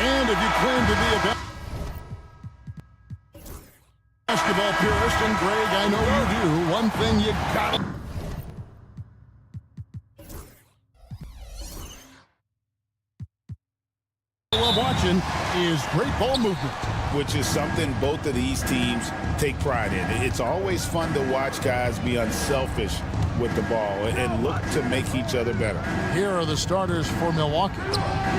And if you claim to be a basketball purist, and Greg, I know you do, one thing you gotta love watching is great ball movement, which is something both of these teams take pride in. It's always fun to watch guys be unselfish with the ball and look to make each other better. Here are the starters for Milwaukee.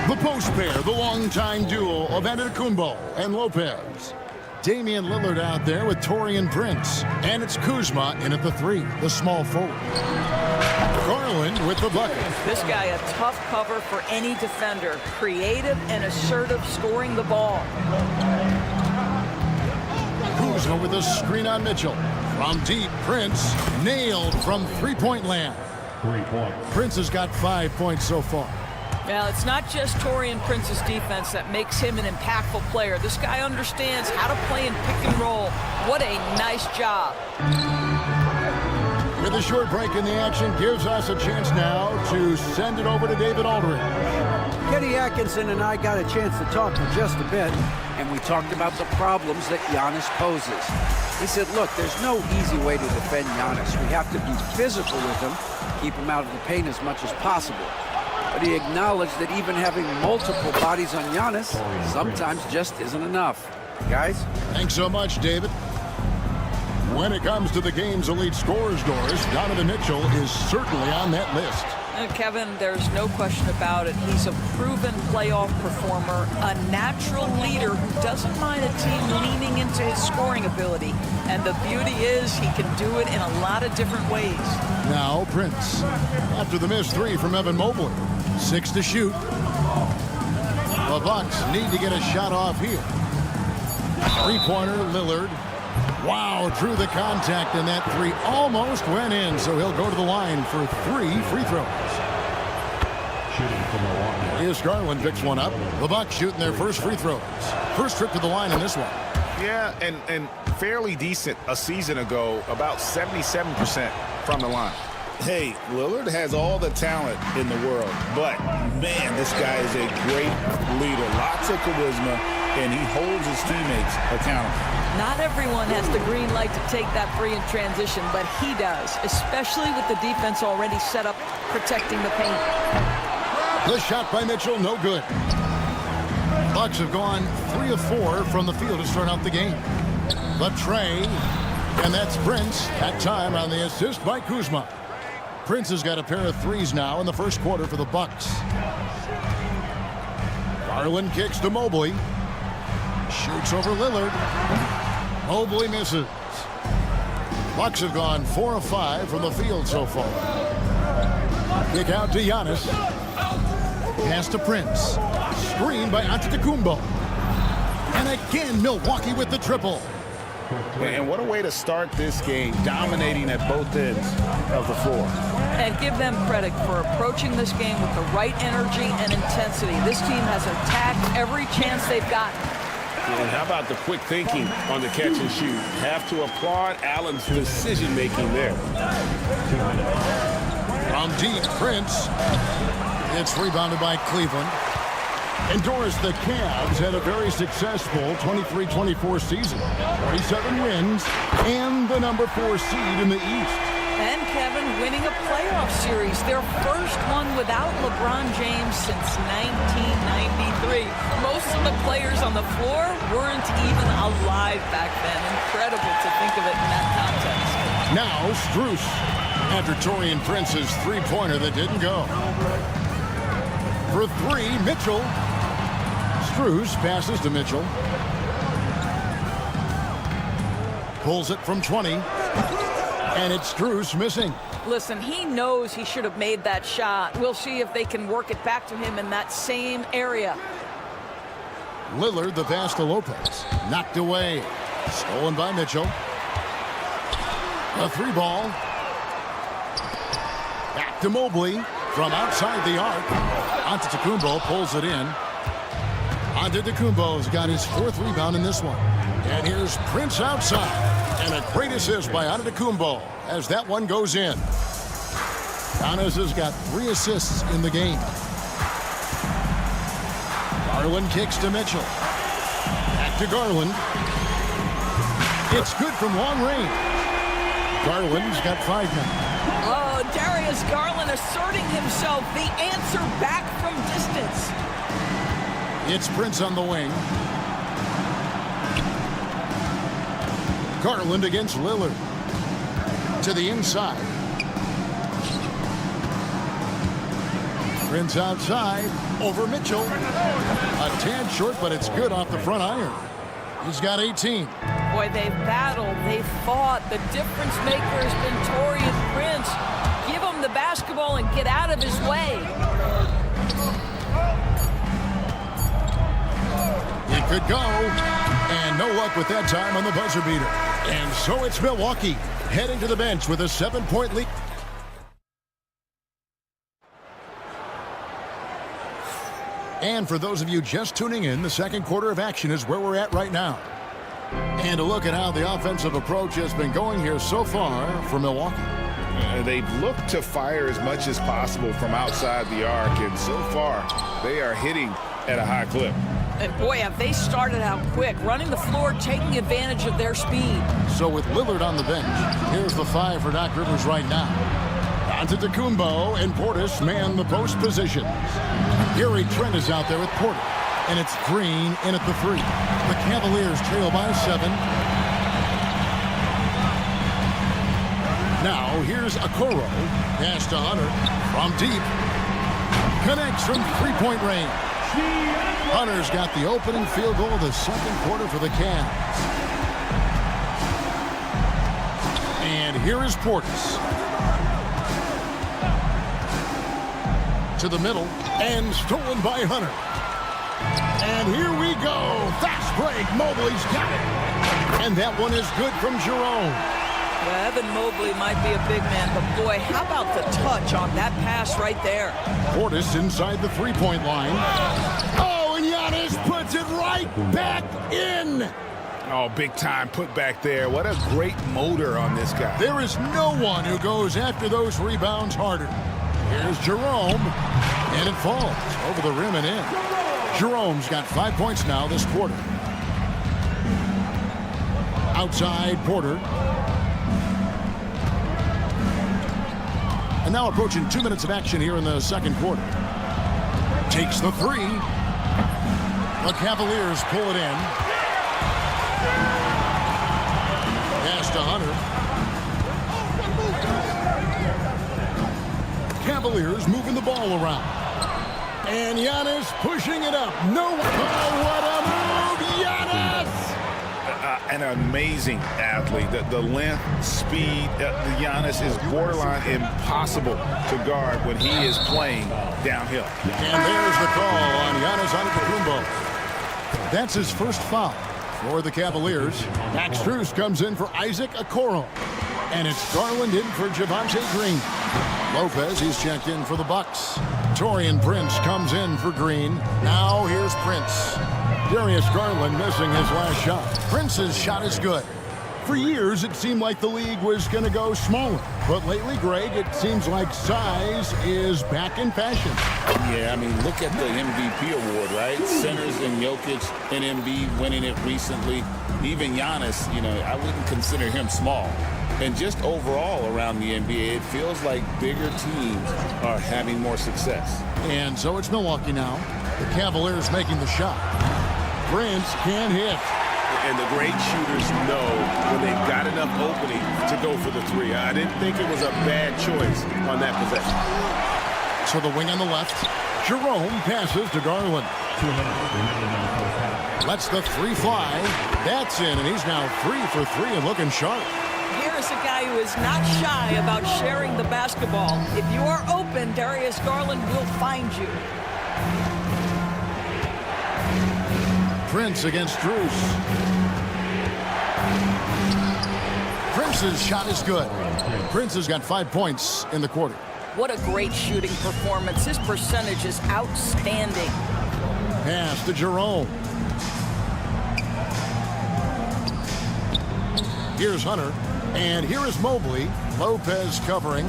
The post pair, the longtime duo of Antetokounmpo and Lopez. Damian Lillard out there with Taurean Prince. And it's Kuzma in at the 3, the small forward. Garland with the bucket. This guy a tough cover for any defender. Creative and assertive scoring the ball. Kuzma with a screen on Mitchell. From deep, Prince nailed from three-point land. 3 points. Prince has got 5 points so far. Well, it's not just Taurean Prince's defense that makes him an impactful player. This guy understands how to play in pick and roll. What a nice job. With a short break in the action, gives us a chance now to send it over to David Aldridge. Kenny Atkinson and I got a chance to talk for just a bit, and we talked about the problems that Giannis poses. He said, look, there's no easy way to defend Giannis. We have to be physical with him, keep him out of the paint as much as possible. But he acknowledged that even having multiple bodies on Giannis sometimes just isn't enough. Guys? Thanks so much, David. When it comes to the game's elite scorers, Doris, Donovan Mitchell is certainly on that list. Kevin, there's no question about it. He's a proven playoff performer, a natural leader who doesn't mind a team leaning into his scoring ability. And the beauty is he can do it in a lot of different ways. Now Prince, after the missed 3 from Evan Mobley. 6 to shoot. The Bucks need to get a shot off here. Three-pointer, Lillard. Wow, drew the contact, and that 3 almost went in, so he'll go to the line for 3 free throws. Shooting for Milwaukee. Here's Garland picks one up. The Bucks shooting their first free throws. First trip to the line in this one. Yeah, and fairly decent a season ago, about 77% from the line. Hey, Lillard has all the talent in the world, but, man, this guy is a great leader. Lots of charisma, and he holds his teammates accountable. Not everyone has the green light to take that 3 in transition, but he does, especially with the defense already set up protecting the paint. The shot by Mitchell, no good. Bucks have gone 3 of 4 from the field to start out the game. The tray, and that's Prince. That time on the assist by Kuzma. Prince has got a pair of 3s now in the first quarter for the Bucks. Garland kicks to Mobley. Shoots over Lillard. Mobley misses. Bucks have gone 4 of 5 from the field so far. Kick out to Giannis. Pass to Prince. Screen by Antetokounmpo. And again, Milwaukee with the triple. And what a way to start this game, dominating at both ends of the floor. And give them credit for approaching this game with the right energy and intensity. This team has attacked every chance they've gotten. And how about the quick thinking on the catch and shoot? Have to applaud Allen's decision-making there. From deep, Prince. It's rebounded by Cleveland. And Doris, the Cavs had a very successful 23-24 season. 47 wins and the number 4 seed in the East. And Kevin winning a playoff series, their first one without LeBron James since 1993. Most of the players on the floor weren't even alive back then. Incredible to think of it in that context. Now Strus, after Taurean Prince's 3-pointer that didn't go. For 3, Mitchell. Strus passes to Mitchell. Pulls it from 20. And it's Strus missing. Listen, he knows he should have made that shot. We'll see if they can work it back to him in that same area. Lillard, the pass to Lopez. Knocked away. Stolen by Mitchell. A 3-ball. Back to Mobley from outside the arc. Antetokounmpo pulls it in. Antetokounmpo's got his 4th rebound in this one. And here's Prince outside. And a great assist by Antetokounmpo as that one goes in. Giannis has got 3 assists in the game. Garland kicks to Mitchell. Back to Garland. It's good from long range. Garland's got 5 now. Oh, Darius Garland asserting himself. The answer back from distance. It's Prince on the wing. Garland against Lillard. To the inside. Prince outside. Over Mitchell. A tad short, but it's good off the front iron. He's got 18. Boy, they've battled. They've fought. The difference maker has been Taurean Prince. Give him the basketball and get out of his way. He could go. And no luck with that time on the buzzer beater. And so it's Milwaukee heading to the bench with a 7-point lead. And for those of you just tuning in, the second quarter of action is where we're at right now. And a look at how the offensive approach has been going here so far for Milwaukee. They've looked to fire as much as possible from outside the arc, and so far they are hitting at a high clip. And boy, have they started out quick, running the floor, taking advantage of their speed. So with Lillard on the bench, here's the 5 for Doc Rivers right now. Antetokounmpo and Portis man the post positions. Gary Trent is out there with Porter. And it's Green in at the 3. The Cavaliers trail by 7. Now here's Okoro. Pass to Hunter from deep. Connects from 3-point range. Hunter's got the opening field goal of the second quarter for the Cavs. And here is Portis. To the middle, and stolen by Hunter. And here we go. Fast break. Mobley's got it. And that one is good from Jerome. Well, Evan Mobley might be a big man, but boy, how about the touch on that pass right there? Portis inside the 3-point line. Oh, and Giannis puts it right back in. Oh, big time put back there. What a great motor on this guy. There is no one who goes after those rebounds harder. Here's Jerome, and it falls over the rim and in. Jerome's got 5 points now this quarter. Outside Porter. And now approaching 2 minutes of action here in the second quarter. Takes the 3. The Cavaliers pull it in. Pass to Hunter. Cavaliers moving the ball around. And Giannis pushing it up. No. Oh, what a move, Giannis! An amazing athlete. The length, speed, Giannis is borderline impossible to guard when he is playing downhill. And there's the call on Giannis Antetokounmpo. That's his first foul for the Cavaliers. Max Strus comes in for Isaac Okoro. And it's Garland in for Javonte Green. Lopez, he's checked in for the Bucks. Taurean Prince comes in for Green. Now here's Prince. Darius Garland missing his last shot. Prince's shot is good. For years, it seemed like the league was going to go smaller. But lately, Greg, it seems like size is back in fashion. Yeah, I mean, look at the MVP award, right? Centers and Jokic and Embiid winning it recently. Even Giannis, I wouldn't consider him small. And just overall around the NBA, it feels like bigger teams are having more success. And so it's Milwaukee now. The Cavaliers making the shot. Prince can't hit. And the great shooters know when they've got enough opening to go for the 3. I didn't think it was a bad choice on that possession. So the wing on the left. Jerome passes to Garland. Lets the 3 fly. That's in, and he's now 3 for 3 and looking sharp. Here's a guy who is not shy about sharing the basketball. If you are open, Darius Garland will find you. Prince against Strus. Prince's shot is good. Prince has got 5 points in the quarter. What a great shooting performance. His percentage is outstanding. Pass to Jerome. Here's Hunter. And here is Mobley. Lopez covering.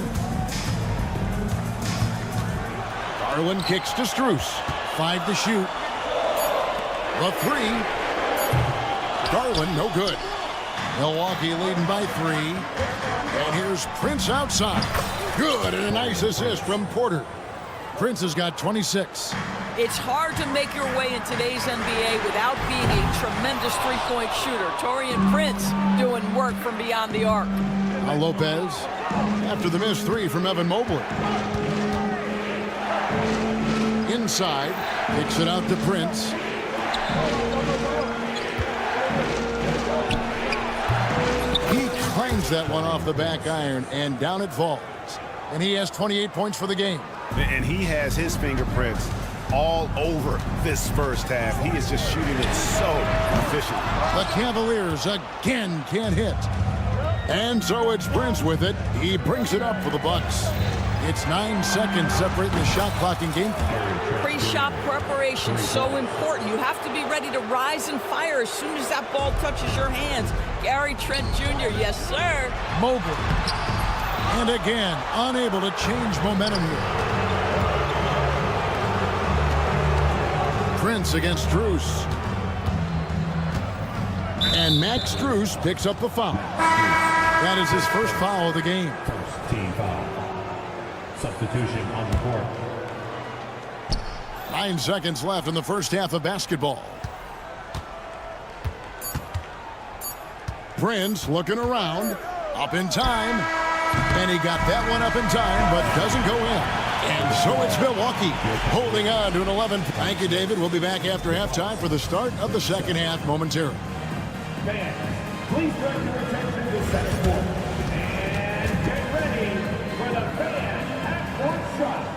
Garland kicks to Strus. 5 to shoot. The three. Garland, no good. Milwaukee leading by 3. And here's Prince outside. Good, and a nice assist from Porter. Prince has got 26. It's hard to make your way in today's NBA without being a tremendous three-point shooter. Taurean Prince doing work from beyond the arc. Now Lopez after the missed 3 from Evan Mobley. Inside, kicks it out to Prince. He clangs that one off the back iron, and down it falls. And he has 28 points for the game. And he has his fingerprints all over this first half. He is just shooting it so efficient. The Cavaliers again can't hit. And so it's Prince with it. He brings it up for the Bucks. It's 9 seconds separating the shot clock and game. Pre-shot preparation, so important. You have to be ready to rise and fire as soon as that ball touches your hands. Gary Trent Jr., yes, sir. Mobley. And again, unable to change momentum here. Prince against Strus. And Max Strus picks up the foul. That is his first foul of the game. First team foul. Substitution on the court. 9 seconds left in the first half of basketball. Prince looking around. Up in time. And he got that one up in time, but doesn't go in. And so it's Milwaukee holding on to an 11. Thank you, David. We'll be back after halftime for the start of the second half momentarily. Fans, please direct your attention to center court. And get ready for the fan half-court shot.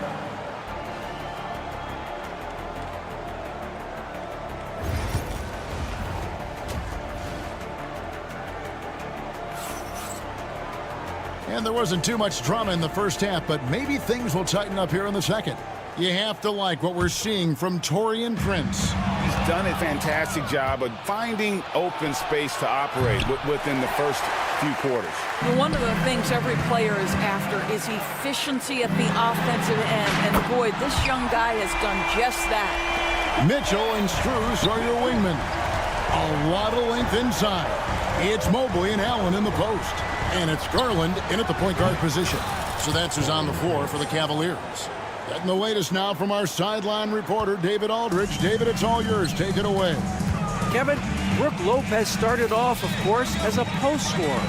And there wasn't too much drama in the first half, but maybe things will tighten up here in the second. You have to like what we're seeing from Taurean Prince. He's done a fantastic job of finding open space to operate within the first few quarters. Well, one of the things every player is after is efficiency at the offensive end. And boy, this young guy has done just that. Mitchell and Strus are your wingmen. A lot of length inside. It's Mobley and Allen in the post. And it's Garland in at the point guard position. So that's who's on the floor for the Cavaliers. Getting the latest now from our sideline reporter, David Aldridge. David, it's all yours. Take it away. Kevin, Brook Lopez started off, of course, as a post scorer,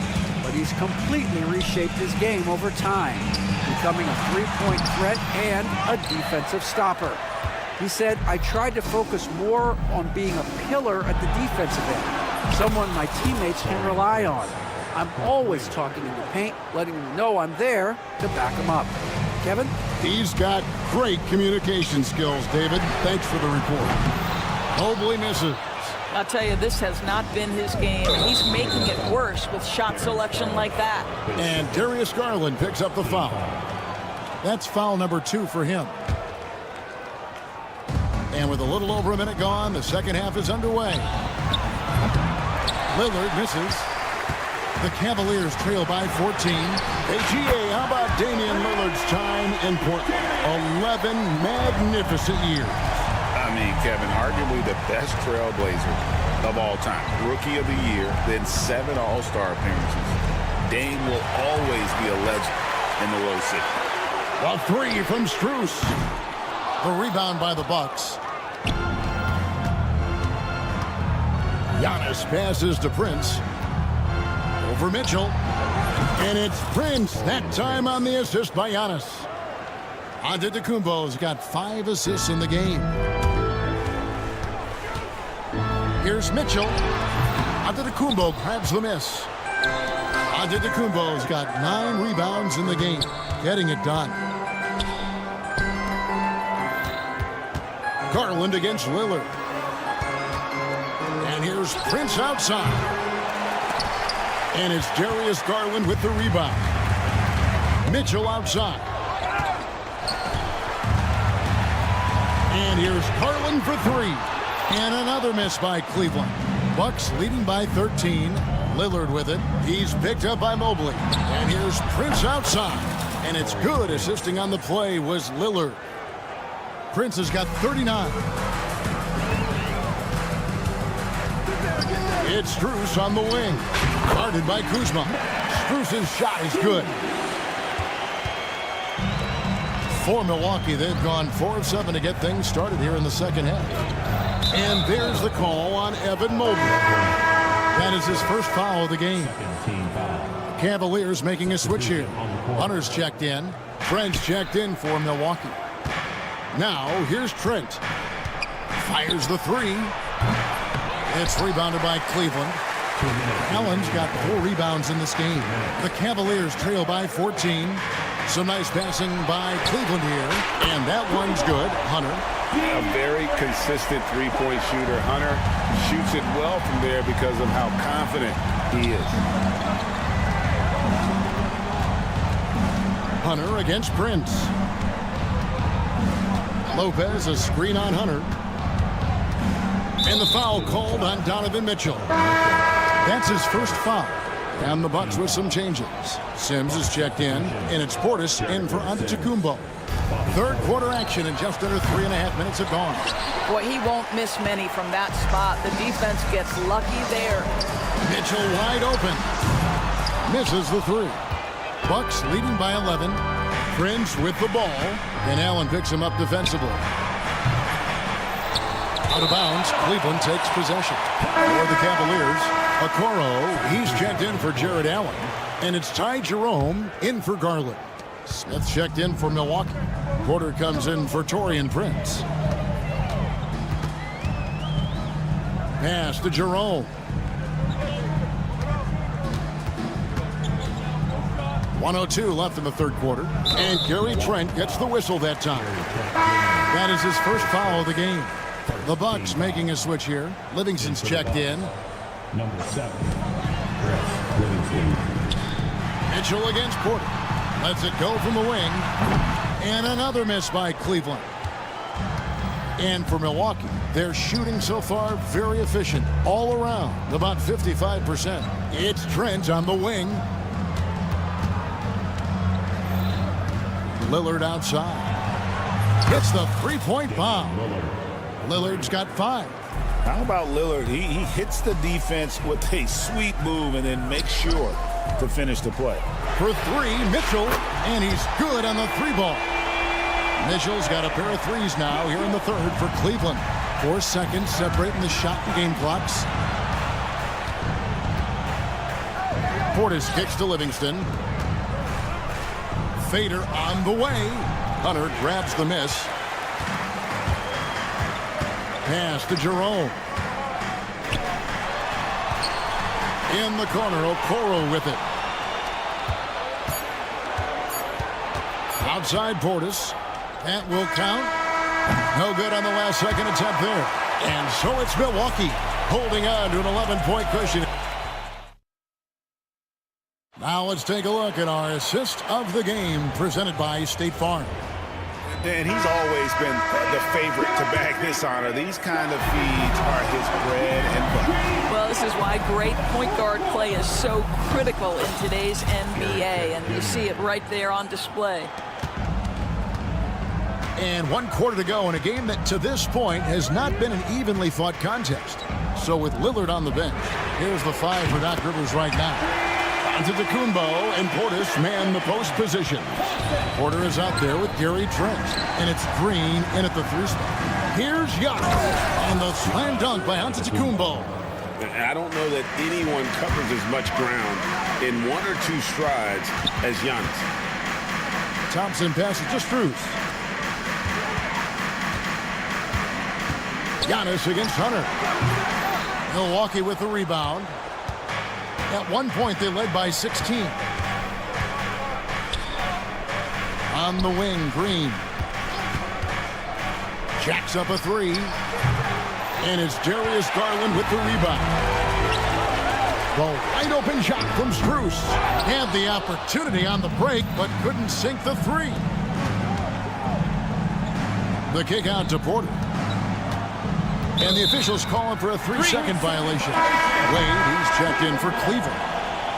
but he's completely reshaped his game over time, becoming a three-point threat and a defensive stopper. He said, I tried to focus more on being a pillar at the defensive end, someone my teammates can rely on. I'm always talking in the paint, letting them know I'm there to back them up. Kevin? He's got great communication skills, David. Thanks for the report. Mobley misses. I'll tell you, this has not been his game. He's making it worse with shot selection like that. And Darius Garland picks up the foul. That's foul number 2 for him. And with a little over a minute gone, the second half is underway. Lillard misses. The Cavaliers trail by 14. Hey, GA, how about Damian Lillard's time in Portland? 11 magnificent years. I mean, Kevin, arguably the best trailblazer of all time. Rookie of the year, then 7 All-Star appearances. Dame will always be a legend in the Rose City. A 3 from Strus. The rebound by the Bucks. Giannis passes to Prince. Over Mitchell. And it's Prince. That time on the assist by Giannis. Antetokounmpo's got 5 assists in the game. Here's Mitchell. Antetokounmpo grabs the miss. Antetokounmpo's got 9 rebounds in the game. Getting it done. Garland against Lillard. And here's Prince outside. And it's Darius Garland with the rebound. Mitchell outside. And here's Garland for 3. And another miss by Cleveland. Bucks leading by 13. Lillard with it. He's picked up by Mobley. And here's Prince outside. And it's good. Assisting on the play was Lillard. Prince has got 39. It's Strus on the wing. Guarded by Kuzma. Strus's shot is good. For Milwaukee, they've gone 4 of 7 to get things started here in the second half. And there's the call on Evan Mobley. That is his first foul of the game. Cavaliers making a switch here. Hunter's checked in. Trent's checked in for Milwaukee. Now, here's Trent. Fires the 3. It's rebounded by Cleveland. Allen's got 4 rebounds in this game. The Cavaliers trail by 14. Some nice passing by Cleveland here. And that one's good. Hunter. A very consistent three-point shooter. Hunter shoots it well from there because of how confident he is. Hunter against Prince. Lopez, a screen on Hunter. And the foul called on Donovan Mitchell. That's his first foul. And the Bucks with some changes. Sims is checked in, and it's Portis in for Antetokounmpo. Third quarter action, and just under 3.5 minutes have gone. Boy, he won't miss many from that spot. The defense gets lucky there. Mitchell wide open. Misses the 3. Bucks leading by 11. Prince with the ball, and Allen picks him up defensively. Out of bounds, Cleveland takes possession. For the Cavaliers, Okoro, he's checked in for Jared Allen. And it's Ty Jerome in for Garland. Smith checked in for Milwaukee. Porter comes in for Taurean Prince. Pass to Jerome. 1:02 left in the third quarter. And Gary Trent gets the whistle that time. That is his first foul of the game. The Bucks making a switch here. Livingston's checked in. Number 7. Mitchell against Porter. Lets it go from the wing. And another miss by Cleveland. And for Milwaukee, they're shooting so far very efficient. All around, about 55%. It's Trent on the wing. Lillard outside. Hits the three-point bomb. Lillard's got 5. How about Lillard? He hits the defense with a sweet move and then makes sure to finish the play. For 3, Mitchell, and he's good on the 3-ball. Mitchell's got a pair of 3s now here in the third for Cleveland. 4 seconds separating the shot and game clocks. Portis kicks to Livingston. Fader on the way. Hunter grabs the miss. Pass to Jerome. In the corner, Okoro with it. Outside Portis. That will count. No good on the last second attempt there. And so it's Milwaukee holding on to an 11-point cushion. Now let's take a look at our assist of the game presented by State Farm. Dan, he's always been the favorite to bag this honor. These kind of feeds are his bread and butter. Well, this is why great point guard play is so critical in today's NBA, and you see it right there on display. And 1 quarter to go in a game that to this point has not been an evenly fought contest. So with Lillard on the bench, here's the 5 for Doc Rivers right now. Antetokounmpo and Portis man the post position. Porter is out there with Gary Trent, and it's Green in at the 3 spot. Here's Giannis, and the slam dunk by Antetokounmpo. I don't know that anyone covers as much ground in 1 or 2 strides as Giannis. Thompson passes to Strus. Giannis against Hunter. Milwaukee with the rebound. At one point, they led by 16. On the wing, Green. Jacks up a 3. And it's Darius Garland with the rebound. The wide open shot from Strus. Had the opportunity on the break, but couldn't sink the 3. The kick out to Porter. And the officials calling for a 3-second violation. Wade, he's checked in for Cleveland.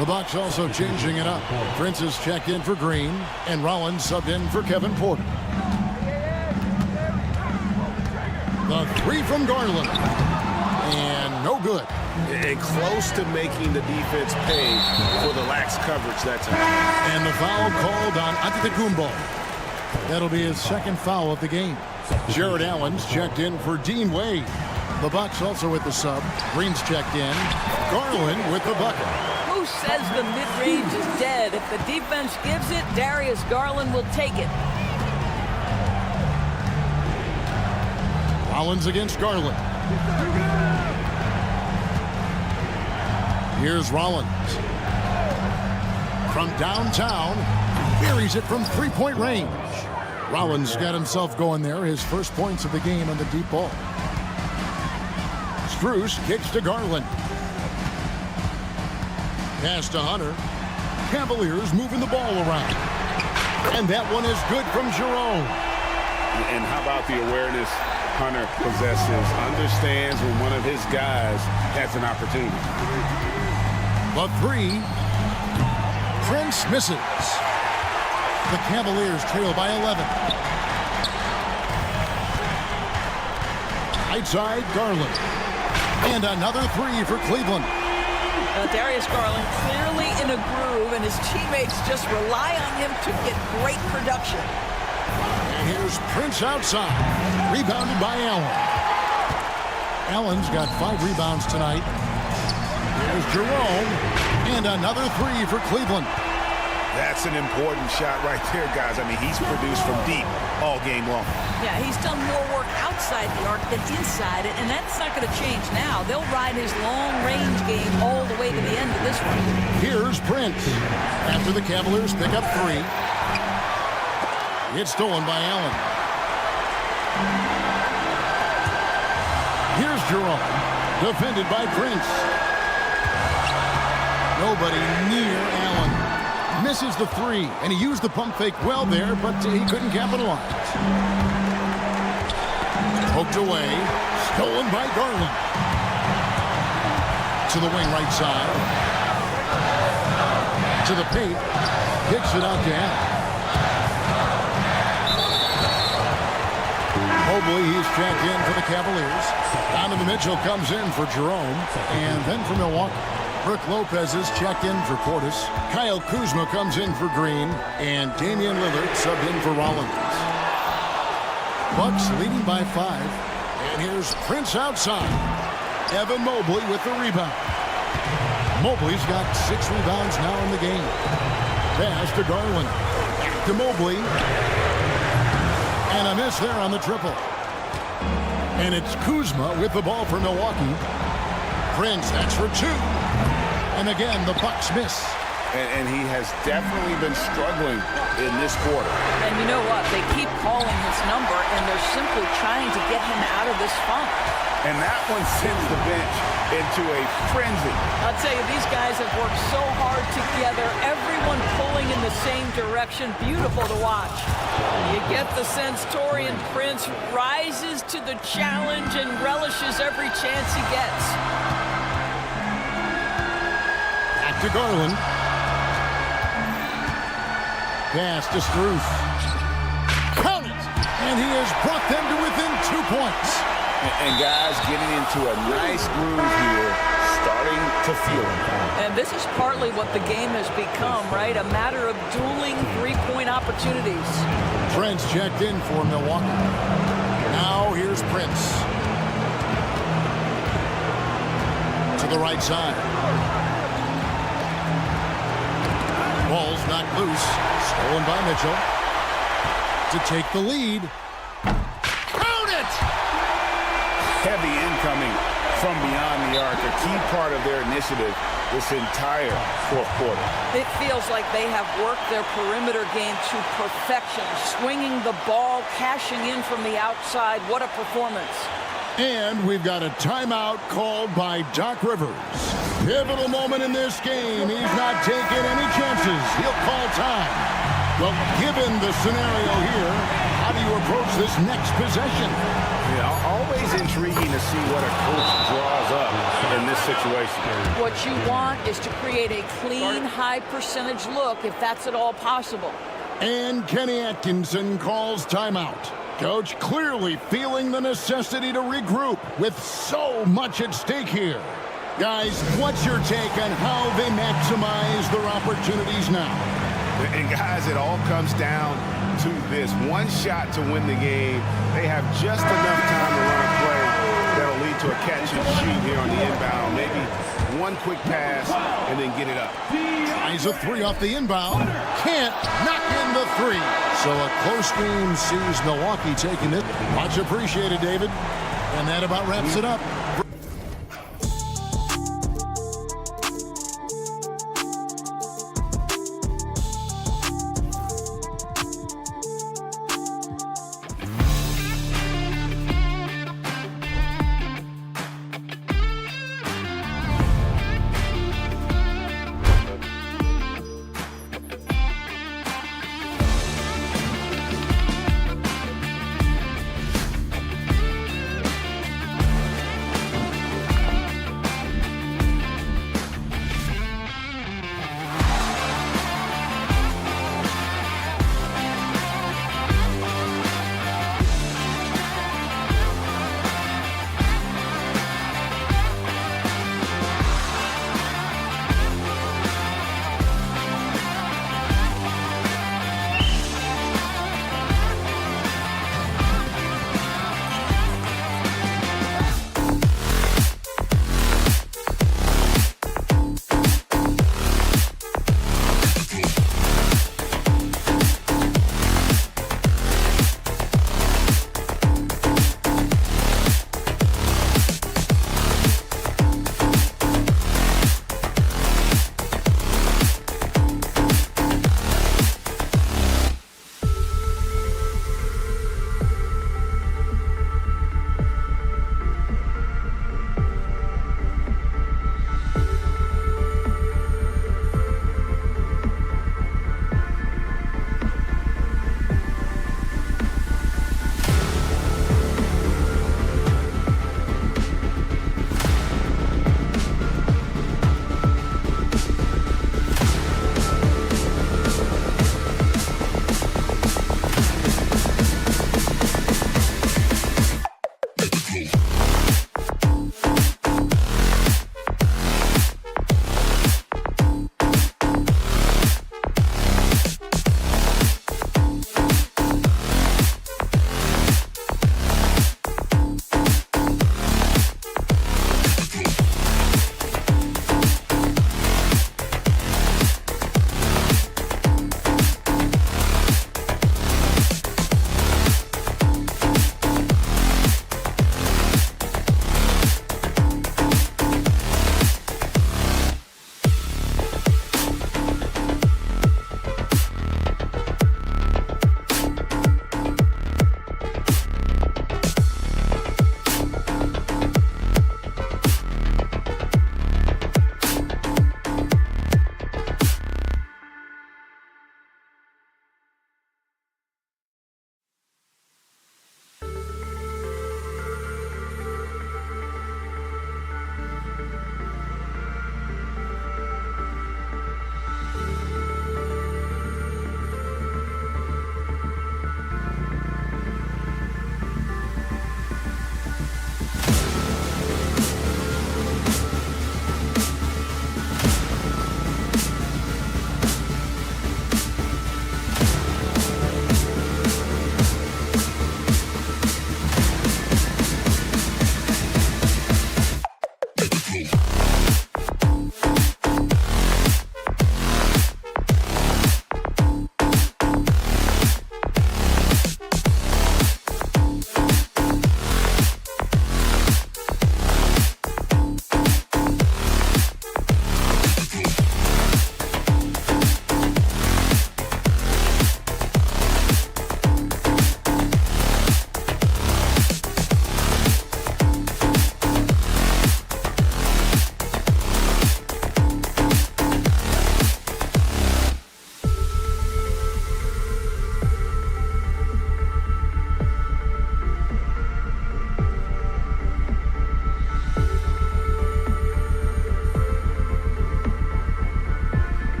The Bucks also changing it up. Prince is checked in for Green, and Rollins subbed in for Kevin Porter. The 3 from Garland. And no good. And close to making the defense pay for the lax coverage that time. And the foul called on Antetokounmpo. That'll be his second foul of the game. Jared Allen's checked in for Dean Wade. The Bucks also with the sub. Green's checked in. Garland with the bucket. Who says the mid-range is dead? If the defense gives it, Darius Garland will take it. Rollins against Garland. Here's Rollins. From downtown, buries it from three-point range. Rollins got himself going there, his first points of the game on the deep ball. Strus kicks to Garland. Pass to Hunter. Cavaliers moving the ball around. And that one is good from Jerome. And how about the awareness Hunter possesses, understands when one of his guys has an opportunity. The three. Prince misses. The Cavaliers trail by 11. Right side, Garland. And another three for Cleveland. Darius Garland clearly in a groove, and his teammates just rely on him to get great production. And here's Prince outside. Rebounded by Allen. Allen's got 5 rebounds tonight. There's Jerome. And another three for Cleveland. That's an important shot right there, guys. I mean, he's produced from deep all game long. Yeah, he's done more work outside the arc than inside it, and that's not going to change now. They'll ride his long-range game all the way to the end of this one. Here's Prince. After the Cavaliers pick up 3. It's stolen by Allen. Here's Jerome. Defended by Prince. Nobody near Allen. Misses the 3, and he used the pump fake well there, but he couldn't capitalize. Poked away. Stolen by Garland. To the wing right side. To the paint. Kicks it out to Allen. Mobley, he's checked in for the Cavaliers. Donovan Mitchell comes in for Jerome. And then for Milwaukee, Brook Lopez is checked in for Portis. Kyle Kuzma comes in for Green. And Damian Lillard subbed in for Rollins. Bucks leading by 5. And here's Prince outside. Evan Mobley with the rebound. Mobley's got 6 rebounds now in the game. Pass to Garland. Back to Mobley. And a miss there on the triple. And it's Kuzma with the ball for Milwaukee. Prince, that's for 2. And again, the Bucks miss. And he has definitely been struggling in this quarter. And you know what? They keep calling his number, and they're simply trying to get him out of this funk. And that one sends the bench into a frenzy. I'll tell you, these guys have worked so hard together, everyone pulling in the same direction. Beautiful to watch. You get the sense Taurean Prince rises to the challenge and relishes every chance he gets. Back to Garland. Pass to Strus. Count it! And he has brought them to within 2 points. And guys getting into a nice groove here, starting to feel it. And this is partly what the game has become, right? A matter of dueling three-point opportunities. Prince checked in for Milwaukee. Now here's Prince. To the right side. Ball's knocked loose. Stolen by Mitchell. To take the lead. Count it! Heavy incoming from beyond the arc, a key part of their initiative this entire fourth quarter. It feels like they have worked their perimeter game to perfection, swinging the ball, cashing in from the outside. What a performance. And we've got a timeout called by Doc Rivers. Pivotal moment in this game. He's not taking any chances. He'll call time. Well, given the scenario here, how do you approach this next possession? Yeah, always intriguing to see what a coach draws up in this situation. What you want is to create a clean, high-percentage look, if that's at all possible. And Kenny Atkinson calls timeout. Coach clearly feeling the necessity to regroup with so much at stake here. Guys, what's your take on how they maximize their opportunities now? And guys, it all comes down to this. One shot to win the game. They have just enough time to run a play that'll lead to a catch and shoot here on the inbound. Maybe one quick pass and then get it up. Tries a three off the inbound. Can't knock in the three. So a close game sees Milwaukee taking it. Much appreciated, David. And that about wraps it up.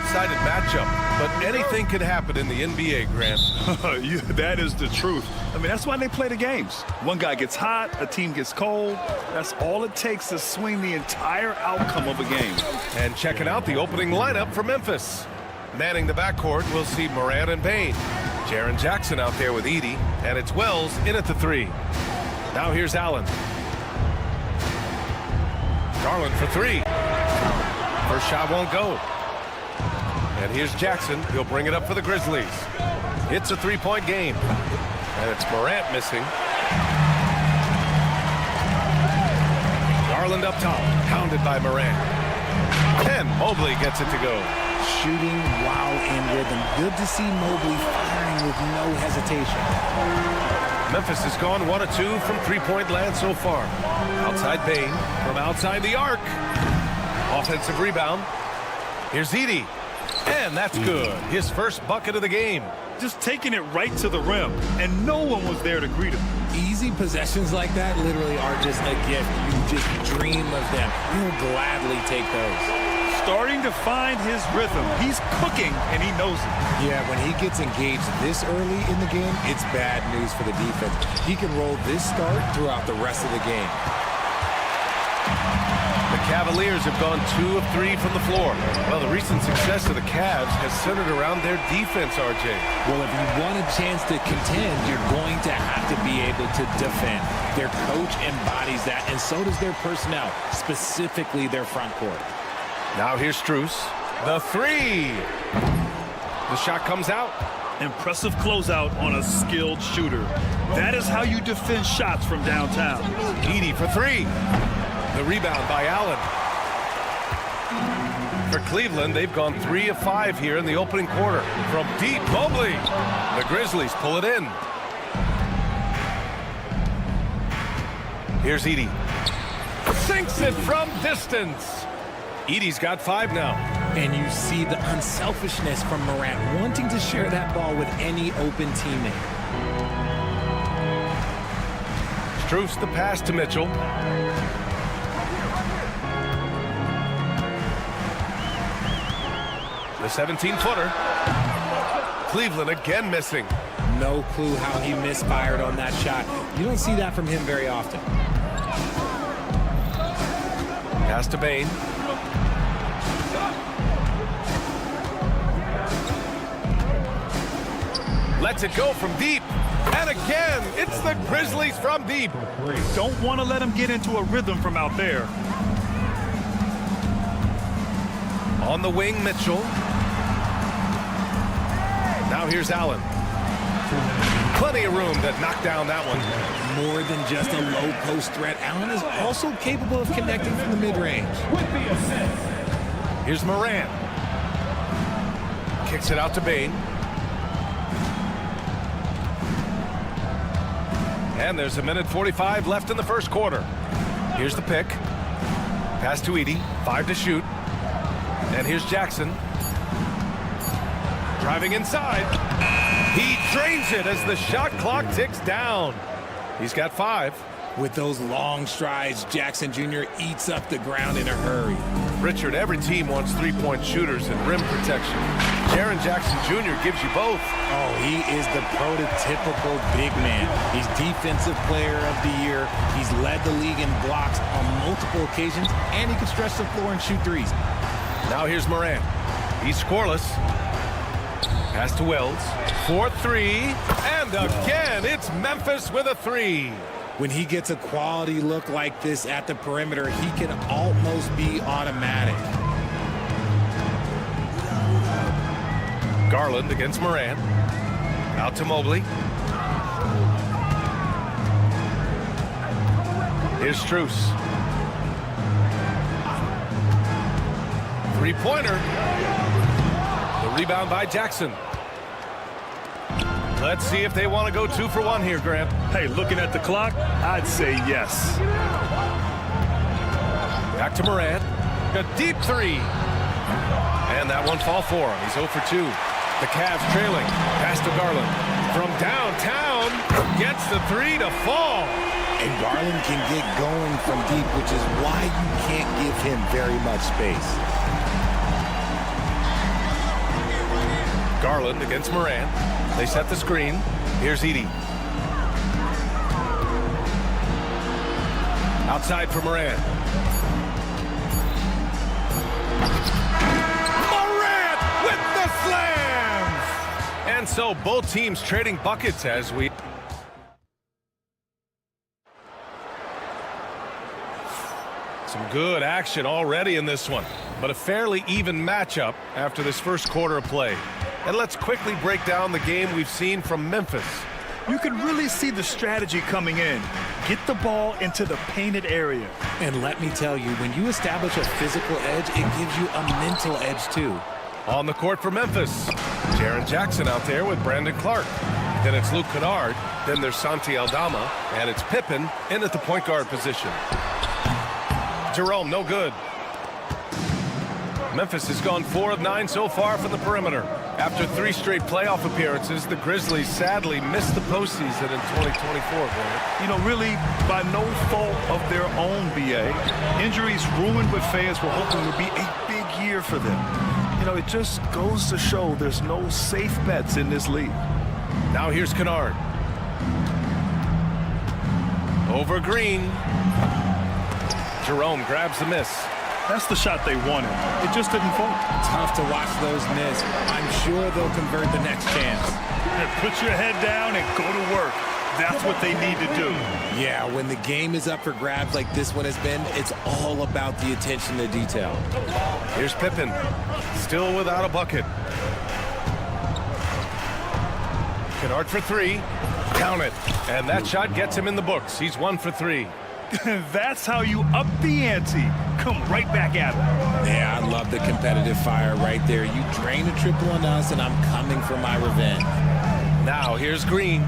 lopsided matchup, but anything can happen in the NBA, Grant. That is the truth. I mean, that's why they play the games. One guy gets hot, a team gets cold. That's all it takes to swing the entire outcome of a game. And checking out the opening lineup for Memphis. Manning the backcourt, we'll see Morant and Bane. Jaren Jackson out there with Edey, and it's Wells in at the 3. Now here's Allen. Garland for 3. First shot won't go. And here's Jackson. He'll bring it up for the Grizzlies. It's a 3-point game. And it's Morant missing. Garland up top, hounded by Morant. And Mobley gets it to go. Shooting while in rhythm. Good to see Mobley firing with no hesitation. Memphis has gone 1 of 2 from 3-point land so far. Outside Bane from outside the arc. Offensive rebound. Here's Edey. And that's good. His first bucket of the game. Just taking it right to the rim, and no one was there to greet him. Easy possessions like that literally are just a gift. You just dream of them. You'll gladly take those. Starting to find his rhythm. He's cooking, and he knows it. Yeah, when he gets engaged this early in the game, it's bad news for the defense. He can roll this start throughout the rest of the game. The Cavaliers have gone 2 of 3 from the floor. Well, the recent success of the Cavs has centered around their defense, RJ. Well, if you want a chance to contend, you're going to have to be able to defend. Their coach embodies that, and so does their personnel, specifically their front court. Now here's Strus. The 3. The shot comes out. Impressive closeout on a skilled shooter. That is how you defend shots from downtown. Edey for 3. The rebound by Allen. For Cleveland, they've gone 3 of 5 here in the opening quarter. From deep, Mobley. The Grizzlies pull it in. Here's Edey. Sinks it from distance. Edey's got 5 now. And you see the unselfishness from Morant, wanting to share that ball with any open teammate. Strus the pass to Mitchell. The 17-footer. Cleveland again missing. No clue how he misfired on that shot. You don't see that from him very often. Pass to Bane. Lets it go from deep. And again, it's the Grizzlies from deep. Don't want to let him get into a rhythm from out there. On the wing, Mitchell. Now here's Allen. Plenty of room to knock down that one. More than just a low post threat, Allen is also capable of connecting from the mid-range. Here's Morant. Kicks it out to Bane. And there's 1:45 left in the first quarter. Here's the pick. Pass to Edey. 5 to shoot. And here's Jackson. Driving inside. He drains it as the shot clock ticks down. He's got 5. With those long strides, Jackson Jr. eats up the ground in a hurry. Richard, every team wants 3-point shooters and rim protection. Jaren Jackson Jr. gives you both. Oh, he is the prototypical big man. He's Defensive Player of the Year. He's led the league in blocks on multiple occasions, and he can stretch the floor and shoot threes. Now here's Morant. He's scoreless. Pass to Wells. 4-3. And again, it's Memphis with a 3. When he gets a quality look like this at the perimeter, he can almost be automatic. Garland against Morant. Out to Mobley. Here's Strus. 3-pointer. The rebound by Jackson. Let's see if they want to go 2 for 1 here, Grant. Hey, looking at the clock, I'd say yes. Back to Morant. A deep 3. And that one fall for him. He's 0 for 2. The Cavs trailing. Pass to Garland. From downtown, gets the 3 to fall. And Garland can get going from deep, which is why you can't give him very much space. Garland against Morant. They set the screen. Here's Edey. Outside for Morant. Morant with the slams! And so both teams trading buckets as we... Some good action already in this one, but a fairly even matchup after this first quarter of play. And let's quickly break down the game we've seen from Memphis. You can really see the strategy coming in. Get the ball into the painted area. And let me tell you, when you establish a physical edge, it gives you a mental edge too. On the court for Memphis, Jaren Jackson out there with Brandon Clark. Then it's Luke Kennard. Then there's Santi Aldama. And it's Pippen in at the point guard position. Jerome, no good. Memphis has gone 4 of 9 so far from the perimeter. After 3 straight playoff appearances, the Grizzlies sadly missed the postseason in 2024, Brian. You know, really by no fault of their own, BA. Injuries ruined what fans were hoping would be a big year for them. You know, it just goes to show there's no safe bets in this league. Now here's Kennard. Over Green. Jerome grabs the miss. That's the shot they wanted. It just didn't fall. Tough to watch those miss. I'm sure they'll convert the next chance. Put your head down and go to work. That's what they need to do. Yeah, when the game is up for grabs like this one has been, it's all about the attention to detail. Here's Pippen, still without a bucket. Kennard for 3. Count it. And that shot gets him in the books. He's 1 for 3. That's how you up the ante. Come right back at him. Yeah, I love the competitive fire right there. You drain a triple on us, and I'm coming for my revenge. Now here's Green.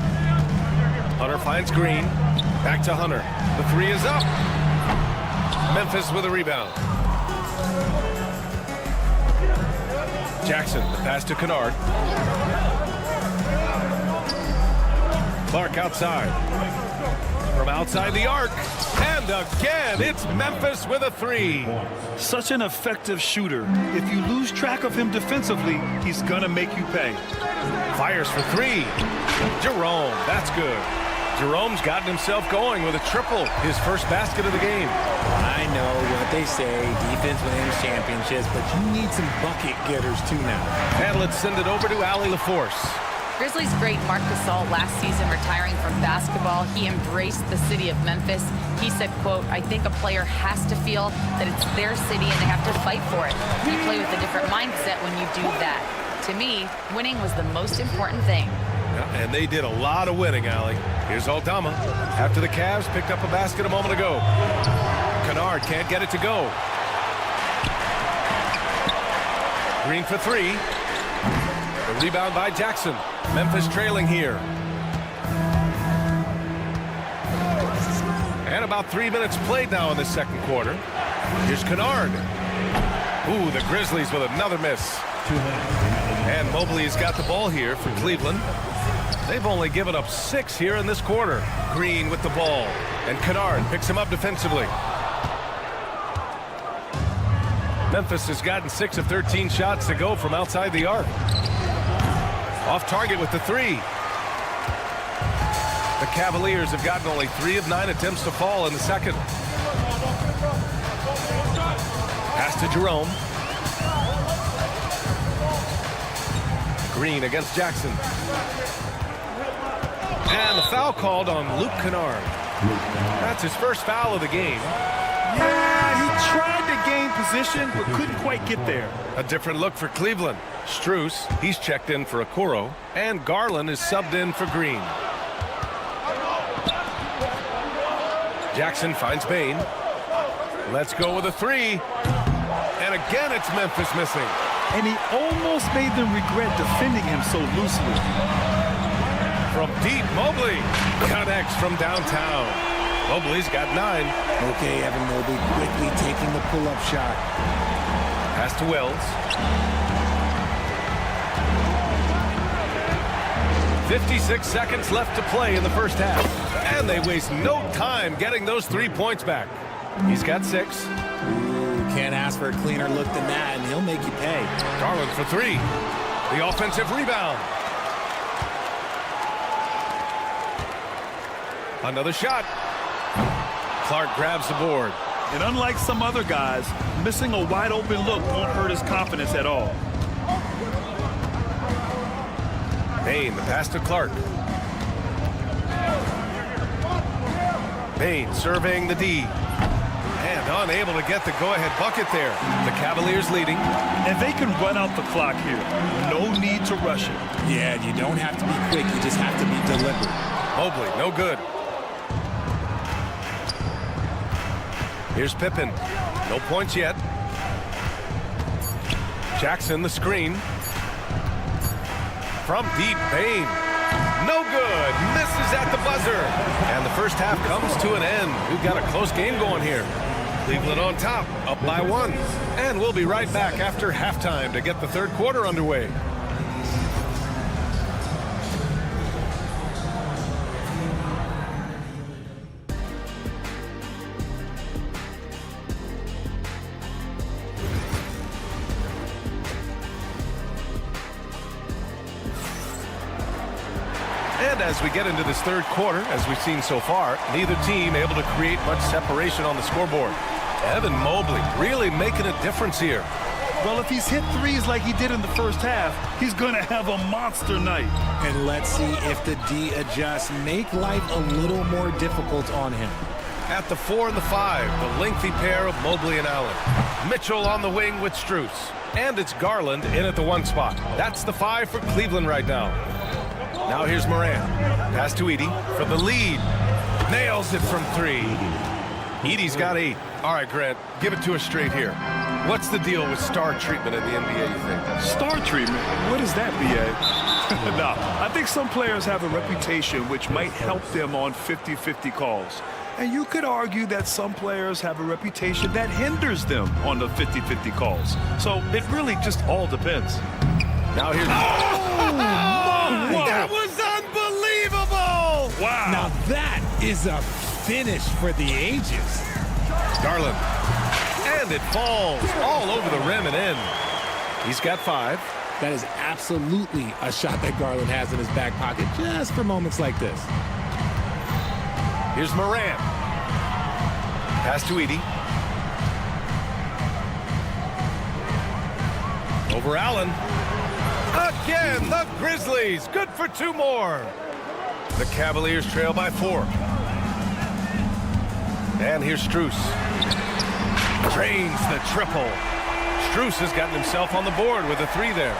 Hunter finds Green. Back to Hunter. The 3 is up. Memphis with a rebound. Jackson, the pass to Kennard. Clark outside. From outside the arc. And again, it's Memphis with a 3. Such an effective shooter. If you lose track of him defensively, he's going to make you pay. Fires for 3. Jerome, that's good. Jerome's gotten himself going with a triple, his first basket of the game. I know what they say, defense wins championships, but you need some bucket getters too now. And let's send it over to Allie LaForce. Grizzlies great Marc Gasol last season retiring from basketball. He embraced the city of Memphis. He said, quote, I think a player has to feel that it's their city and they have to fight for it. You play with a different mindset when you do that. To me, winning was the most important thing. Yeah, and they did a lot of winning, Allie. Here's Aldama. After the Cavs picked up a basket a moment ago. Kennard can't get it to go. Green for 3. The rebound by Jackson. Memphis trailing here. And about 3 minutes played now in the second quarter. Here's Kennard. Ooh, the Grizzlies with another miss. And Mobley's got the ball here for Cleveland. They've only given up 6 here in this quarter. Green with the ball. And Kennard picks him up defensively. Memphis has gotten 6 of 13 shots to go from outside the arc. Off target with the 3. The Cavaliers have gotten only 3 of 9 attempts to fall in the second. Pass to Jerome. Green against Jackson. And the foul called on Luke Kennard. That's his first foul of the game. Yeah, he tried to gain position, but couldn't quite get there. A different look for Cleveland. Strus, he's checked in for Okoro, and Garland is subbed in for Green. Jackson finds Bain. Let's go with a 3. And again, it's Memphis missing. And he almost made them regret defending him so loosely. From deep, Mobley connects from downtown. Mobley's got 9. Okay, Evan Mobley quickly taking the pull-up shot. Pass to Wells. 56 seconds left to play in the first half. And they waste no time getting those 3 points back. He's got 6. Ooh, can't ask for a cleaner look than that, and he'll make you pay. Garland for 3. The offensive rebound. Another shot. Clark grabs the board. And unlike some other guys, missing a wide open look won't hurt his confidence at all. Bain, the pass to Clark. Bain surveying the D. And unable to get the go-ahead bucket there. The Cavaliers leading. And they can run out the clock here. No need to rush it. Yeah, you don't have to be quick. You just have to be deliberate. Mobley, no good. Here's Pippen. No points yet. Jackson, the screen. From deep, Bain. No good. Misses at the buzzer. And the first half comes to an end. We've got a close game going here. Cleveland on top, up by 1. And we'll be right back after halftime to get the third quarter underway. And as we get into this third quarter, as we've seen so far, neither team able to create much separation on the scoreboard. Evan Mobley really making a difference here. Well, if he's hit threes like he did in the first half, he's going to have a monster night. And let's see if the D adjusts, make life a little more difficult on him. At the 4 and the 5, the lengthy pair of Mobley and Allen. Mitchell on the wing with Strus. And it's Garland in at the 1 spot. That's the 5 for Cleveland right now. Now here's Moran. Pass to Edey for the lead. Nails it from 3. Edey's got 8. All right, Grant, give it to us straight here. What's the deal with star treatment in the NBA, you think? Star treatment? What is that, B.A.? No, I think some players have a reputation which might help them on 50-50 calls. And you could argue that some players have a reputation that hinders them on the 50-50 calls. So it really just all depends. Now here's... That was unbelievable! Wow. Now that is a finish for the ages. Garland. And it falls all over the rim and in. He's got 5. That is absolutely a shot that Garland has in his back pocket just for moments like this. Here's Moran. Pass to Edey. Over Allen. Again, the Grizzlies. Good for 2 more. The Cavaliers trail by 4. And here's Strus. Drains the triple. Strus has gotten himself on the board with a 3 there.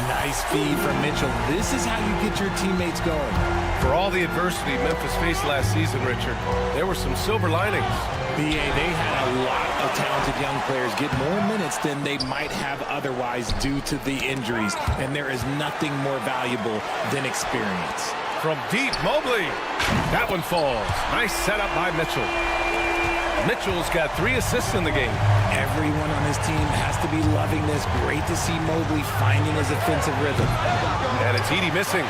Nice feed from Mitchell. This is how you get your teammates going. For all the adversity Memphis faced last season, Richard, there were some silver linings. BA, they had a lot of talented young players get more minutes than they might have otherwise due to the injuries, and there is nothing more valuable than experience. From deep, Mobley. That one falls. Nice setup by Mitchell. Mitchell's got 3 assists in the game. Everyone on his team has to be loving this. Great to see Mobley finding his offensive rhythm. And it's Edey missing.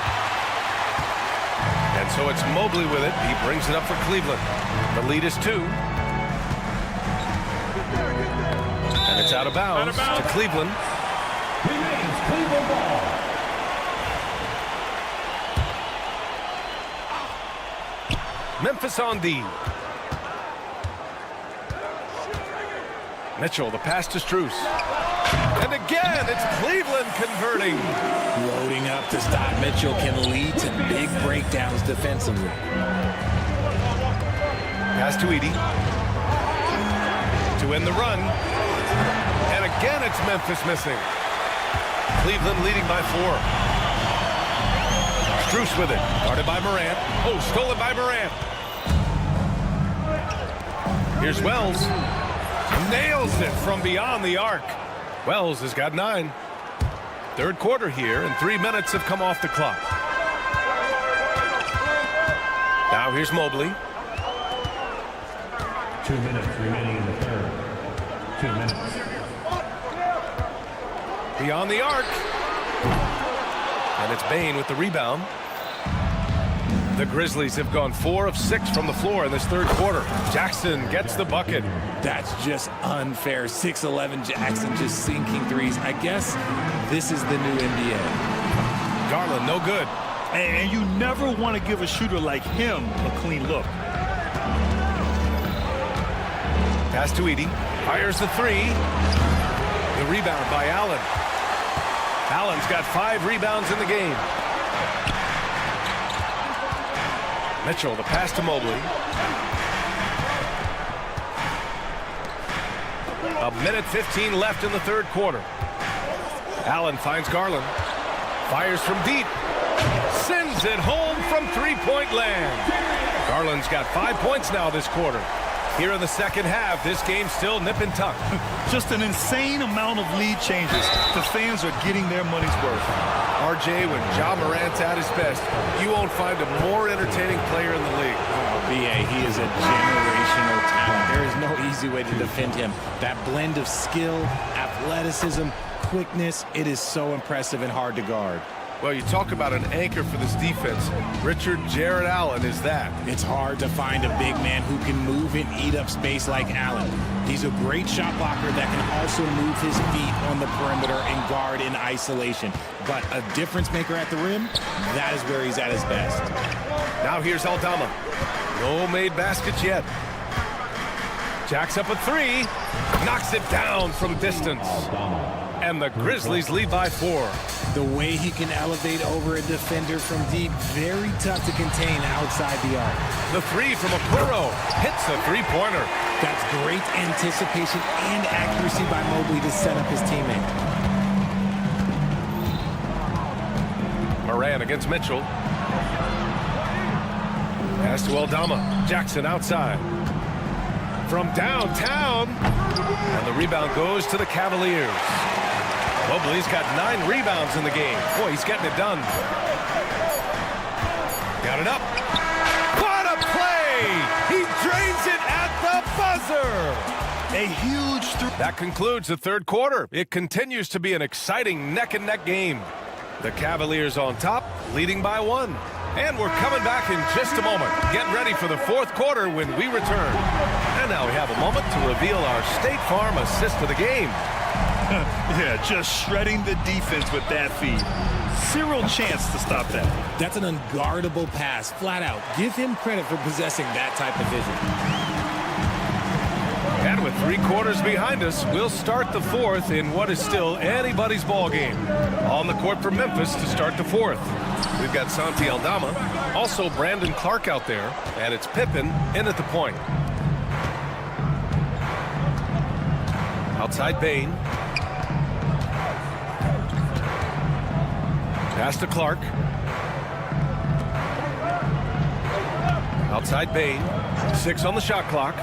And so it's Mobley with it. He brings it up for Cleveland. The lead is 2. And it's out of bounds to Cleveland. Remains Cleveland ball. Memphis on D. Mitchell, the pass to Strus. And again, it's Cleveland converting. Loading up to stop Mitchell can lead to big breakdowns defensively. Pass to Edey. To end the run. And again, it's Memphis missing. Cleveland leading by 4. Strus with it. Guarded by Morant. Oh, stolen by Morant. Here's Wells. Nails it from beyond the arc. Wells has got 9. Third quarter here, and 3 minutes have come off the clock. Now here's Mobley. 2 minutes remaining in the third. 2 minutes. Beyond the arc. And it's Bain with the rebound. The Grizzlies have gone 4 of 6 from the floor in this third quarter. Jackson gets the bucket. That's just unfair. 6'11" Jackson just sinking threes. I guess this is the new NBA. Garland, no good. And you never want to give a shooter like him a clean look. Pass to Edey. Fires the three. The rebound by Allen. Allen's got 5 rebounds in the game. Mitchell, the pass to Mobley. A minute 15 left in the third quarter. Allen finds Garland. Fires from deep. Sends it home from three-point land. Garland's got 5 points now this quarter. Here in the second half, this game's still nip and tuck. Just an insane amount of lead changes. The fans are getting their money's worth. RJ, when Ja Morant's at his best, you won't find a more entertaining player in the league. BA, he is a generational talent. There is no easy way to defend him. That blend of skill, athleticism, quickness, it is so impressive and hard to guard. Well, you talk about an anchor for this defense. Richard Jarrett Allen is that. It's hard to find a big man who can move and eat up space like Allen. He's a great shot blocker that can also move his feet on the perimeter and guard in isolation. But a difference maker at the rim, that is where he's at his best. Now here's Aldama. No made baskets yet. Jacks up a three. Knocks it down from distance. And the Grizzlies lead by 4. The way he can elevate over a defender from deep, very tough to contain outside the arc. The three from Okoro hits a three-pointer. That's great anticipation and accuracy by Mobley to set up his teammate. Moran against Mitchell. Pass to Aldama. Jackson outside. From downtown. And the rebound goes to the Cavaliers. Mobley's got 9 rebounds in the game. Boy, he's getting it done. Got it up. What a play! He drains it at the buzzer! A huge three. That concludes the third quarter. It continues to be an exciting neck-and-neck game. The Cavaliers on top, leading by 1. And we're coming back in just a moment. Get ready for the fourth quarter when we return. And now we have a moment to reveal our State Farm assist of the game. Yeah, just shredding the defense with that feed. Zero chance to stop that. That's an unguardable pass, flat out. Give him credit for possessing that type of vision. And with 3 quarters behind us, we'll start the fourth in what is still anybody's ball game. On the court for Memphis to start the fourth. We've got Santi Aldama, also Brandon Clark out there, and it's Pippen in at the point. Outside Bain. Pass to Clark. Outside Bain. 6 on the shot clock.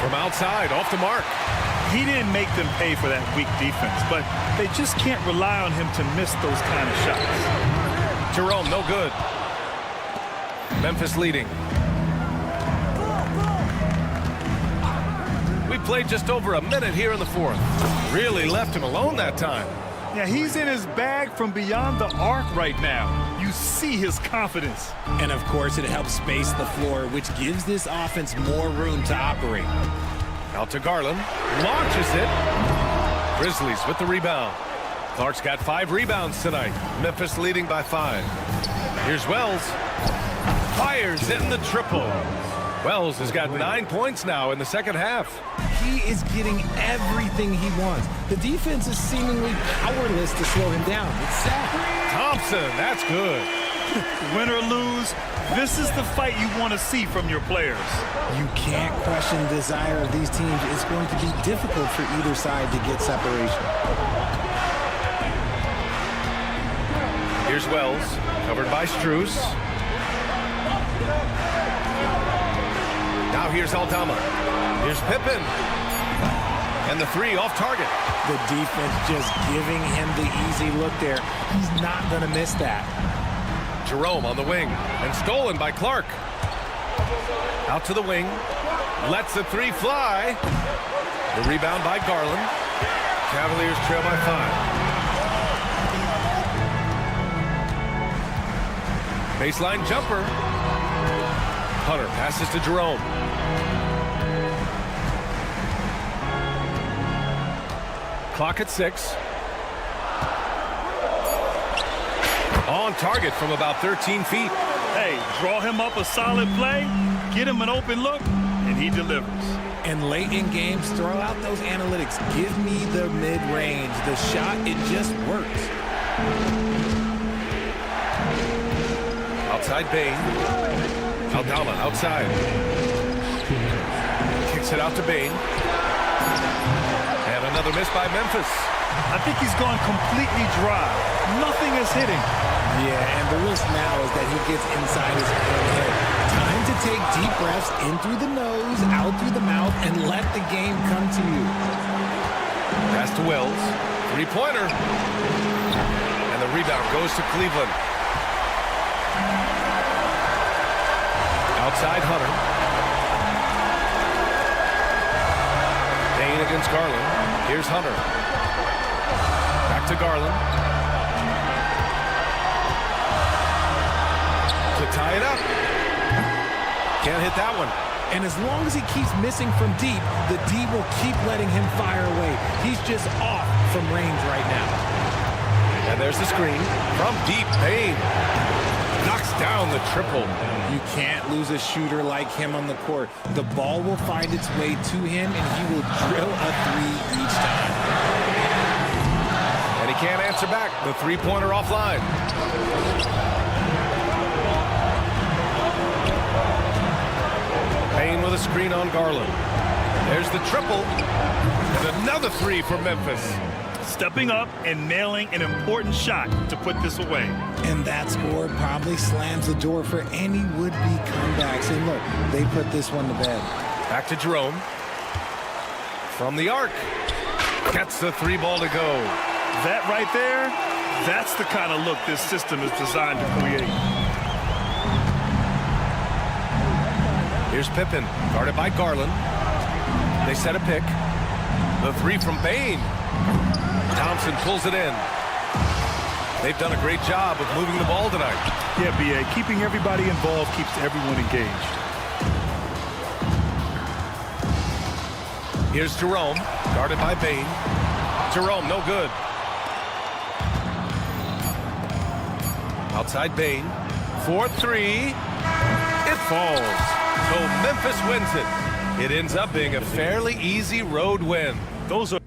From outside, off the mark. He didn't make them pay for that weak defense, but they just can't rely on him to miss those kind of shots. Jerome, no good. Memphis leading. We played just over a minute here in the fourth. Really left him alone that time. Yeah, he's in his bag from beyond the arc right now. You see his confidence. And of course, it helps space the floor, which gives this offense more room to operate. Out to Garland. Launches it. Grizzlies with the rebound. Clark's got 5 rebounds tonight. Memphis leading by 5. Here's Wells. Fires in the triple. Wells has got 9 points now in the second half. He is getting everything he wants. The defense is seemingly powerless to slow him down. It's sad. Thompson, that's good. Win or lose, this is the fight you want to see from your players. You can't question the desire of these teams. It's going to be difficult for either side to get separation. Here's Wells, covered by Strus. Now here's Aldama. Here's Pippen. And the 3 off target. The defense just giving him the easy look there. He's not going to miss that. Jerome on the wing. And stolen by Clark. Out to the wing. Lets the 3 fly. The rebound by Garland. Cavaliers trail by 5. Baseline jumper. Hunter passes to Jerome. Clock at 6. On target from about 13 feet. Hey, draw him up a solid play, get him an open look, and he delivers. And late in games, throw out those analytics. Give me the mid-range. The shot, it just works. Outside Bain. Aldama outside. Kicks it out to Bain. And another miss by Memphis. I think he's gone completely dry. Nothing is hitting. Yeah, and the risk now is that he gets inside his own head. Time to take deep breaths in through the nose, out through the mouth, and let the game come to you. Pass to Wells. Three-pointer. And the rebound goes to Cleveland. Outside Hunter. Payne against Garland. Here's Hunter. Back to Garland. To tie it up. Can't hit that one. And as long as he keeps missing from deep, the D will keep letting him fire away. He's just off from range right now. And there's the screen. From deep, Payne knocks down the triple. You can't lose a shooter like him on the court. The ball will find its way to him, and he will drill a three each time. And he can't answer back. The three-pointer offline. Payne with a screen on Garland. There's the triple. And another three for Memphis. Stepping up and nailing an important shot to put this away. And that score probably slams the door for any would-be comebacks. And look, they put this one to bed. Back to Jerome. From the arc. Gets the three ball to go. That right there, that's the kind of look this system is designed to create. Here's Pippen, guarded by Garland. They set a pick. The three from Bain. Thompson pulls it in. They've done a great job of moving the ball tonight. Yeah, B.A., keeping everybody involved keeps everyone engaged. Here's Jerome, guarded by Bain. Jerome, no good. Outside Bain. 4-3. It falls. So Memphis wins it. It ends up being a fairly easy road win. Those are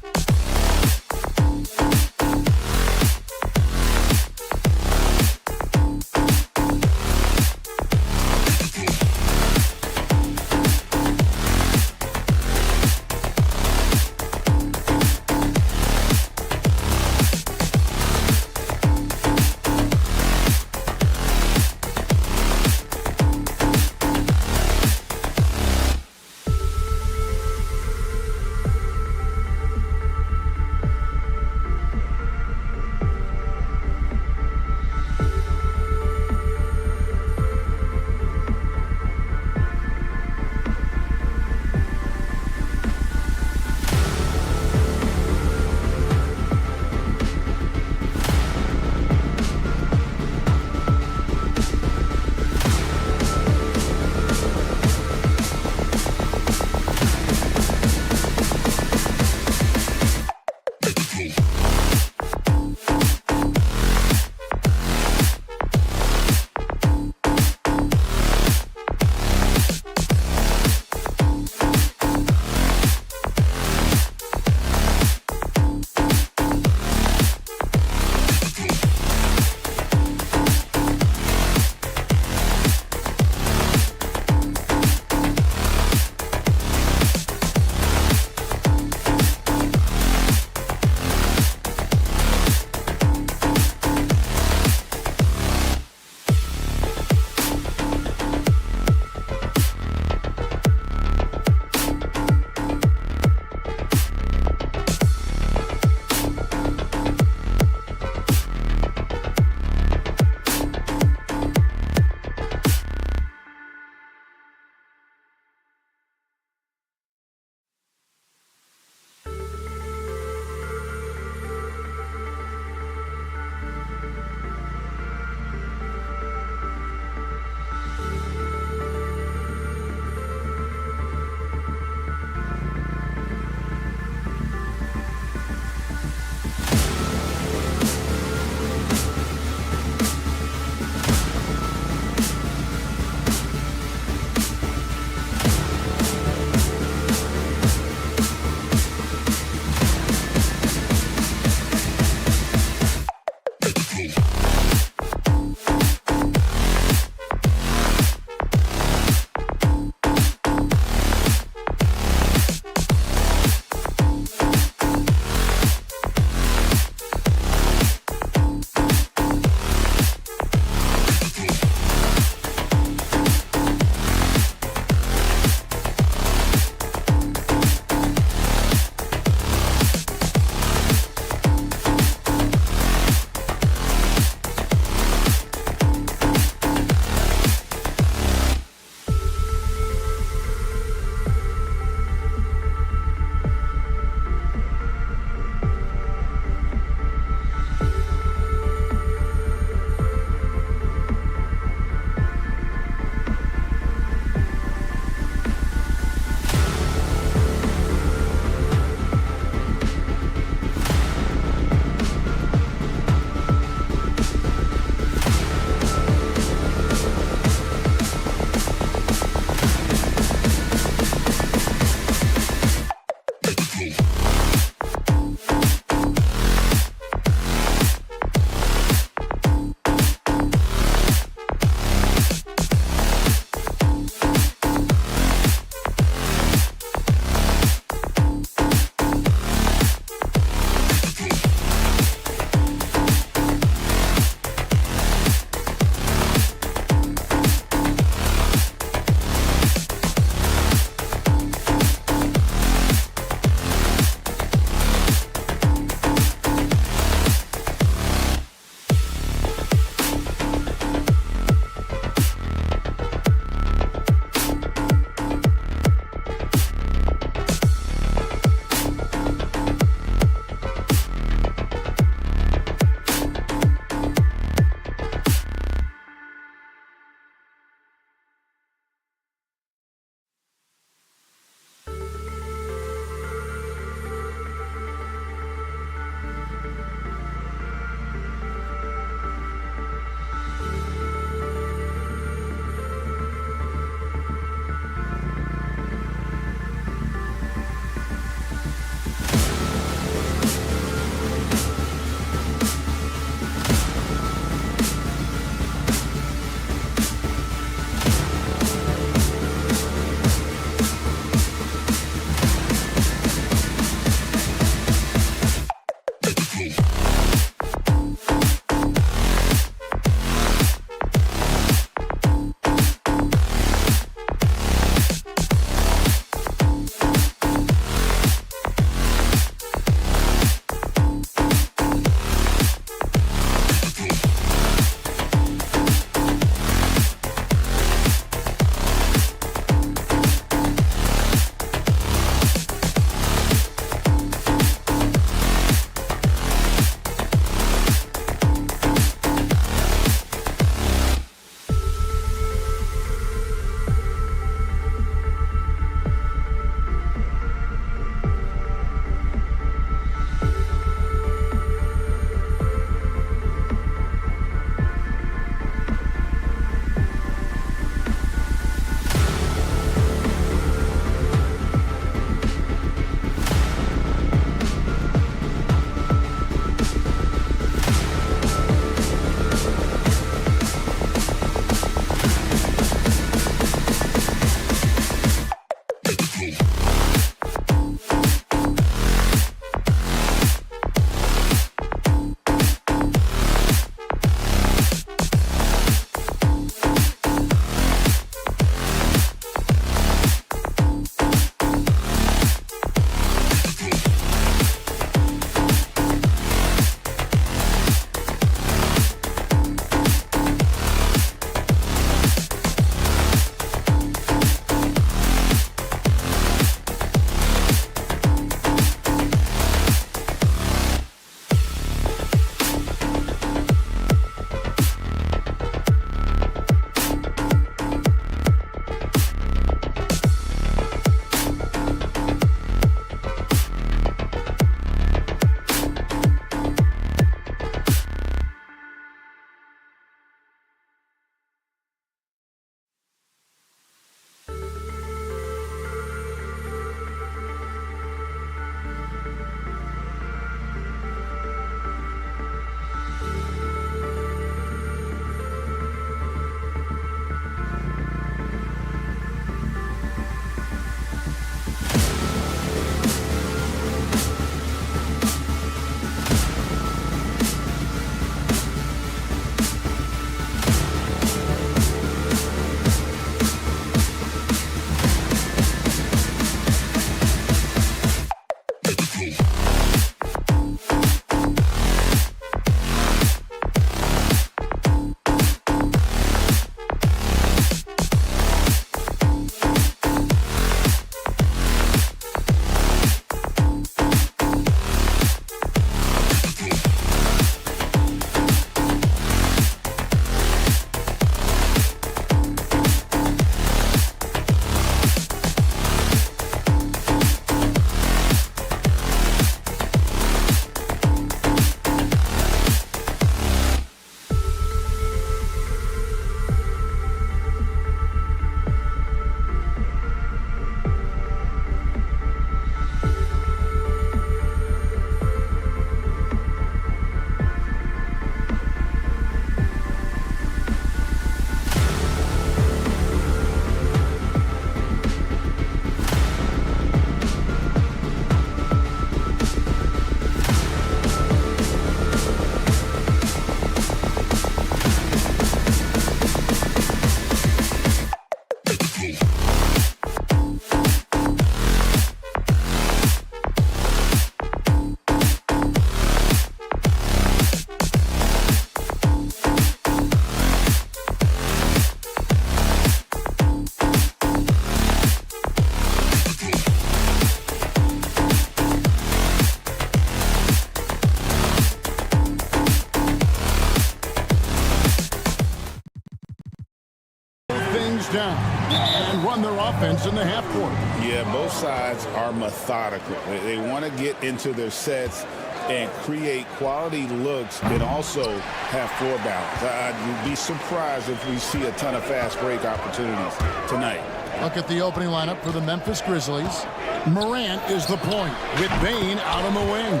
goes down and run their offense in the half court. Yeah, both sides are methodical. They want to get into their sets and create quality looks and also have floor balance. I'd be surprised if we see a ton of fast break opportunities tonight. Look at the opening lineup for the Memphis Grizzlies. Morant is the point with Bane out on the wing.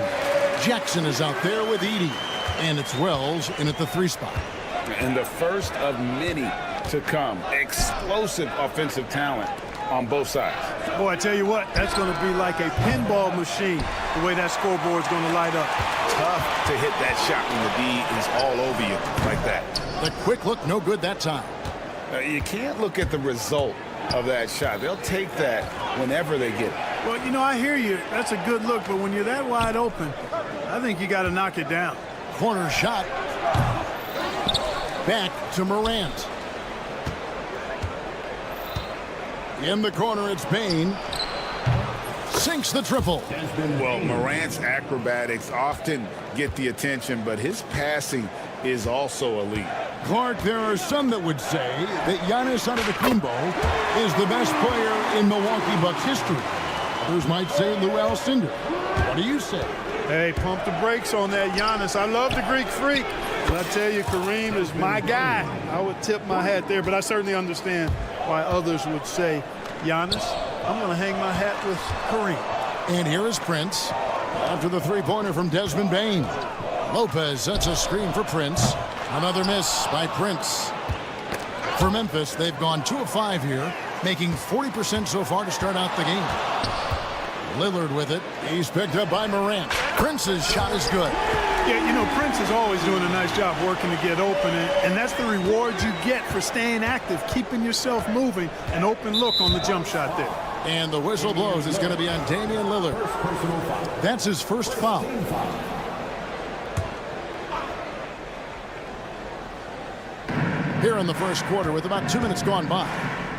Jackson is out there with Edey. And it's Wells in at the 3 spot. And the first of many to come. Explosive offensive talent on both sides. Boy, I tell you what, that's going to be like a pinball machine, the way that scoreboard is going to light up. Tough to hit that shot when the D is all over you like that. The quick look, no good that time. You can't look at the result of that shot. They'll take that whenever they get it. Well, you know, I hear you. That's a good look, but when you're that wide open, I think you got to knock it down. Corner shot. Back to Morant. In the corner, it's Bane. Sinks the triple. Well, Morant's acrobatics often get the attention, but his passing is also elite. Clark, there are some that would say that Giannis Antetokounmpo is the best player in Milwaukee Bucks history. Others might say Lou Alcindor. What do you say? Hey, pump the brakes on that Giannis. I love the Greek freak. But I tell you, Kareem is my guy. I would tip my hat there, but I certainly understand why others would say, Giannis, I'm going to hang my hat with Kareem. And here is Prince after the three-pointer from Desmond Bane. Lopez sets a screen for Prince. Another miss by Prince. For Memphis, they've gone 2 of 5 here, making 40% so far to start out the game. Lillard with it. He's picked up by Morant. Prince's shot is good. Yeah, you know, Prince is always doing a nice job working to get open, and that's the reward you get for staying active, keeping yourself moving, an open look on the jump shot there. And the whistle blows. It's going to be on Damian Lillard. That's his first foul. Here in the first quarter with about 2 minutes gone by.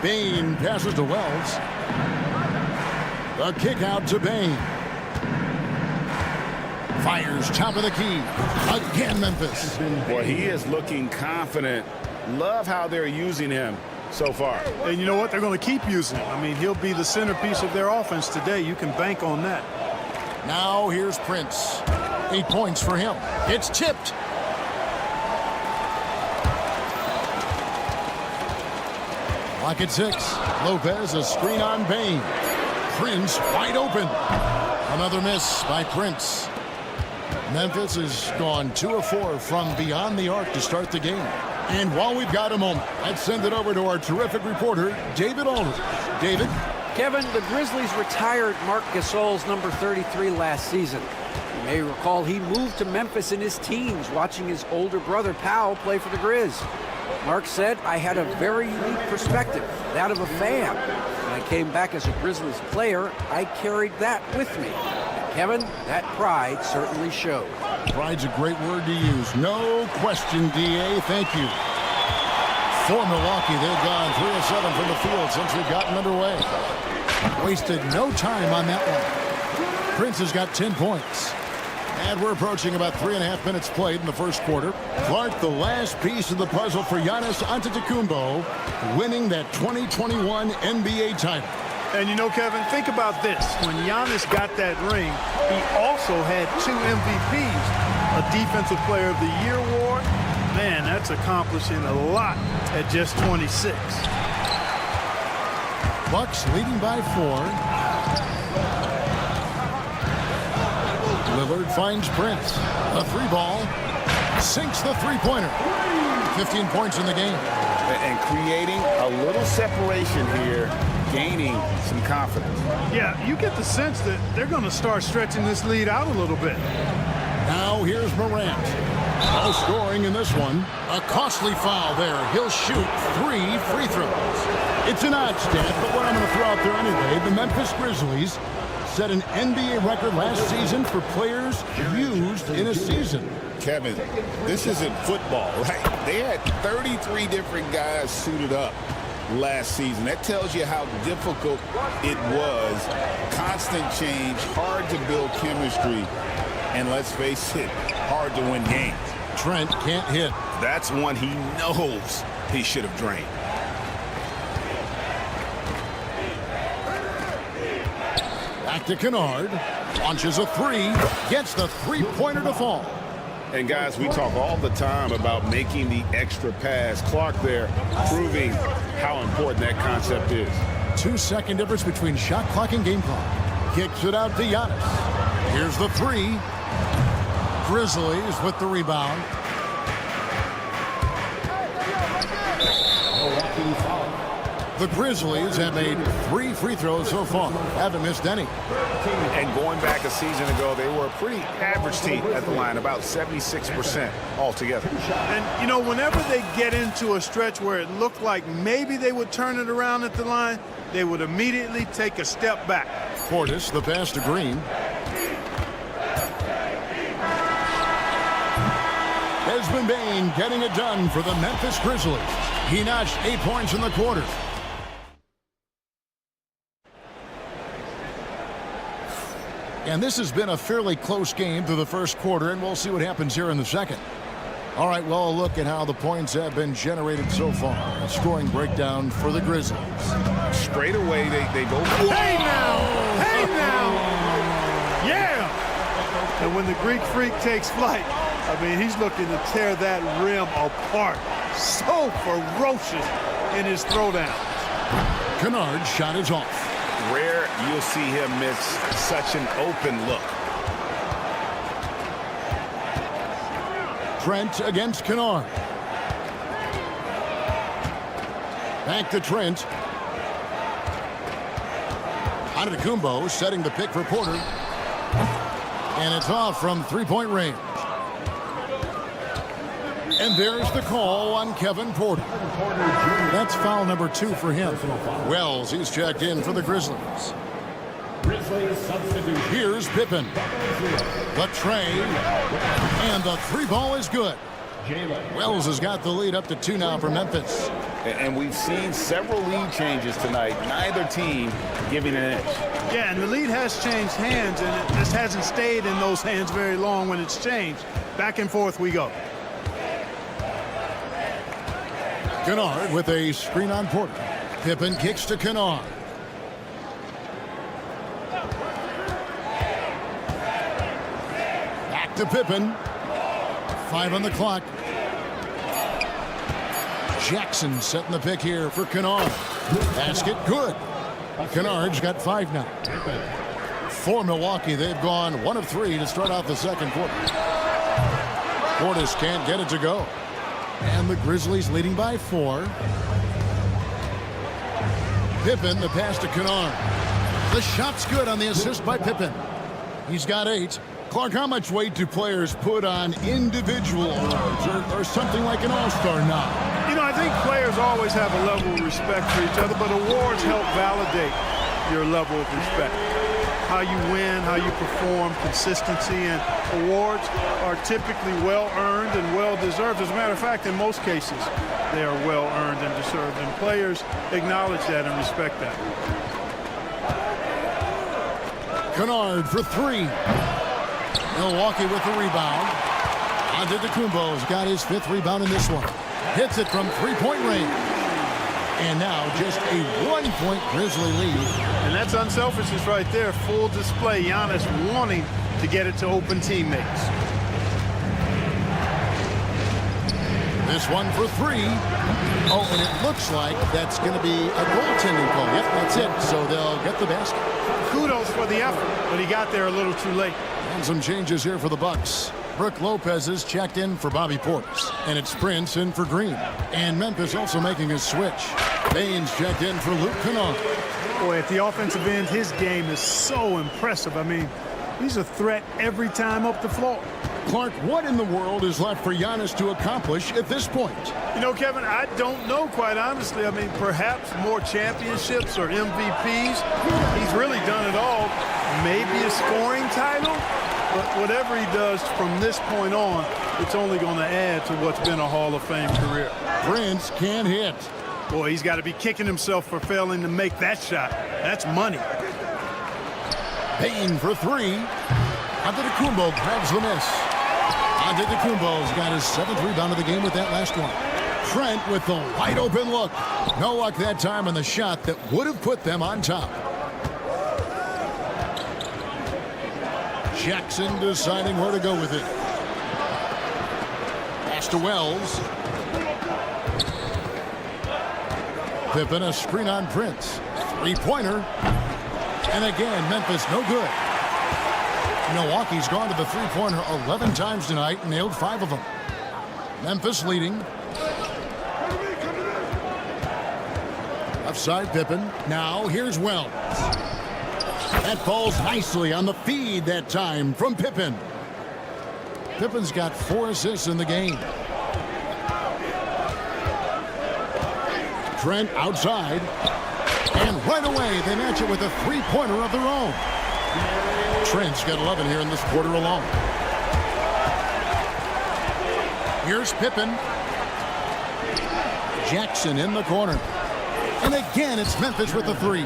Bane passes to Wells. The kick out to Bane. Fires top of the key. Again, Memphis. Boy, he is looking confident. Love how they're using him so far. And you know what? They're going to keep using him. I mean, he'll be the centerpiece of their offense today. You can bank on that. Now here's Prince. 8 points for him. It's tipped. Lock at 6. Lopez, a screen on Bane. Prince wide open. Another miss by Prince. Memphis has gone 2 of 4 from beyond the arc to start the game. And while we've got a moment, let's send it over to our terrific reporter, David Aldridge. David? Kevin, the Grizzlies retired Marc Gasol's number 33 last season. You may recall he moved to Memphis in his teens, watching his older brother, Powell, play for the Grizz. Mark said, I had a very unique perspective, that of a fan. When I came back as a Grizzlies player, I carried that with me. And Kevin, that pride certainly showed. Pride's a great word to use. No question, D.A. Thank you. For Milwaukee, they've gone 3 of 7 from the field since we've gotten underway. Wasted no time on that one. Prince has got 10 points. And we're approaching about 3.5 minutes played in the first quarter. Clark, the last piece of the puzzle for Giannis Antetokounmpo, winning that 2021 NBA title. And you know, Kevin, think about this. When Giannis got that ring, he also had 2 MVPs, a Defensive Player of the Year award. Man, that's accomplishing a lot at just 26. Bucks leading by 4. Lillard finds Prince. A 3-ball. Sinks the 3-pointer. 15 points in the game. And creating a little separation here, gaining some confidence. Yeah, you get the sense that they're going to start stretching this lead out a little bit. Now here's Morant. No scoring in this one. A costly foul there. He'll shoot 3 free throws. It's an odd stat, but what I'm going to throw out there anyway, the Memphis Grizzlies set an NBA record last season for players used in a season. Kevin, this isn't football, right? They had 33 different guys suited up last season. That tells you how difficult it was. Constant change, hard to build chemistry, and let's face it, hard to win games. Trent can't hit. That's one he knows he should have drained. Back to Kennard. Launches a three. Gets the three-pointer to fall. And guys, we talk all the time about making the extra pass. Clark there proving how important that concept is. 2-second difference between shot clock and game clock. Kicks it out to Giannis. Here's the three. Grizzlies with the rebound. The Grizzlies have made 3 free throws so far. Haven't missed any. And going back a season ago, they were a pretty average team at the line, about 76% altogether. And, you know, whenever they get into a stretch where it looked like maybe they would turn it around at the line, they would immediately take a step back. Portis, the pass to Green. Desmond Bane getting it done for the Memphis Grizzlies. He notched 8 points in the quarter. And this has been a fairly close game through the first quarter, and we'll see what happens here in the second. All right, well, a look at how the points have been generated so far. A scoring breakdown for the Grizzlies. Straight away, they go. Hey now! Hey now! Yeah! And when the Greek Freak takes flight, I mean, he's looking to tear that rim apart. So ferocious in his throwdown. Kennard's shot is off. Rare you'll see him miss such an open look. Trent against Kennard. Back to Trent. Antetokounmpo setting the pick for Porter. And it's off from three-point range. And there's the call on Kevin Porter. That's foul number 2 for him. Wells, he's checked in for the Grizzlies. Here's Pippen. The tray. And the 3-ball is good. Wells has got the lead up to 2 now for Memphis. And we've seen several lead changes tonight. Neither team giving an edge. Yeah, and the lead has changed hands, and it just hasn't stayed in those hands very long when it's changed. Back and forth we go. Kennard with a screen on Porter. Pippen kicks to Kennard. Back to Pippen. 5 on the clock. Jackson setting the pick here for Kennard. Basket good. Kennard's got 5 now. For Milwaukee, they've gone 1 of 3 to start out the second quarter. Portis can't get it to go. And the Grizzlies leading by 4. Pippen, the pass to Kennard. The shot's good on the assist by Pippen. He's got 8. Clark, how much weight do players put on individual awards or something like an all-star now? You know, I think players always have a level of respect for each other, but awards help validate your level of respect. How you win, how you perform, consistency, and awards are typically well-earned and well-deserved. As a matter of fact, in most cases, they are well-earned and deserved, and players acknowledge that and respect that. Kennard for 3. Milwaukee with the rebound. Antetokounmpo's got his 5th rebound in this one. Hits it from 3-point range. And now just a 1-point Grizzly lead. And that's unselfishness right there. Full display. Giannis wanting to get it to open teammates. This one for 3. Oh, and it looks like that's going to be a goaltending call. Yep, that's it. So they'll get the basket. Kudos for the effort, but he got there a little too late. And some changes here for the Bucks. Brook Lopez is checked in for Bobby Portis. And it's Prince in for Green. And Memphis also making his switch. Baines checked in for Luke Kennard. Boy, at the offensive end, his game is so impressive. I mean, he's a threat every time up the floor. Clark, what in the world is left for Giannis to accomplish at this point? You know, Kevin, I don't know, quite honestly. I mean, perhaps more championships or MVPs. He's really done it all. Maybe a scoring title. But whatever he does from this point on, it's only going to add to what's been a Hall of Fame career. Prince can't hit. Boy, he's got to be kicking himself for failing to make that shot. That's money. Payne for 3. Antetokounmpo grabs the miss. Antetokounmpo's got his 7th rebound of the game with that last one. Trent with the wide open look. No luck that time on the shot that would have put them on top. Jackson deciding where to go with it. Pass to Wells. Pippen, a screen on Prince. Three-pointer. And again, Memphis no good. Milwaukee's gone to the three-pointer 11 times tonight and nailed 5 of them. Memphis leading. Offside Pippen. Now here's Wells. That falls nicely on the feed that time from Pippen. Pippen's got 4 assists in the game. Trent outside. And right away they match it with a three-pointer of their own. Trent's got 11 here in this quarter alone. Here's Pippen. Jackson in the corner. And again, it's Memphis with the three.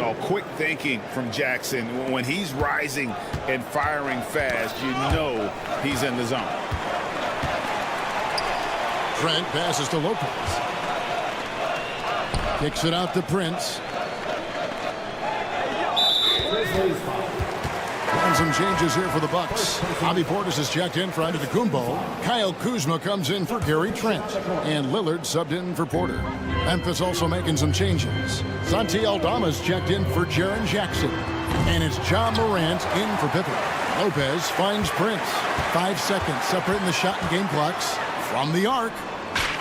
Oh, quick thinking from Jackson. When he's rising and firing fast, you know he's in the zone. Trent passes to Lopez. Kicks it out to Prince. And some changes here for the Bucks. Bobby Portis is checked in for Antetokounmpo. Kyle Kuzma comes in for Gary Trent. And Lillard subbed in for Porter. Memphis also making some changes. Santi Aldama's checked in for Jaren Jackson. And it's John Morant in for Pippen. Lopez finds Prince. 5 seconds separating the shot and game clocks. From the arc.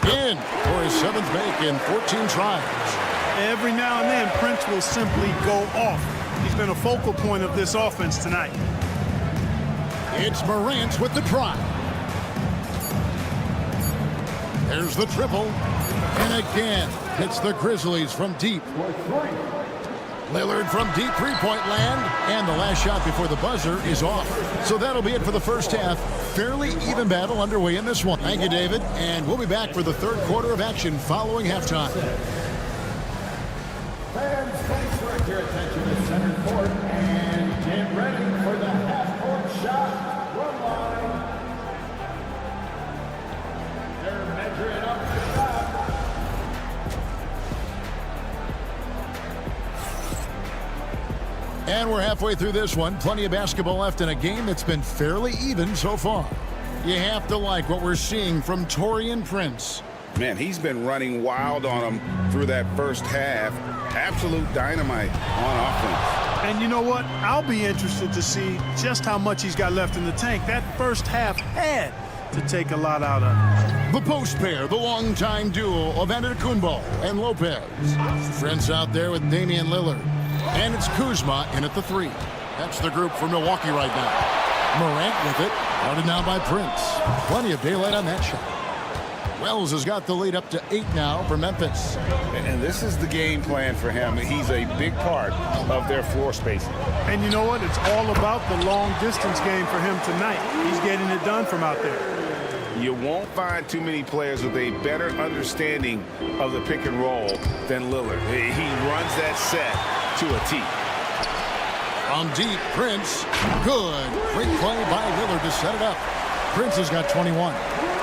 In for his 7th make in 14 tries. Every now and then, Prince will simply go off. He's been a focal point of this offense tonight. It's Morant with the try. There's the triple. And again, it's the Grizzlies from deep. Lillard from deep three-point land. And the last shot before the buzzer is off. So that'll be it for the first half. Fairly even battle underway in this one. Thank you, David. And we'll be back for the third quarter of action following halftime. Fans, please direct your attention to center court and get ready for the half-court shot run line. They're measuring up the shot. And we're halfway through this one. Plenty of basketball left in a game that's been fairly even so far. You have to like what we're seeing from Taurean Prince. Man, he's been running wild on him through that first half. Absolute dynamite on offense. And you know what? I'll be interested to see just how much he's got left in the tank. That first half had to take a lot out of him. The post pair, the longtime duo of Antetokounmpo and Lopez. Prince out there with Damian Lillard. And it's Kuzma in at the three. That's the group for Milwaukee right now. Morant with it. Guarded now by Prince. Plenty of daylight on that shot. Wells has got the lead up to 8 now for Memphis. And this is the game plan for him. He's a big part of their floor spacing. And you know what? It's all about the long distance game for him tonight. He's getting it done from out there. You won't find too many players with a better understanding of the pick and roll than Lillard. He runs that set to a T. From deep, Prince. Good. Great play by Lillard to set it up. Prince has got 21.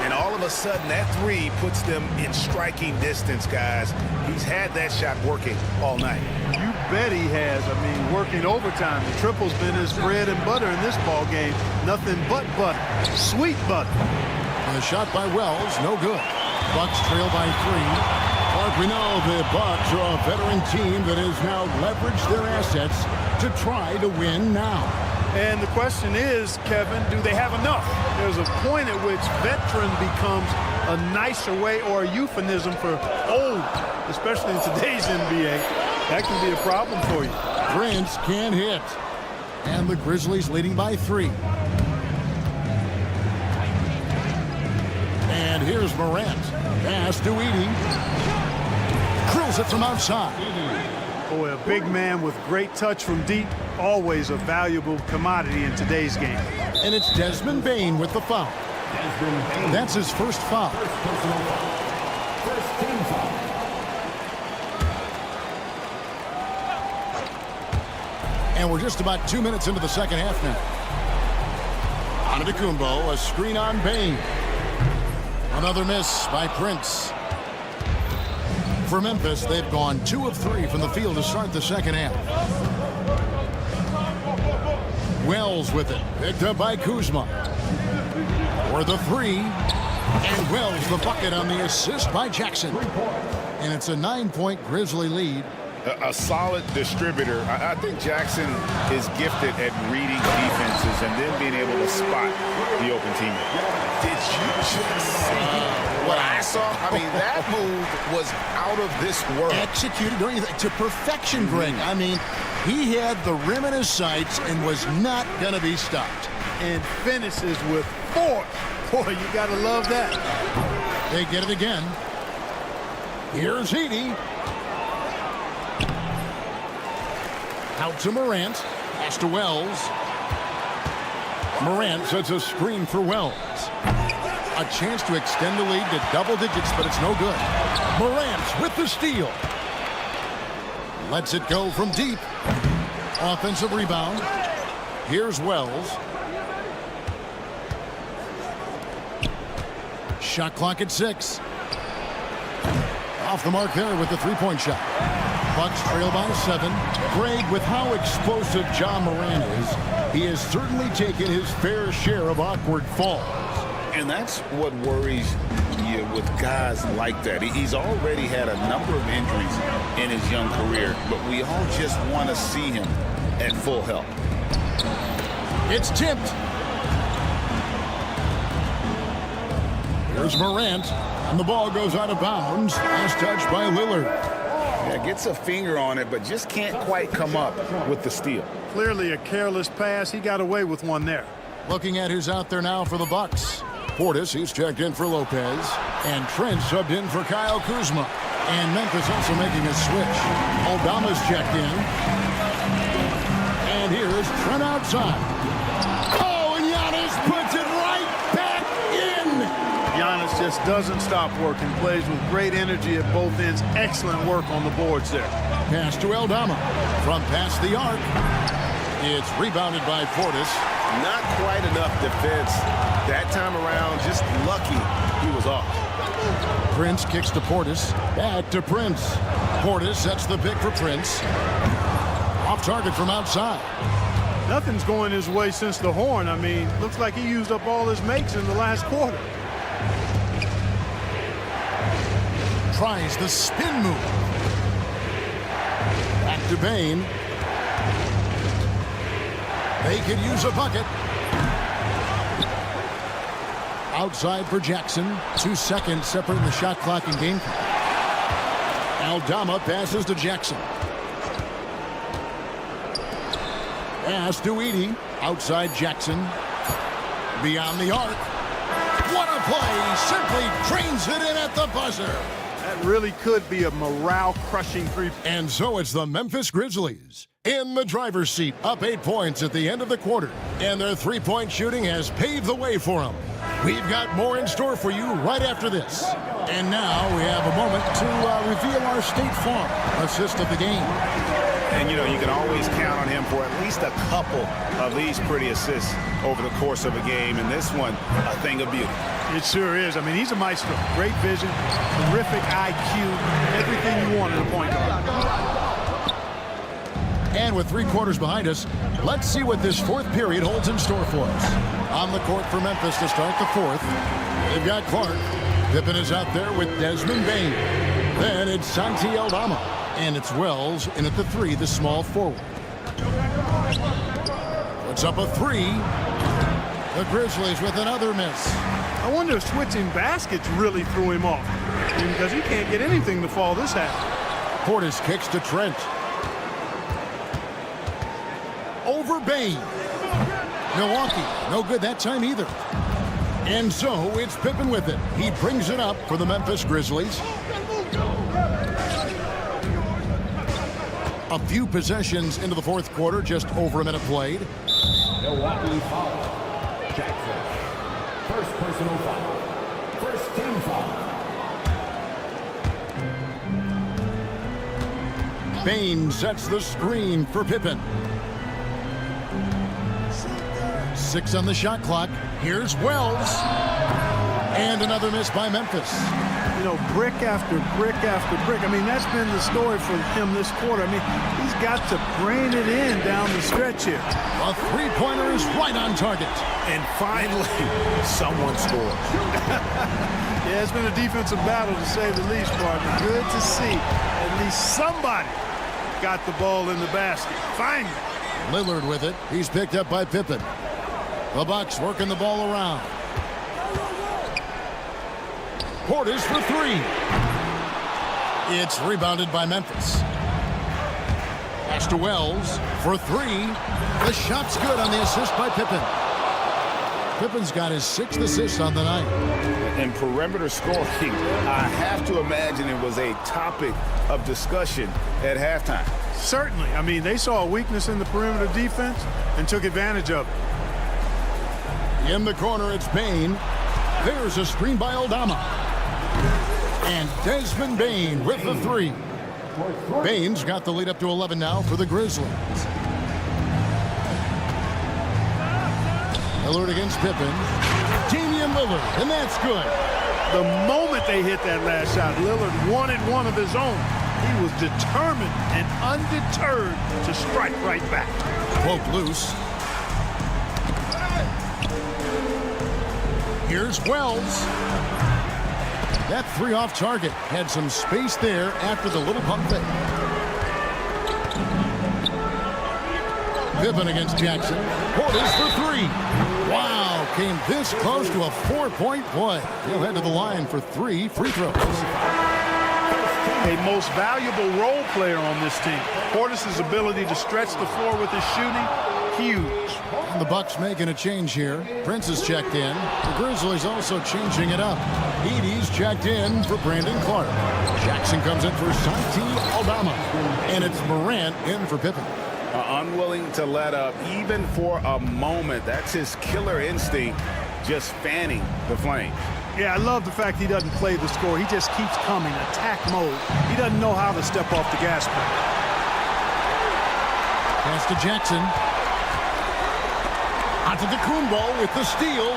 And all of a sudden, that three puts them in striking distance, guys. He's had that shot working all night. You bet he has. I mean, working overtime. The triple's been his bread and butter in this ball game. Nothing but butter. Sweet butter. And the shot by Wells, no good. Bucks trail by 3. Mark, we know the Bucks are a veteran team that has now leveraged their assets to try to win now. And the question is, Kevin, do they have enough? There's a point at which veteran becomes a nicer way or a euphemism for old, especially in today's NBA. That can be a problem for you. Prince can't hit. And the Grizzlies leading by 3. And here's Morant. Pass to Edey. Drills it from outside. Boy, a big man with great touch from deep, always a valuable commodity in today's game. And it's Desmond Bane with the foul. That's his first foul. First team foul. And we're just about 2 minutes into the second half now. Antetokounmpo, a screen on Bane. Another miss by Prince. For Memphis, they've gone 2 of 3 from the field to start the second half. Wells with it. Picked up by Kuzma. For the three. And Wells the bucket on the assist by Jackson. And it's a 9-point Grizzly lead. A solid distributor. I think Jackson is gifted at reading defenses and then being able to spot the open teammate. Did you just see what I saw? I mean, that move was out of this world. Executed, don't you think, to perfection, Greg. I mean, he had the rim in his sights and was not going to be stopped. And finishes with force. Boy, you got to love that. They get it again. Here's Edey. Out to Morant. Pass to Wells. Morant sets a screen for Wells. A chance to extend the lead to double digits, but it's no good. Morant with the steal. Lets it go from deep. Offensive rebound. Here's Wells. Shot clock at 6. Off the mark there with the three-point shot. Bucks trail by 7. Greg, with how explosive John Morant is, he has certainly taken his fair share of awkward falls. And that's what worries you with guys like that. He's already had a number of injuries in his young career, but we all just want to see him at full health. It's tipped. Here's Morant, and the ball goes out of bounds. Last touch by Lillard. Yeah, gets a finger on it, but just can't quite come up with the steal. Clearly a careless pass. He got away with one there. Looking at who's out there now for the Bucks. Portis, he's checked in for Lopez. And Trent subbed in for Kyle Kuzma. And Memphis also making a switch. Aldama's checked in. And here's Trent outside. Oh, and Giannis puts it right back in. Giannis just doesn't stop working. Plays with great energy at both ends. Excellent work on the boards there. Pass to Aldama. From past the arc. It's rebounded by Portis. Not quite enough defense that time around. Just lucky he was off. Prince kicks to Portis. Back to Prince. Portis sets the pick for Prince. Off target from outside. Nothing's going his way since the horn. I mean, looks like he used up all his makes in the last quarter. Tries the spin move. Back to Bain. They could use a bucket. Outside for Jackson. 2 seconds separating the shot clock and game clock. Aldama passes to Jackson. Pass to Edey. Outside Jackson. Beyond the arc. What a play. Simply trains it in at the buzzer. That really could be a morale-crushing three. And so it's the Memphis Grizzlies in the driver's seat, up 8 points at the end of the quarter. And their three-point shooting has paved the way for them. We've got more in store for you right after this. And now we have a moment to reveal our State Farm assist of the game. And, you know, you can always count on him for at least a couple of these pretty assists over the course of a game. And this one, a thing of beauty. It sure is. I mean, he's a maestro. Great vision, terrific IQ, everything you want in a point guard. And with 3 quarters behind us, let's see what this fourth period holds in store for us. On the court for Memphis to start the fourth, they've got Clark. Pippen is out there with Desmond Bain. Then it's Santi Aldama. And it's Wells in at the 3, the small forward. Puts up a 3. The Grizzlies with another miss. I wonder if switching baskets really threw him off. Because he can't get anything to fall this half. Portis kicks to Trent. Over Bain. Milwaukee, no good that time either. And so it's Pippen with it. He brings it up for the Memphis Grizzlies. A few possessions into the fourth quarter, just over a minute played. Milwaukee foul. Jackson. First personal foul. First team foul. Bain sets the screen for Pippen. 6 on the shot clock. Here's Wells. And another miss by Memphis. you know, brick after brick after brick. I mean, that's been the story for him this quarter. I mean, he's got to brain it in down the stretch here. A three-pointer is right on target. And finally, someone scores. Yeah, it's been a defensive battle, to say the least, partner. Good to see at least somebody got the ball in the basket. Finally. Lillard with it. He's picked up by Pippen. The Bucks working the ball around. Portis for three. It's rebounded by Memphis. Pass to Wells for three. The shot's good on the assist by Pippen. Pippen's got his 6th assist on the night. And perimeter scoring, I have to imagine it was a topic of discussion at halftime. Certainly. I mean, they saw a weakness in the perimeter defense and took advantage of it. In the corner, it's Bain. There's a screen by Aldama. And Desmond Bain with the three. Bain's got the lead up to 11 now for the Grizzlies. Lillard against Pippen. Damian Lillard, and that's good. The moment they hit that last shot, Lillard wanted one of his own. He was determined and undeterred to strike right back. Poke loose. Here's Wells. That three off target. Had some space there after the little pump fake. Pippen against Jackson. Portis for three. Wow, came this close to a 4-point play. He'll head to the line for 3 free throws. A most valuable role player on this team. Portis' ability to stretch the floor with his shooting, huge. And the Bucks making a change here. Prince is checked in. The Grizzlies also changing it up. Edey's checked in for Brandon Clark. Jackson comes in for Santi Aldama. And it's Morant in for Pippen. Unwilling to let up even for a moment. That's his killer instinct, just fanning the flames. Yeah, I love the fact he doesn't play the score. He just keeps coming, attack mode. He doesn't know how to step off the gas pedal. Pass to Jackson. Onto the Kumbo with the steal.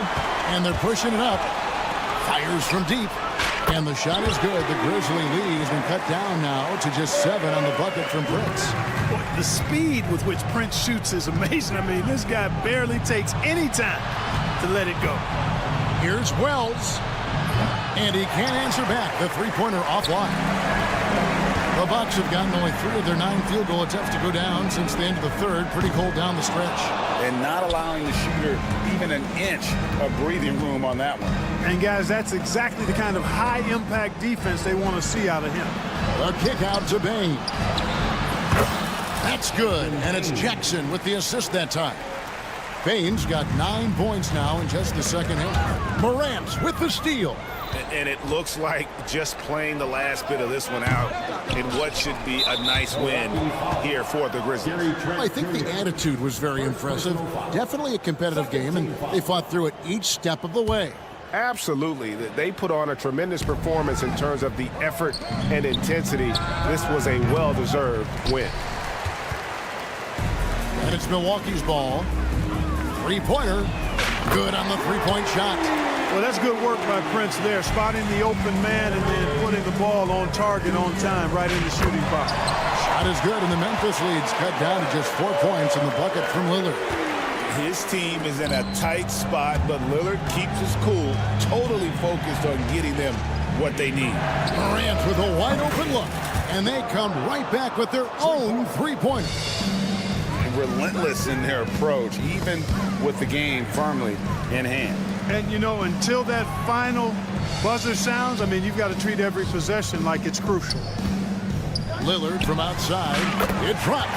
And they're pushing it up. Fires from deep. And the shot is good. The Grizzly lead has been cut down now to just 7 on the bucket from Prince. The speed with which Prince shoots is amazing. I mean, this guy barely takes any time to let it go. Here's Wells. And he can't answer back. The three-pointer offline. The Bucks have gotten only 3 of their 9 field goal attempts to go down since the end of the third. Pretty cold down the stretch. And not allowing the shooter even an inch of breathing room on that one. And guys, that's exactly the kind of high-impact defense they want to see out of him. A kick out to Bain. That's good. And it's Jackson with the assist that time. Bain's got 9 points now in just the second half. Morant with the steal. And it looks like just playing the last bit of this one out in what should be a nice win here for the Grizzlies. I think the attitude was very impressive. Definitely a competitive game, and they fought through it each step of the way. Absolutely. They put on a tremendous performance in terms of the effort and intensity. This was a well-deserved win. And it's Milwaukee's ball. Three-pointer. Good on the three-point shot. Well, that's good work by Prince there, spotting the open man and then putting the ball on target on time right in the shooting box. Shot is good, and the Memphis lead's cut down to just 4 points in the bucket from Lillard. His team is in a tight spot, but Lillard keeps his cool, totally focused on getting them what they need. Morant with a wide-open look, and they come right back with their own three-pointer. Relentless in their approach, even with the game firmly in hand. And, you know, until that final buzzer sounds, I mean, you've got to treat every possession like it's crucial. Lillard from outside. It drops.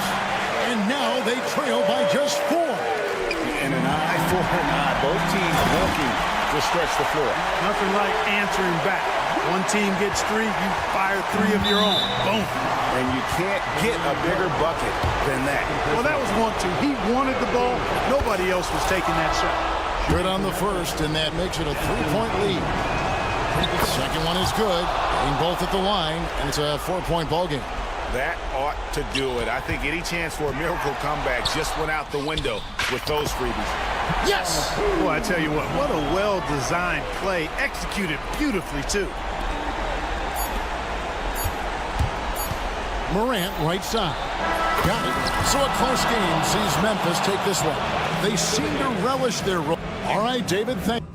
And now they trail by just 4. And an eye for an eye. Both teams working to stretch the floor. Nothing like answering back. One team gets 3, you fire 3 of your own. Boom. And you can't get a bigger bucket than that. Well, that was 1-2. He wanted the ball. Nobody else was taking that shot. Good on the first, and that makes it a 3-point lead. The second one is good. Getting both at the line, and it's a 4-point ball game. That ought to do it. I think any chance for a miracle comeback just went out the window with those freebies. Yes! Boy, I tell you what a well-designed play. Executed beautifully, too. Morant, right side. Got it. So a close game sees Memphis take this one. They seem to relish their role. All right, David, thank you.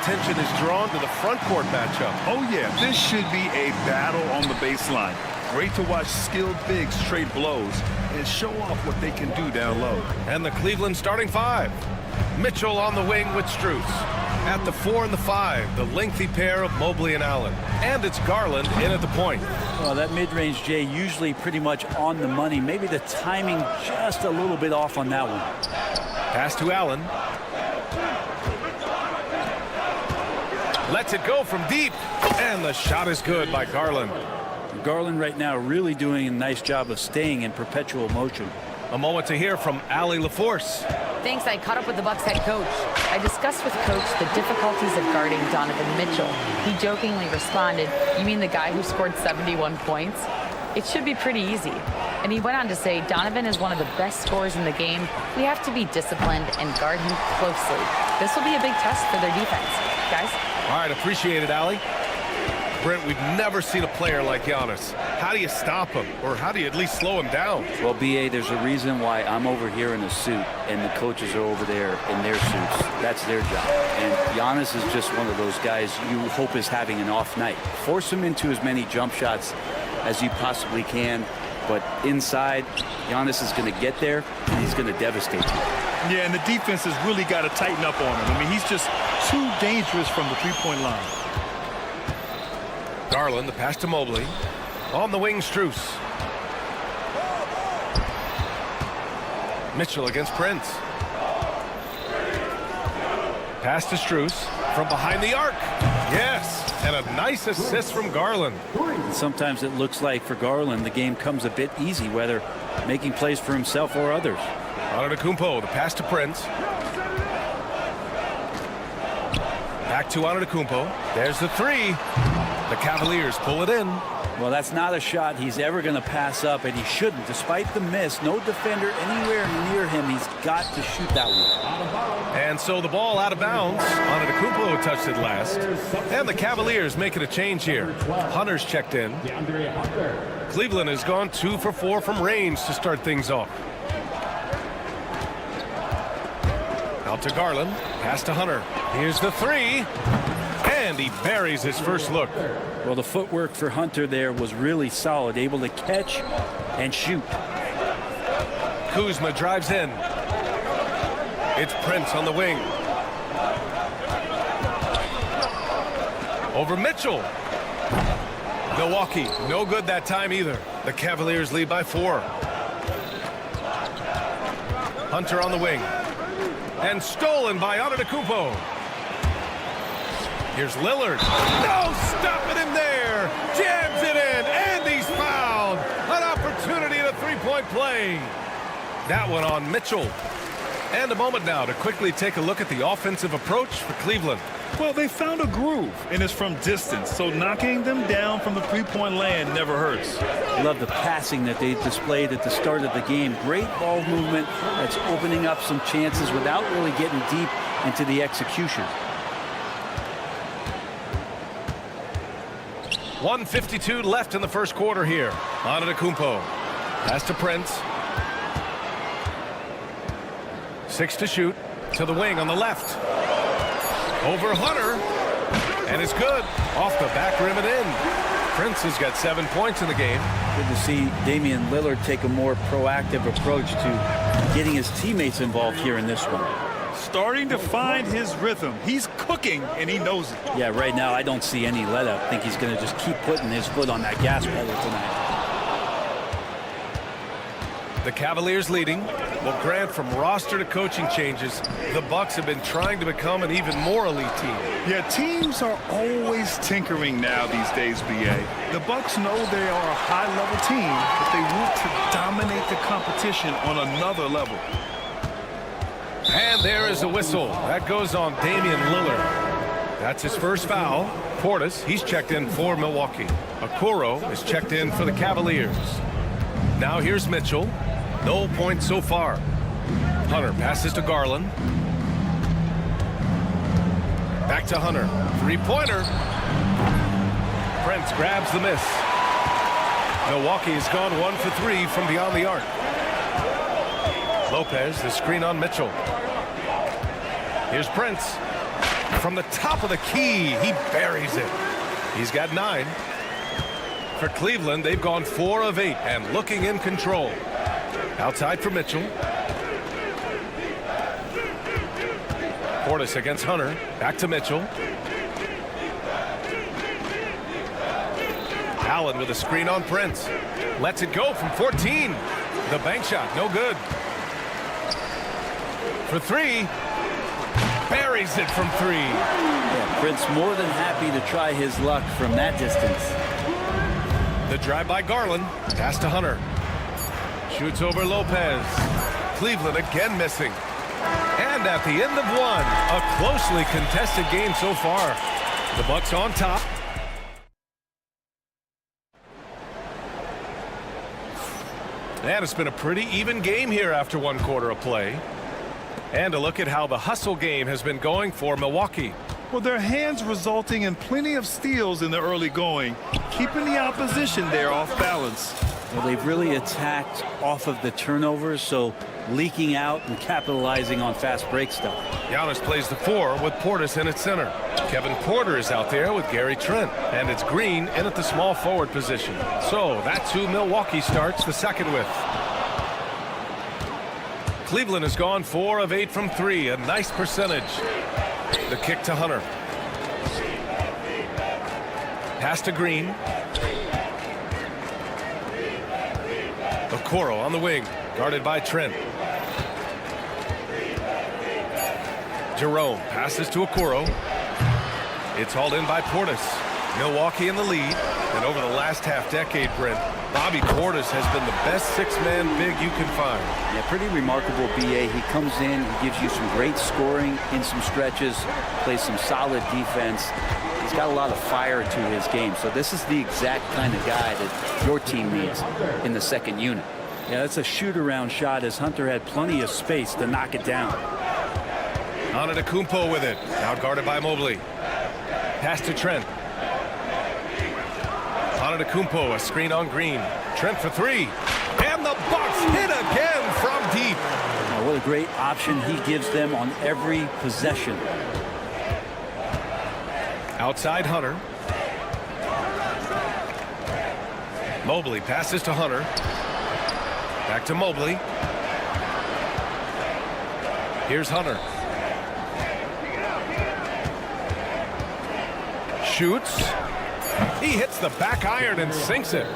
attention is drawn to the front court matchup. Oh, yeah, this should be a battle on the baseline. Great to watch skilled bigs trade blows and show off what they can do down low. And the Cleveland starting five. Mitchell on the wing with Strus. At the 4 and the 5, the lengthy pair of Mobley and Allen. And it's Garland in at the point. Well, that mid-range, Jay, usually pretty much on the money. Maybe the timing just a little bit off on that one. Pass to Allen. Lets it go from deep. And the shot is good by Garland. Garland right now really doing a nice job of staying in perpetual motion. A moment to hear from Allie LaForce. Thanks. I caught up with the Bucks head coach. I discussed with Coach the difficulties of guarding Donovan Mitchell. He jokingly responded, "You mean the guy who scored 71 points? It should be pretty easy." And he went on to say, "Donovan is one of the best scorers in the game. We have to be disciplined and guard him closely. This will be a big test for their defense." Guys? All right, appreciate it, Allie. Brent, we've never seen a player like Giannis. How do you stop him? Or how do you at least slow him down? Well, BA, there's a reason why I'm over here in a suit and the coaches are over there in their suits. That's their job. And Giannis is just one of those guys you hope is having an off night. Force him into as many jump shots as you possibly can. But inside, Giannis is going to get there and he's going to devastate you. Yeah, and the defense has really got to tighten up on him. I mean, he's just too dangerous from the three-point line. Garland, the pass to Mobley. On the wing, Strus. Mitchell against Prince. Pass to Strus from behind the arc. Yes, and a nice assist from Garland. Sometimes it looks like for Garland the game comes a bit easy, whether making plays for himself or others. Antetokounmpo, the pass to Prince. Back to Antetokounmpo. There's the three. The Cavaliers pull it in. Well, that's not a shot he's ever going to pass up, and he shouldn't. Despite the miss, no defender anywhere near him. He's got to shoot that one. And so the ball out of bounds. Antetokounmpo touched it last. And the Cavaliers making a change here. Hunter's checked in. Cleveland has gone 2 for 4 from range to start things off. Out to Garland. Pass to Hunter. Here's the three. And he buries his first look. Well, the footwork for Hunter there was really solid, able to catch and shoot. Kuzma drives in. It's Prince on the wing. Over Mitchell. Milwaukee, no good that time either. The Cavaliers lead by 4. Hunter on the wing. And stolen by Antetokounmpo. Here's Lillard. No, stopping him there. Jams it in, and he's fouled. An opportunity at a three-point play. That one on Mitchell. And a moment now to quickly take a look at the offensive approach for Cleveland. Well, they found a groove, and it's from distance, so knocking them down from the three-point land never hurts. I love the passing that they displayed at the start of the game. Great ball movement that's opening up some chances without really getting deep into the execution. 1:52 left in the first quarter here. Antetokounmpo. Pass to Prince. 6 to shoot. To the wing on the left. Over Hunter. And it's good. Off the back rim and in. Prince has got 7 points in the game. Good to see Damian Lillard take a more proactive approach to getting his teammates involved here in this one. Starting to find his rhythm. He's cooking, and he knows it. Yeah, right now I don't see any let up. I think he's going to just keep putting his foot on that gas pedal tonight. The Cavaliers leading. Well, Grant, from roster to coaching changes, the Bucks have been trying to become an even more elite team. Yeah, teams are always tinkering now these days, BA. The Bucks know they are a high-level team, but they want to dominate the competition on another level. And there is a whistle. That goes on Damian Lillard. That's his first foul. Portis, he's checked in for Milwaukee. Okoro is checked in for the Cavaliers. Now here's Mitchell. No points so far. Hunter passes to Garland. Back to Hunter. Three-pointer. Prince grabs the miss. Milwaukee has gone 1 for 3 from beyond the arc. Lopez, the screen on Mitchell. Here's Prince. From the top of the key, he buries it. He's got 9. For Cleveland, they've gone 4 of 8 and looking in control. Outside for Mitchell. Portis against Hunter. Back to Mitchell. Allen with a screen on Prince. Lets it go from 14. The bank shot, no good. For 3. Buries it from 3. Yeah, Prince more than happy to try his luck from that distance. The drive by Garland. Pass to Hunter. Shoots over Lopez. Cleveland again missing. And at the end of 1, a closely contested game so far. The Bucks on top. And it's been a pretty even game here after 1 quarter of play. And a look at how the hustle game has been going for Milwaukee. Well, their hands resulting in plenty of steals in the early going, keeping the opposition there off balance. Well, they've really attacked off of the turnovers, so leaking out and capitalizing on fast break stuff. Giannis plays the 4 with Portis in at center. Kevin Porter is out there with Gary Trent. And it's Green in at the small forward position. So that's who Milwaukee starts the second with. Cleveland has gone 4 of 8 from 3. A nice percentage. The kick to Hunter. Pass to Green. Okoro on the wing. Guarded by Trent. Jerome passes to Okoro. It's hauled in by Portis. Milwaukee in the lead. And over the last half-decade, Brent, Bobby Portis has been the best 6-man big you can find. Yeah, pretty remarkable, B.A. He comes in, he gives you some great scoring in some stretches, plays some solid defense. He's got a lot of fire to his game. So this is the exact kind of guy that your team needs in the second unit. Yeah, that's a shoot-around shot as Hunter had plenty of space to knock it down. Antetokounmpo with it. Out guarded by Mobley. Pass to Trent. Antetokounmpo, a screen on Green. Trent for 3. And the Bucks hit again from deep. Now, what a great option he gives them on every possession. Outside Hunter. Mobley passes to Hunter. Back to Mobley. Here's Hunter. Shoots. He hits the back iron and sinks it.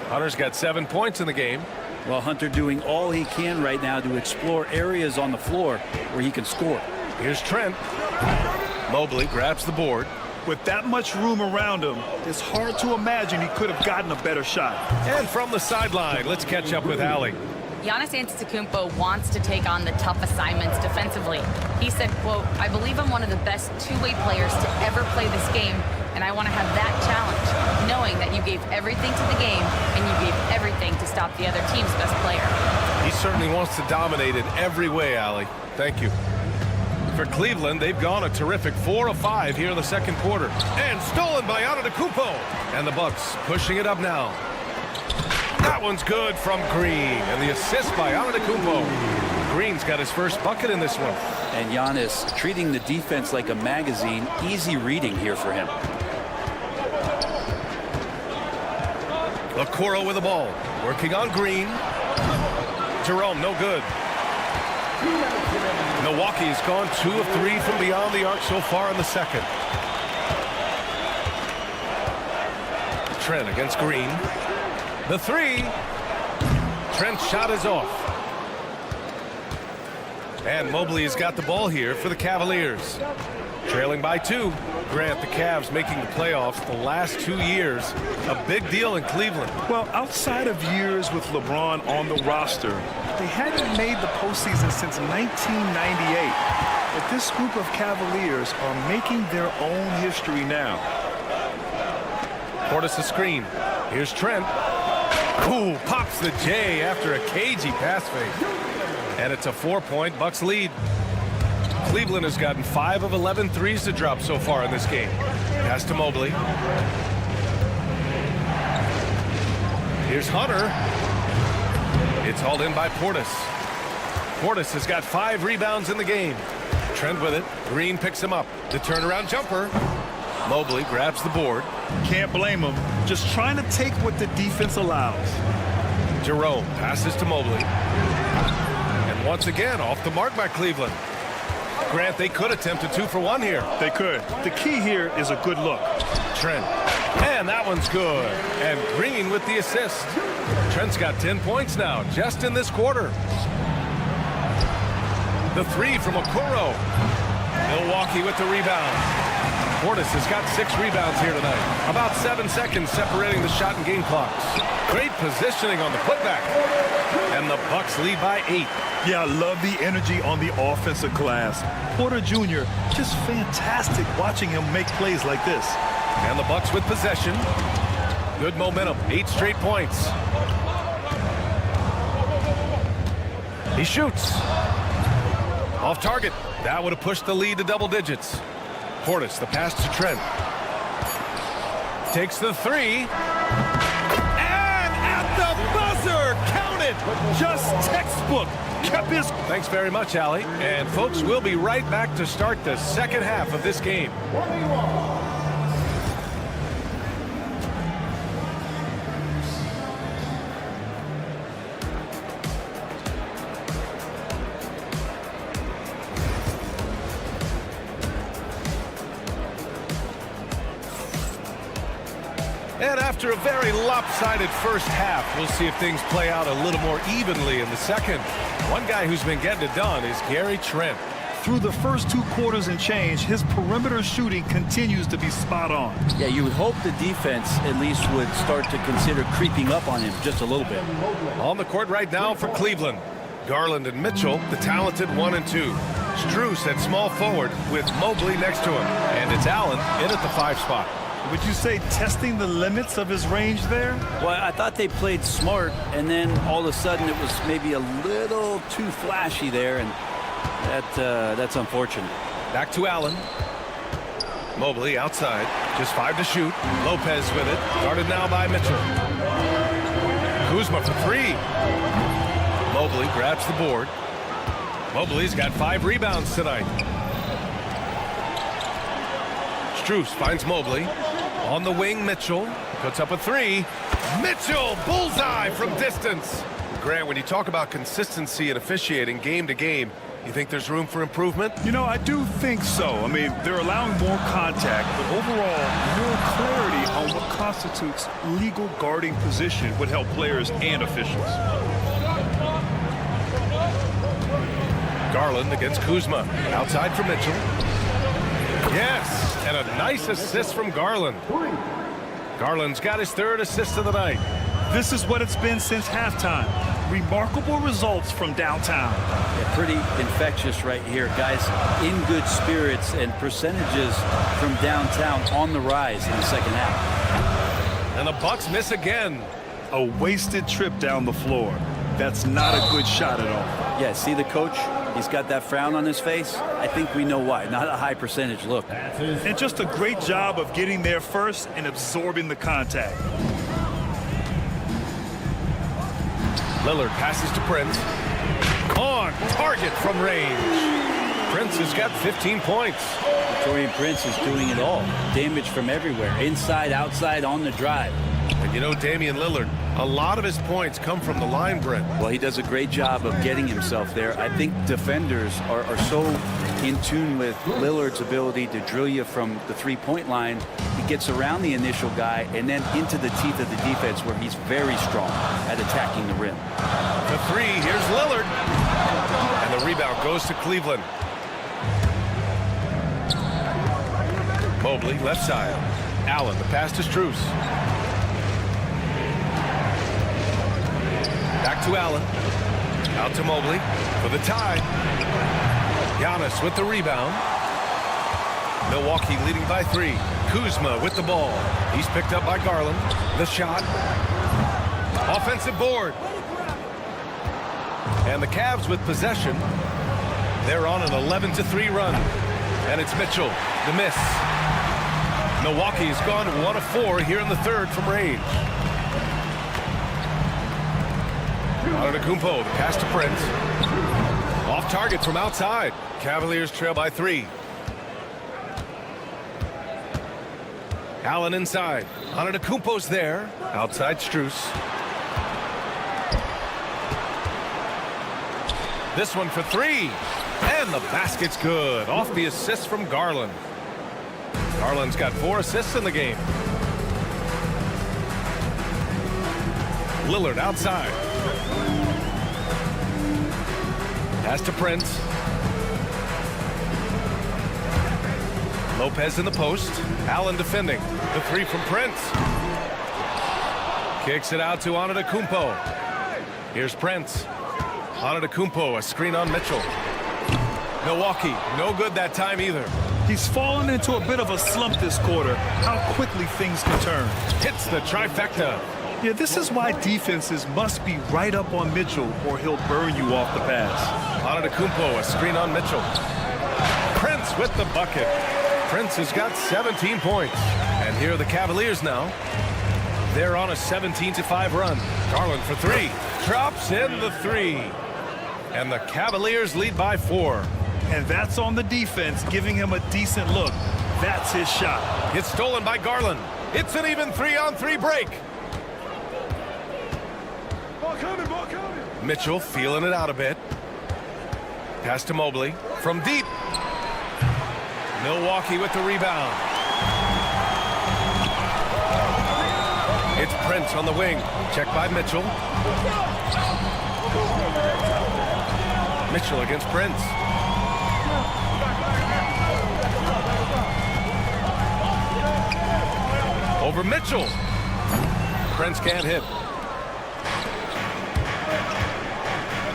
Hunter's got 7 points in the game. Well, Hunter doing all he can right now to explore areas on the floor where he can score. Here's Trent. Mobley grabs the board. With that much room around him, it's hard to imagine he could have gotten a better shot. And from the sideline, let's catch up with Allie. Giannis Antetokounmpo wants to take on the tough assignments defensively. He said, quote, "I believe I'm one of the best two-way players to ever play this game, and I want to have that challenge, knowing that you gave everything to the game and you gave everything to stop the other team's best player." He certainly wants to dominate in every way, Allie. Thank you. For Cleveland, they've gone a terrific 4 of 5 here in the second quarter. And stolen by Antetokounmpo. And the Bucks pushing it up now. That one's good from Green. And the assist by Antetokounmpo. Green's got his first bucket in this one. And Giannis treating the defense like a magazine. Easy reading here for him. Okoro with the ball. Working on Green. Jerome, no good. Milwaukee has gone 2 of 3 from beyond the arc so far in the second. Trent against Green. The 3. Trent's shot is off. And Mobley's got the ball here for the Cavaliers. Trailing by 2. Grant, the Cavs making the playoffs the last 2 years. A big deal in Cleveland. Well, outside of years with LeBron on the roster, they hadn't made the postseason since 1998. But this group of Cavaliers are making their own history now. Portis a screen. Here's Trent. Ooh, pops the J after a cagey pass fake. And it's a 4-point Bucks lead. Cleveland has gotten 5 of 11 threes to drop so far in this game. Pass to Mobley. Here's Hunter. It's hauled in by Portis. Portis has got 5 rebounds in the game. Trent with it. Green picks him up. The turnaround jumper. Mobley grabs the board. Can't blame him. Just trying to take what the defense allows. Jerome passes to Mobley. And once again, off the mark by Cleveland. Grant, they could attempt a 2-for-1 here. They could. The key here is a good look. Trent. And that one's good. And Green with the assist. Trent's got 10 points now, just in this quarter. The three from Okoro. Milwaukee with the rebound. Portis has got 6 rebounds here tonight. About 7 seconds separating the shot and game clocks. Great positioning on the putback. And the Bucks lead by 8. Yeah, I love the energy on the offensive glass. Porter Jr., just fantastic watching him make plays like this. And the Bucks with possession. Good momentum, 8 straight points. He shoots. Off target. That would have pushed the lead to double digits. Portis, the pass to Trent. Takes the 3. And at the buzzer, count it. Just textbook. Kept his... Thanks very much, Allie. And folks, we'll be right back to start the second half of this game. And after a very lopsided first half, we'll see if things play out a little more evenly in the second. One guy who's been getting it done is Gary Trent. Through the first 2 quarters and change, his perimeter shooting continues to be spot on. Yeah, you would hope the defense at least would start to consider creeping up on him just a little bit. On the court right now for Cleveland. Garland and Mitchell, the talented 1 and 2. Strus at small forward with Mobley next to him. And it's Allen in at the 5 spot. Would you say testing the limits of his range there? Well, I thought they played smart, and then all of a sudden it was maybe a little too flashy there, and that's unfortunate. Back to Allen. Mobley outside, just 5 to shoot. Lopez with it, guarded now by Mitchell. Kuzma for 3. Mobley grabs the board. Mobley's got 5 rebounds tonight. Strus finds Mobley. On the wing, Mitchell puts up a 3. Mitchell, bullseye from distance. Grant, when you talk about consistency and officiating game to game, you think there's room for improvement? You know, I do think so. I mean, they're allowing more contact, but overall, more clarity on what constitutes legal guarding position would help players and officials. Garland against Kuzma. Outside for Mitchell. Yes, and a nice assist from Garland. Garland's got his 3rd assist of the night. This is what it's been since halftime. Remarkable results from downtown. Yeah, pretty infectious right here, guys. In good spirits and percentages from downtown on the rise in the second half. And the Bucks miss again. A wasted trip down the floor. That's not a good shot at all. Yeah, see the coach? He's got that frown on his face. I think we know why. Not a high percentage look. And just a great job of getting there first and absorbing the contact. Lillard passes to Prince. On target from range. Prince has got 15 points. Torian Prince is doing it all. Damage from everywhere. Inside, outside, on the drive. And you know, Damian Lillard, a lot of his points come from the line, Brent. Well, he does a great job of getting himself there. I think defenders are so in tune with Lillard's ability to drill you from the 3-point line. He gets around the initial guy and then into the teeth of the defense where he's very strong at attacking the rim. The 3, here's Lillard. And the rebound goes to Cleveland. Mobley, left side. Allen, the pass to Strus. Back to Allen. Out to Mobley for the tie. Giannis with the rebound. Milwaukee leading by 3. Kuzma with the ball. He's picked up by Garland. The shot. Offensive board. And the Cavs with possession. They're on an 11-3 run. And it's Mitchell. The miss. Milwaukee has gone 1 of 4 here in the 3rd from range. Antetokounmpo, the pass to Prince. Off target from outside. Cavaliers trail by 3. Allen inside. Antetokounmpo's there. Outside Strus. This one for 3. And the basket's good. Off the assist from Garland. Garland's got 4 assists in the game. Lillard outside. Pass to Prince. Lopez in the post. Allen defending. The 3 from Prince. Kicks it out to Antetokounmpo. Here's Prince. Antetokounmpo, a screen on Mitchell. Milwaukee, no good that time either. He's fallen into a bit of a slump this quarter. How quickly things can turn. Hits the trifecta. Yeah, this is why defenses must be right up on Mitchell or he'll burn you off the pass. Antetokounmpo, a screen on Mitchell. Prince with the bucket. Prince has got 17 points. And here are the Cavaliers now. They're on a 17-5 run. Garland for 3. Drops in the 3. And the Cavaliers lead by 4. And that's on the defense, giving him a decent look. That's his shot. It's stolen by Garland. It's an even 3-on-3 break. Ball coming, ball coming. Mitchell feeling it out a bit. Pass to Mobley from deep. Milwaukee with the rebound. It's Prince on the wing. Checked by Mitchell. Mitchell against Prince. Over Mitchell. Prince can't hit.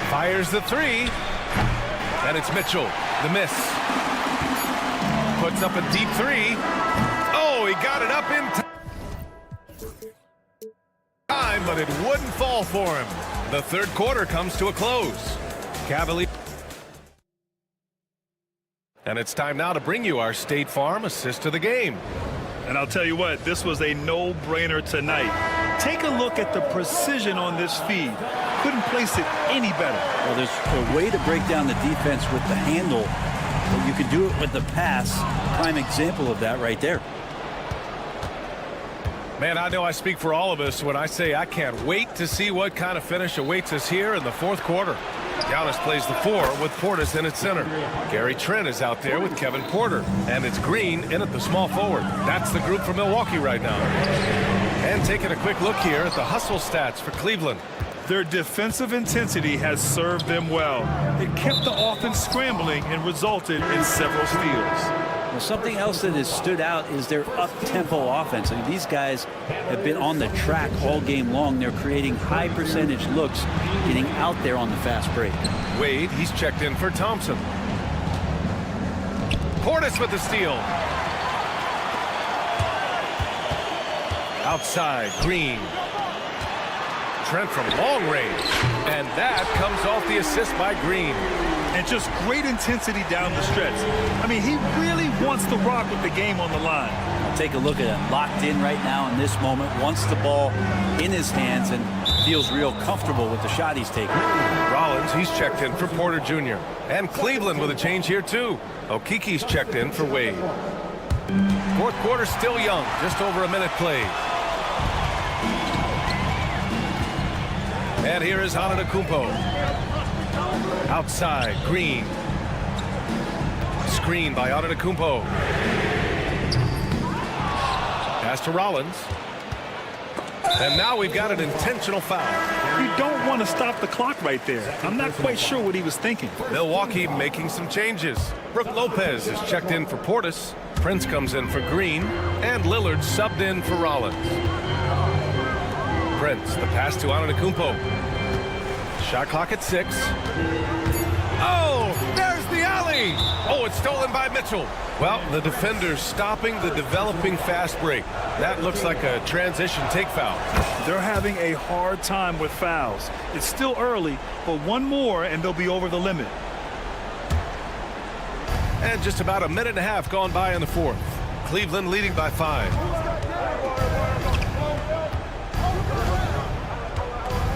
Fires the 3. And it's Mitchell. The miss. Puts up a deep 3. Oh, he got it up in time, but it wouldn't fall for him. The third quarter comes to a close. Cavaliers. And it's time now to bring you our State Farm assist of the game. And I'll tell you what, this was a no-brainer tonight. Take a look at the precision on this feed. Couldn't place it any better. Well, there's a way to break down the defense with the handle, but you can do it with the pass. Prime example of that right there. Man, I know I speak for all of us when I say I can't wait to see what kind of finish awaits us here in the fourth quarter. Giannis plays the 4 with Portis in at center. Gary Trent is out there with Kevin Porter. And it's Green in at the small forward. That's the group for Milwaukee right now. And taking a quick look here at the hustle stats for Cleveland. Their defensive intensity has served them well. It kept the offense scrambling and resulted in several steals. Well, something else that has stood out is their up-tempo offense. I mean, these guys have been on the track all game long. They're creating high-percentage looks, getting out there on the fast break. Wade, he's checked in for Thompson. Portis with the steal. Outside, Green. Trent from long range. And that comes off the assist by Green. And just great intensity down the stretch. I mean, he really wants to rock with the game on the line. I'll take a look at it. Locked in right now in this moment. Wants the ball in his hands and feels real comfortable with the shot he's taking. Rollins, he's checked in for Porter Jr. And Cleveland with a change here, too. Okiki's checked in for Wade. Fourth quarter still young. Just over a minute played. And here is Antetokounmpo. Outside, Green. Screen by Antetokounmpo. Pass to Rollins. And now we've got an intentional foul. You don't want to stop the clock right there. I'm not quite sure what he was thinking. Milwaukee making some changes. Brook Lopez is checked in for Portis. Prince comes in for Green. And Lillard subbed in for Rollins. Prince, the pass to Antetokounmpo. Shot clock at 6. Oh, there's the alley. Oh, it's stolen by Mitchell. Well, the defender's stopping the developing fast break. That looks like a transition take foul. They're having a hard time with fouls. It's still early, but one more and they'll be over the limit. And just about a minute and a half gone by in the fourth. Cleveland leading by 5.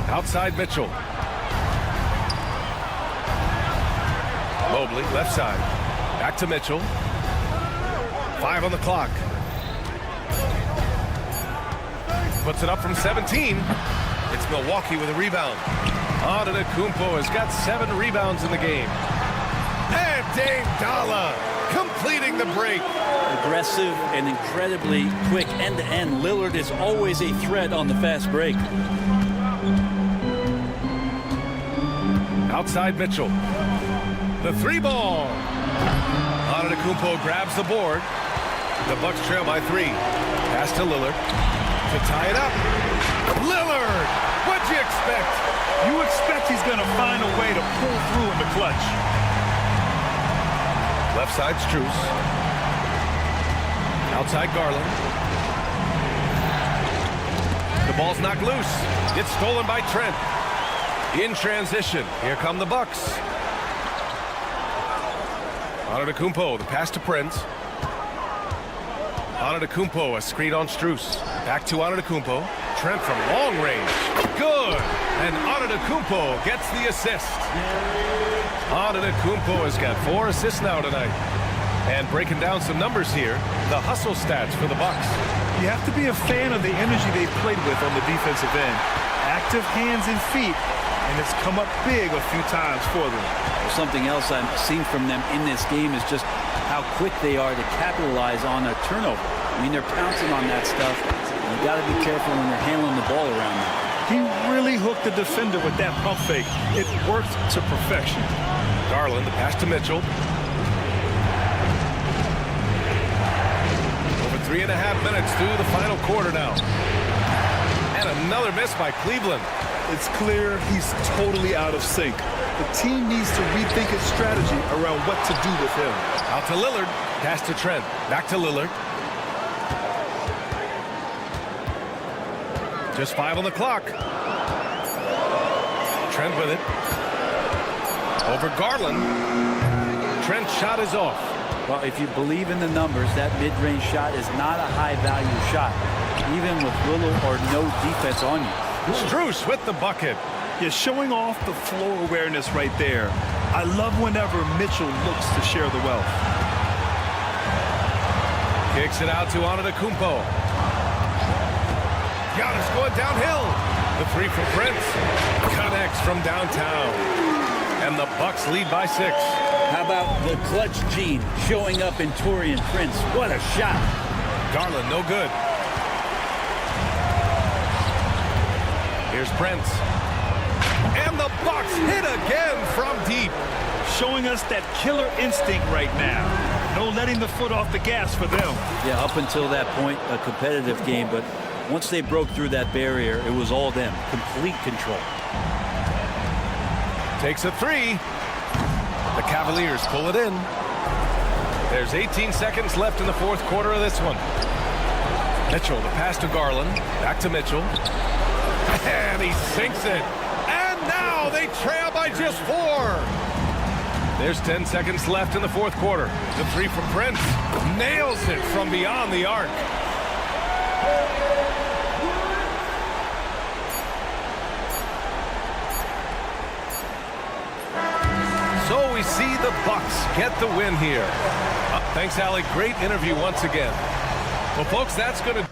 Outside Mitchell. Mobley, left side. Back to Mitchell. 5 on the clock. Puts it up from 17. It's Milwaukee with a rebound. Antetokounmpo has got 7 rebounds in the game. And Dame Dalla completing the break. Aggressive and incredibly quick end-to-end. Lillard is always a threat on the fast break. Outside Mitchell. The 3-ball. Antetokounmpo grabs the board. The Bucks trail by 3. Pass to Lillard to tie it up. Lillard! What'd you expect? You expect he's going to find a way to pull through in the clutch. Left side Strus. Outside Garland. The ball's knocked loose. It's stolen by Trent. In transition. Here come the Bucks. Antetokounmpo, the pass to Prince. Antetokounmpo, a screen on Strus. Back to Antetokounmpo. Trent from long range. Good! And Antetokounmpo gets the assist. Antetokounmpo has got 4 assists now tonight. And breaking down some numbers here, the hustle stats for the Bucks. You have to be a fan of the energy they've played with on the defensive end. Active hands and feet, and it's come up big a few times for them. Something else I've seen from them in this game is just how quick they are to capitalize on a turnover. I mean, they're pouncing on that stuff. You got to be careful when they're handling the ball around them. He really hooked the defender with that pump fake. It worked to perfection. Garland, the pass to Mitchell. Over 3.5 minutes through the final quarter now. And another miss by Cleveland. It's clear he's totally out of sync. The team needs to rethink its strategy around what to do with him. Out to Lillard. Pass to Trent. Back to Lillard. Just 5 on the clock. Trent with it. Over Garland. Trent's shot is off. Well, if you believe in the numbers, that mid-range shot is not a high-value shot, even with little or no defense on you. Strus with the bucket. You're showing off the floor awareness right there. I love whenever Mitchell looks to share the wealth. Kicks it out to Antetokounmpo. Giannis going downhill. The 3 from Prince. Connects from downtown. And the Bucks lead by 6. How about the clutch gene showing up in Taurean Prince? What a shot. Garland, no good. Here's Prince. And the Bucks hit again from deep. Showing us that killer instinct right now. No letting the foot off the gas for them. Yeah, up until that point, a competitive game, but once they broke through that barrier, it was all them. Complete control. Takes a 3. The Cavaliers pull it in. There's 18 seconds left in the 4th quarter of this one. Mitchell, the pass to Garland. Back to Mitchell. And he sinks it. And now they trail by just 4. There's 10 seconds left in the 4th quarter. The 3 from Prince. Nails it from beyond the arc. So we see the Bucks get the win here. Thanks, Allie. Great interview once again. Well, folks, that's going to...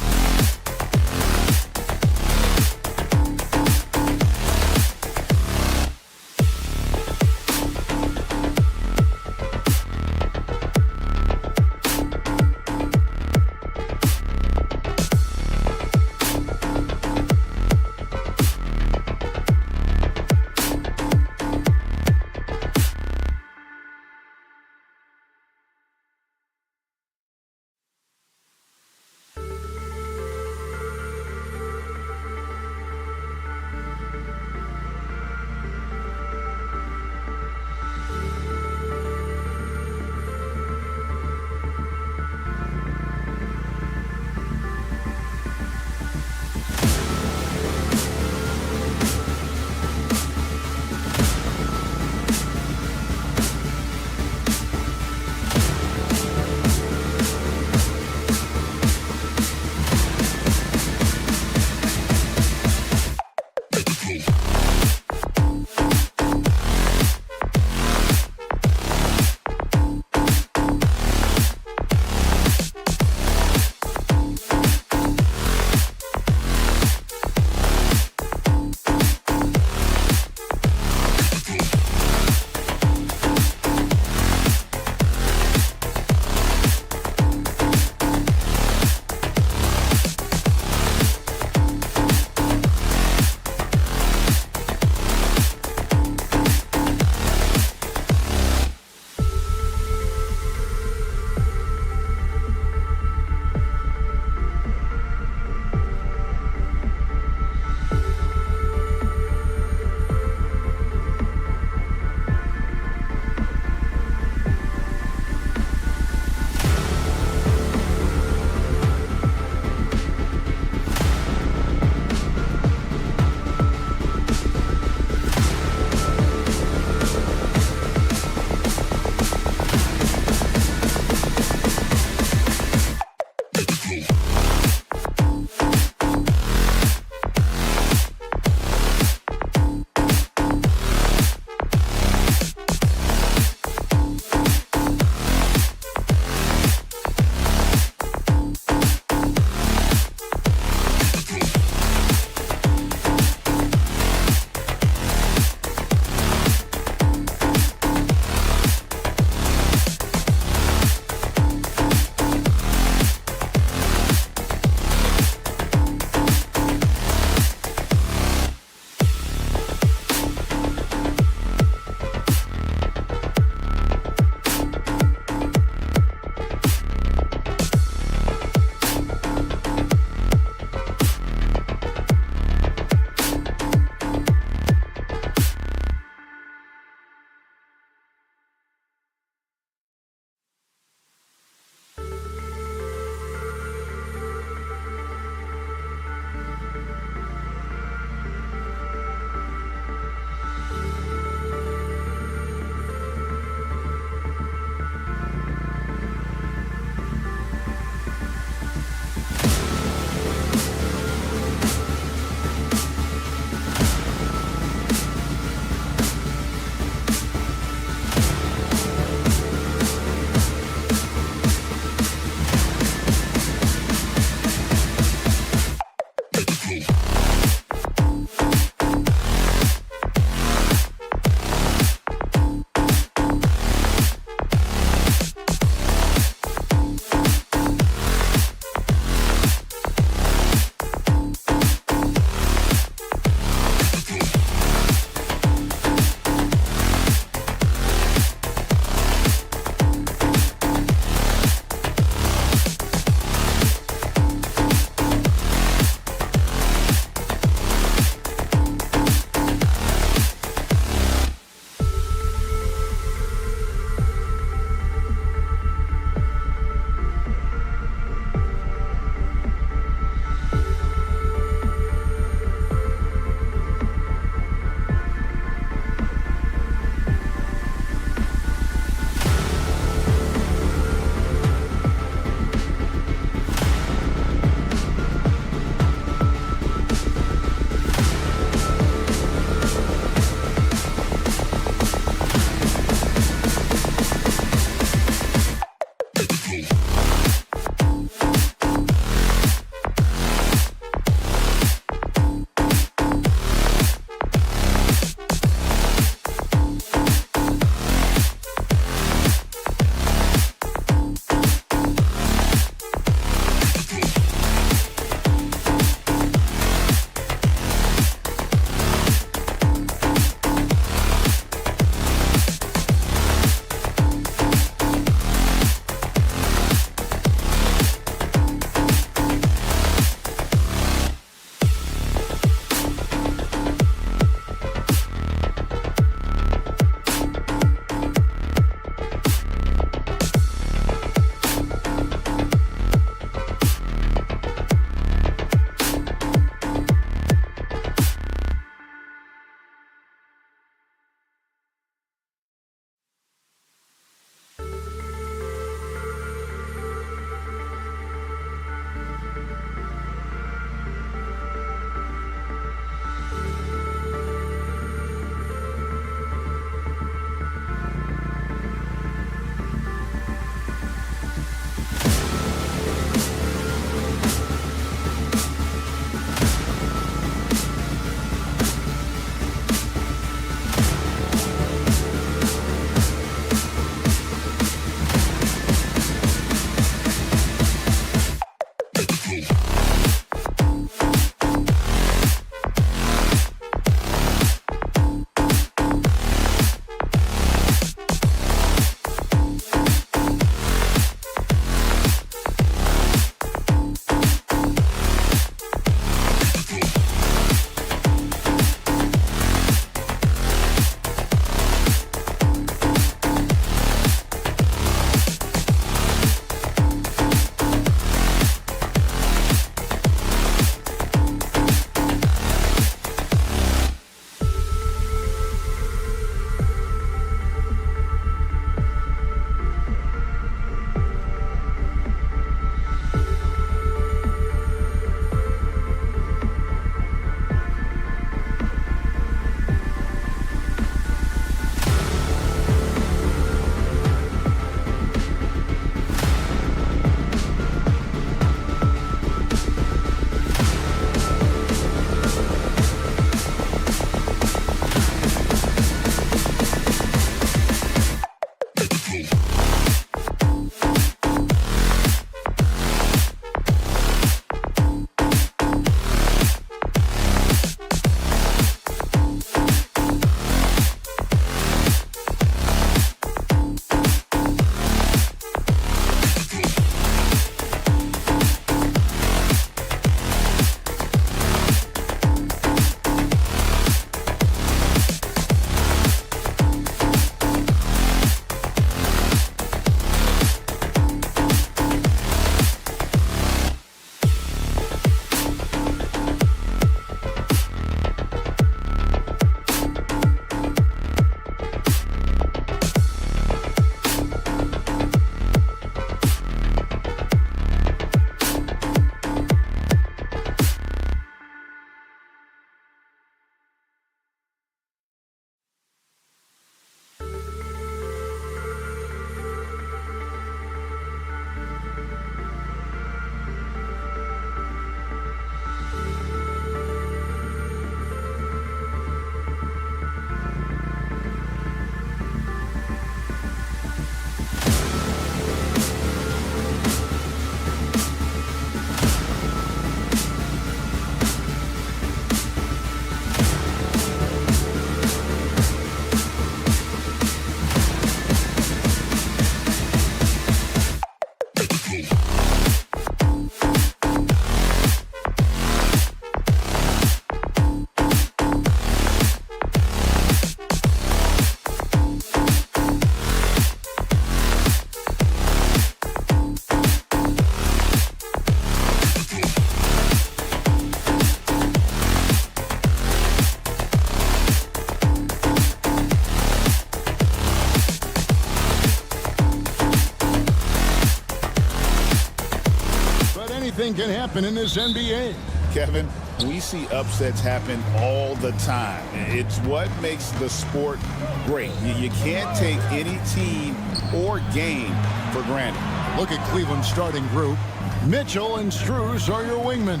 anything can happen in this NBA. Kevin, we see upsets happen all the time. It's what makes the sport great. You can't take any team or game for granted. Look at Cleveland's starting group. Mitchell and Strus are your wingmen.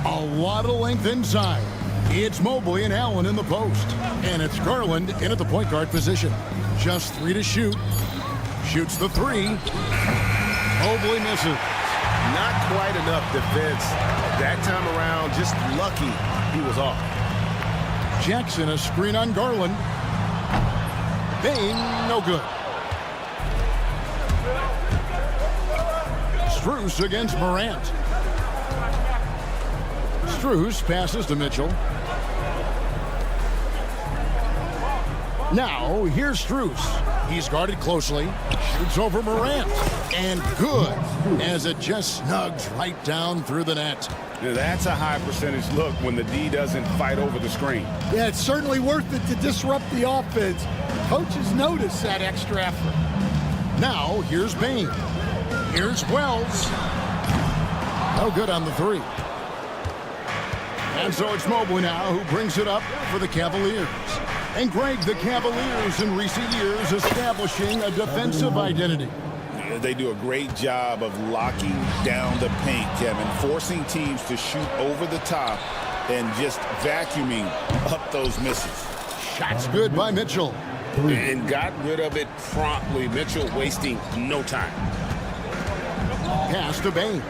A lot of length inside. It's Mobley and Allen in the post. And it's Garland in at the point guard position. Just 3 to shoot. Shoots the 3. Mobley misses. Not quite enough defense that time around. Just lucky he was off. Jackson, a screen on Garland. Bain, no good. Strus against Morant. Strus passes to Mitchell. Now, here's Strus. He's guarded closely. Shoots over Morant. And good, as it just snugs right down through the net. Yeah, that's a high percentage look when the D doesn't fight over the screen. Yeah, it's certainly worth it to disrupt the offense. Coaches notice that extra effort. Now, here's Bain. Here's Wells. No good on the 3. And so it's Mobley now who brings it up for the Cavaliers. And Greg, the Cavaliers in recent years establishing a defensive identity. Yeah, they do a great job of locking down the paint, Kevin, forcing teams to shoot over the top and just vacuuming up those misses. Shots good by Mitchell. And got rid of it promptly. Mitchell wasting no time. Pass to Bain.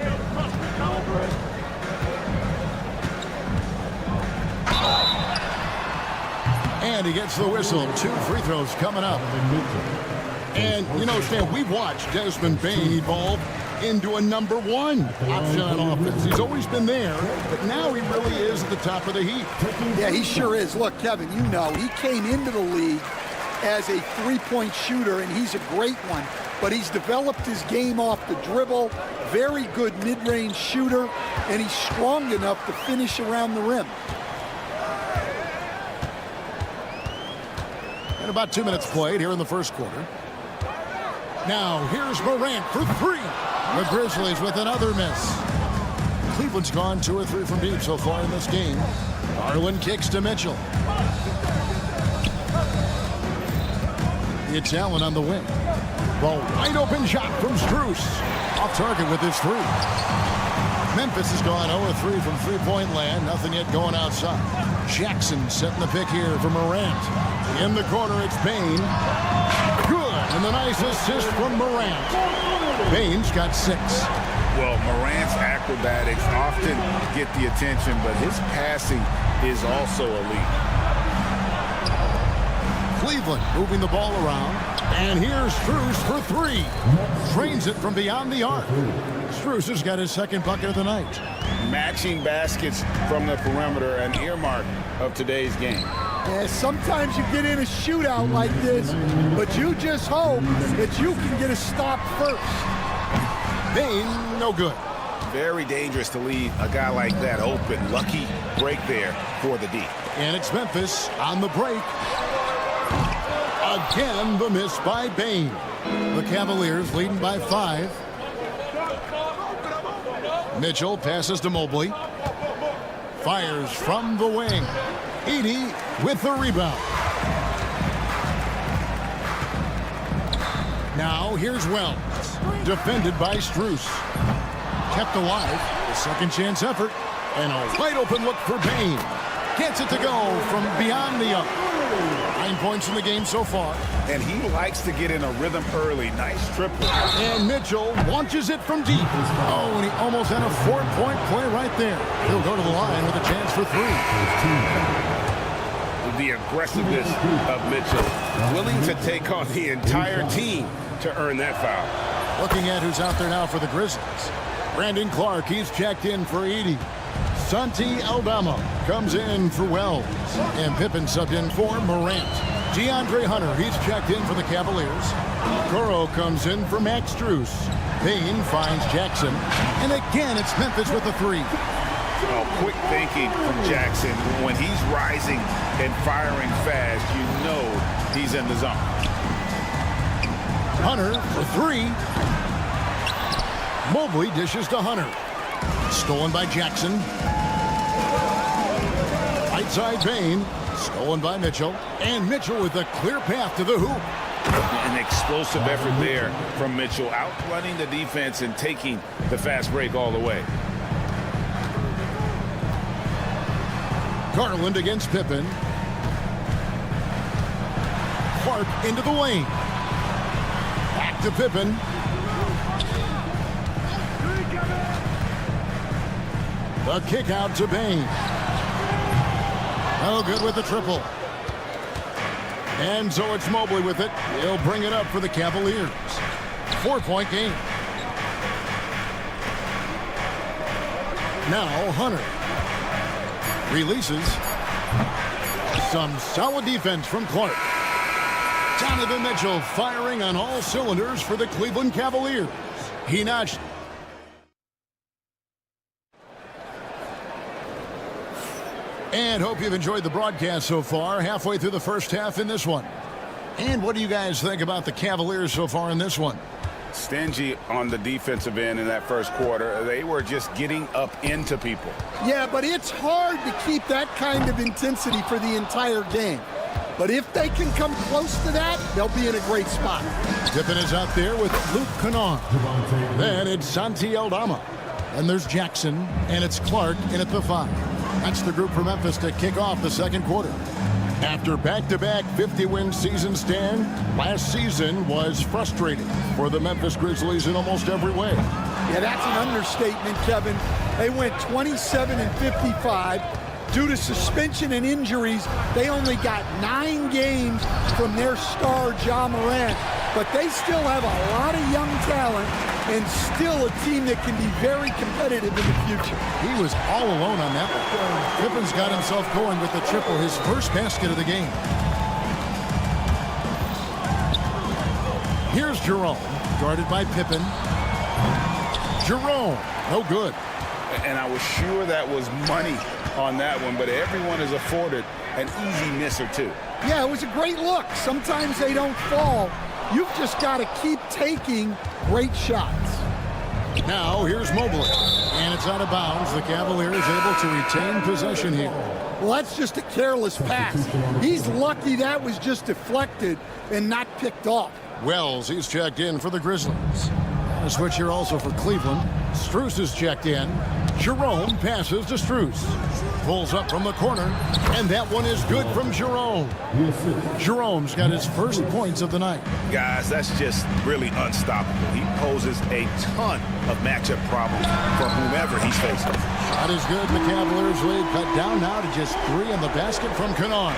And he gets the whistle. 2 free throws coming up. And, you know, Stan, we've watched Desmond Bain evolve into a number 1 option on offense. He's always been there, but now he really is at the top of the heap. Yeah, he sure is. Look, Kevin, you know, he came into the league as a three-point shooter, and he's a great one. But he's developed his game off the dribble, very good mid-range shooter, and he's strong enough to finish around the rim. And about 2 minutes played here in the first quarter. Now, here's Morant for 3. The Grizzlies with another miss. Cleveland's gone 2 or 3 from deep so far in this game. Garland kicks to Mitchell. It's Allen on the wing. Well, wide open shot from Strus. Off target with his 3. Memphis has gone 0-3 from three-point land. Nothing yet going outside. Jackson setting the pick here for Morant. In the corner, it's Bain. Good. And the nice assist from Morant. Bain's got 6. Well, Morant's acrobatics often get the attention, but his passing is also elite. Cleveland moving the ball around. And here's Strus for 3. Drains it from beyond the arc. Strus has got his second bucket of the night. Matching baskets from the perimeter, an earmark of today's game. Yeah, sometimes you get in a shootout like this, but you just hope that you can get a stop first. Bain, no good. Very dangerous to leave a guy like that open. Lucky break there for the D. And it's Memphis on the break. Again, the miss by Bain. The Cavaliers leading by 5. Mitchell passes to Mobley. Fires from the wing. Edey with the rebound. Now here's Wells. Defended by Strus. Kept alive. A second chance effort. And a wide open look for Bain. Gets it to go from beyond the arc. 9 points in the game so far. And he likes to get in a rhythm early. Nice triple. And Mitchell launches it from deep. Oh, and he almost had a 4-point play right there. He'll go to the line with a chance for 3. The aggressiveness of Mitchell. Willing to take on the entire team to earn that foul. Looking at who's out there now for the Grizzlies. Brandon Clark, he's checked in for Edey. Santi Aldama comes in for Wells. And Pippen subbed in for Morant. DeAndre Hunter, he's checked in for the Cavaliers. Coro comes in for Max Strus. Bain finds Jackson. And again, it's Memphis with the 3. Oh, quick thinking from Jackson. When he's rising and firing fast, you know he's in the zone. Hunter for 3. Mobley dishes to Hunter. Stolen by Jackson. Right side Bain. Stolen by Mitchell. And Mitchell with a clear path to the hoop. An explosive effort there from Mitchell, outrunning the defense and taking the fast break all the way. Garland against Pippen. Clark into the lane. Back to Pippen. The kick out to Bain. Oh, good with the triple. And so it's Mobley with it. He'll bring it up for the Cavaliers. 4-point game. Now Hunter. Releases. Some solid defense from Clark. Donovan Mitchell firing on all cylinders for the Cleveland Cavaliers. He notched. And hope you've enjoyed the broadcast so far. Halfway through the first half in this one. And what do you guys think about the Cavaliers so far in this one? Stingy on the defensive end in that first quarter. They were just getting up into people. Yeah, but it's hard to keep that kind of intensity for the entire game. But if they can come close to that, they'll be in a great spot. Pippen is out there with Luke Kennard. Then it's Santi Aldama. And there's Jackson, and it's Clark in at the 5. That's the group for Memphis to kick off the second quarter. After back-to-back 50-win season stand, last season was frustrating for the Memphis Grizzlies in almost every way. Yeah, that's an understatement, Kevin. They went 27-55. Due to suspension and injuries, they only got 9 games from their star, Ja Morant. But they still have a lot of young talent and still a team that can be very competitive in the future. He was all alone on that one. Pippen's got himself going with the triple, his first basket of the game. Here's Jerome, guarded by Pippen. Jerome, no good. And I was sure that was money on that one, but everyone is afforded an easy miss or two. Yeah, it was a great look. Sometimes they don't fall. You've just got to keep taking great shots. Now here's Mobley, and it's out of bounds. The Cavaliers able to retain possession here. Well, that's just a careless pass. He's lucky that was just deflected and not picked off. Wells, he's checked in for the Grizzlies. A switch here also for Cleveland. Strus is checked in. Jerome passes to Strus. Pulls up from the corner, and that one is good from Jerome. Jerome's got his first points of the night. Guys, that's just really unstoppable. He poses a ton of matchup problems for whomever he's facing. Shot is good. The Cavaliers lead cut down now to just 3 in the basket from Kennard.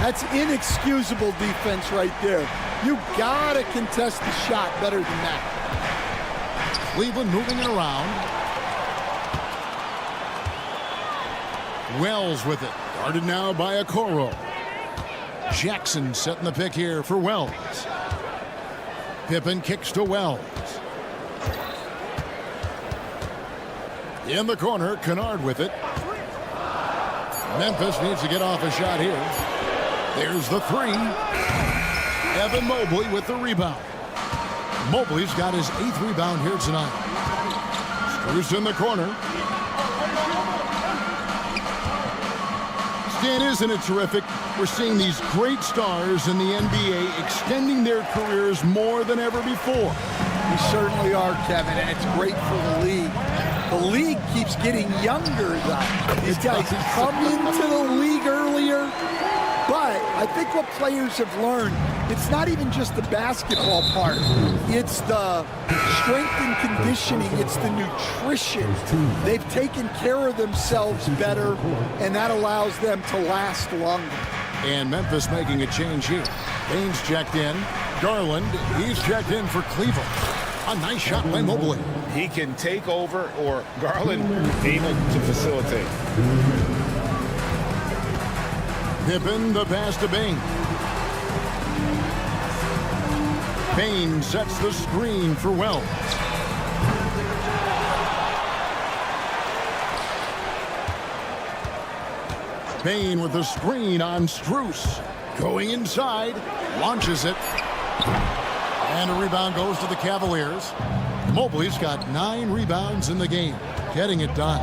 That's inexcusable defense right there. You gotta contest the shot better than that. Cleveland moving it around. Wells with it. Guarded now by Okoro. Jackson setting the pick here for Wells. Pippen kicks to Wells. In the corner, Kennard with it. Memphis needs to get off a shot here. There's the 3. Evan Mobley with the rebound. Mobley's got his 8th rebound here tonight. Strus in the corner. Stan, isn't it terrific? We're seeing these great stars in the NBA extending their careers more than ever before. We certainly are, Kevin, and it's great for the league. The league keeps getting younger, though. These guys come into the league earlier. But I think what players have learned, it's not even just the basketball part. It's the strength and conditioning. It's the nutrition. They've taken care of themselves better, and that allows them to last longer. And Memphis making a change here. Baines checked in. Garland, he's checked in for Cleveland. A nice shot by Mobley. He can take over, or Garland able to facilitate. Pippen, the pass to Bain. Bain sets the screen for Wells. Bain with the screen on Strus. Going inside, launches it. And a rebound goes to the Cavaliers. Mobley's got 9 rebounds in the game, getting it done.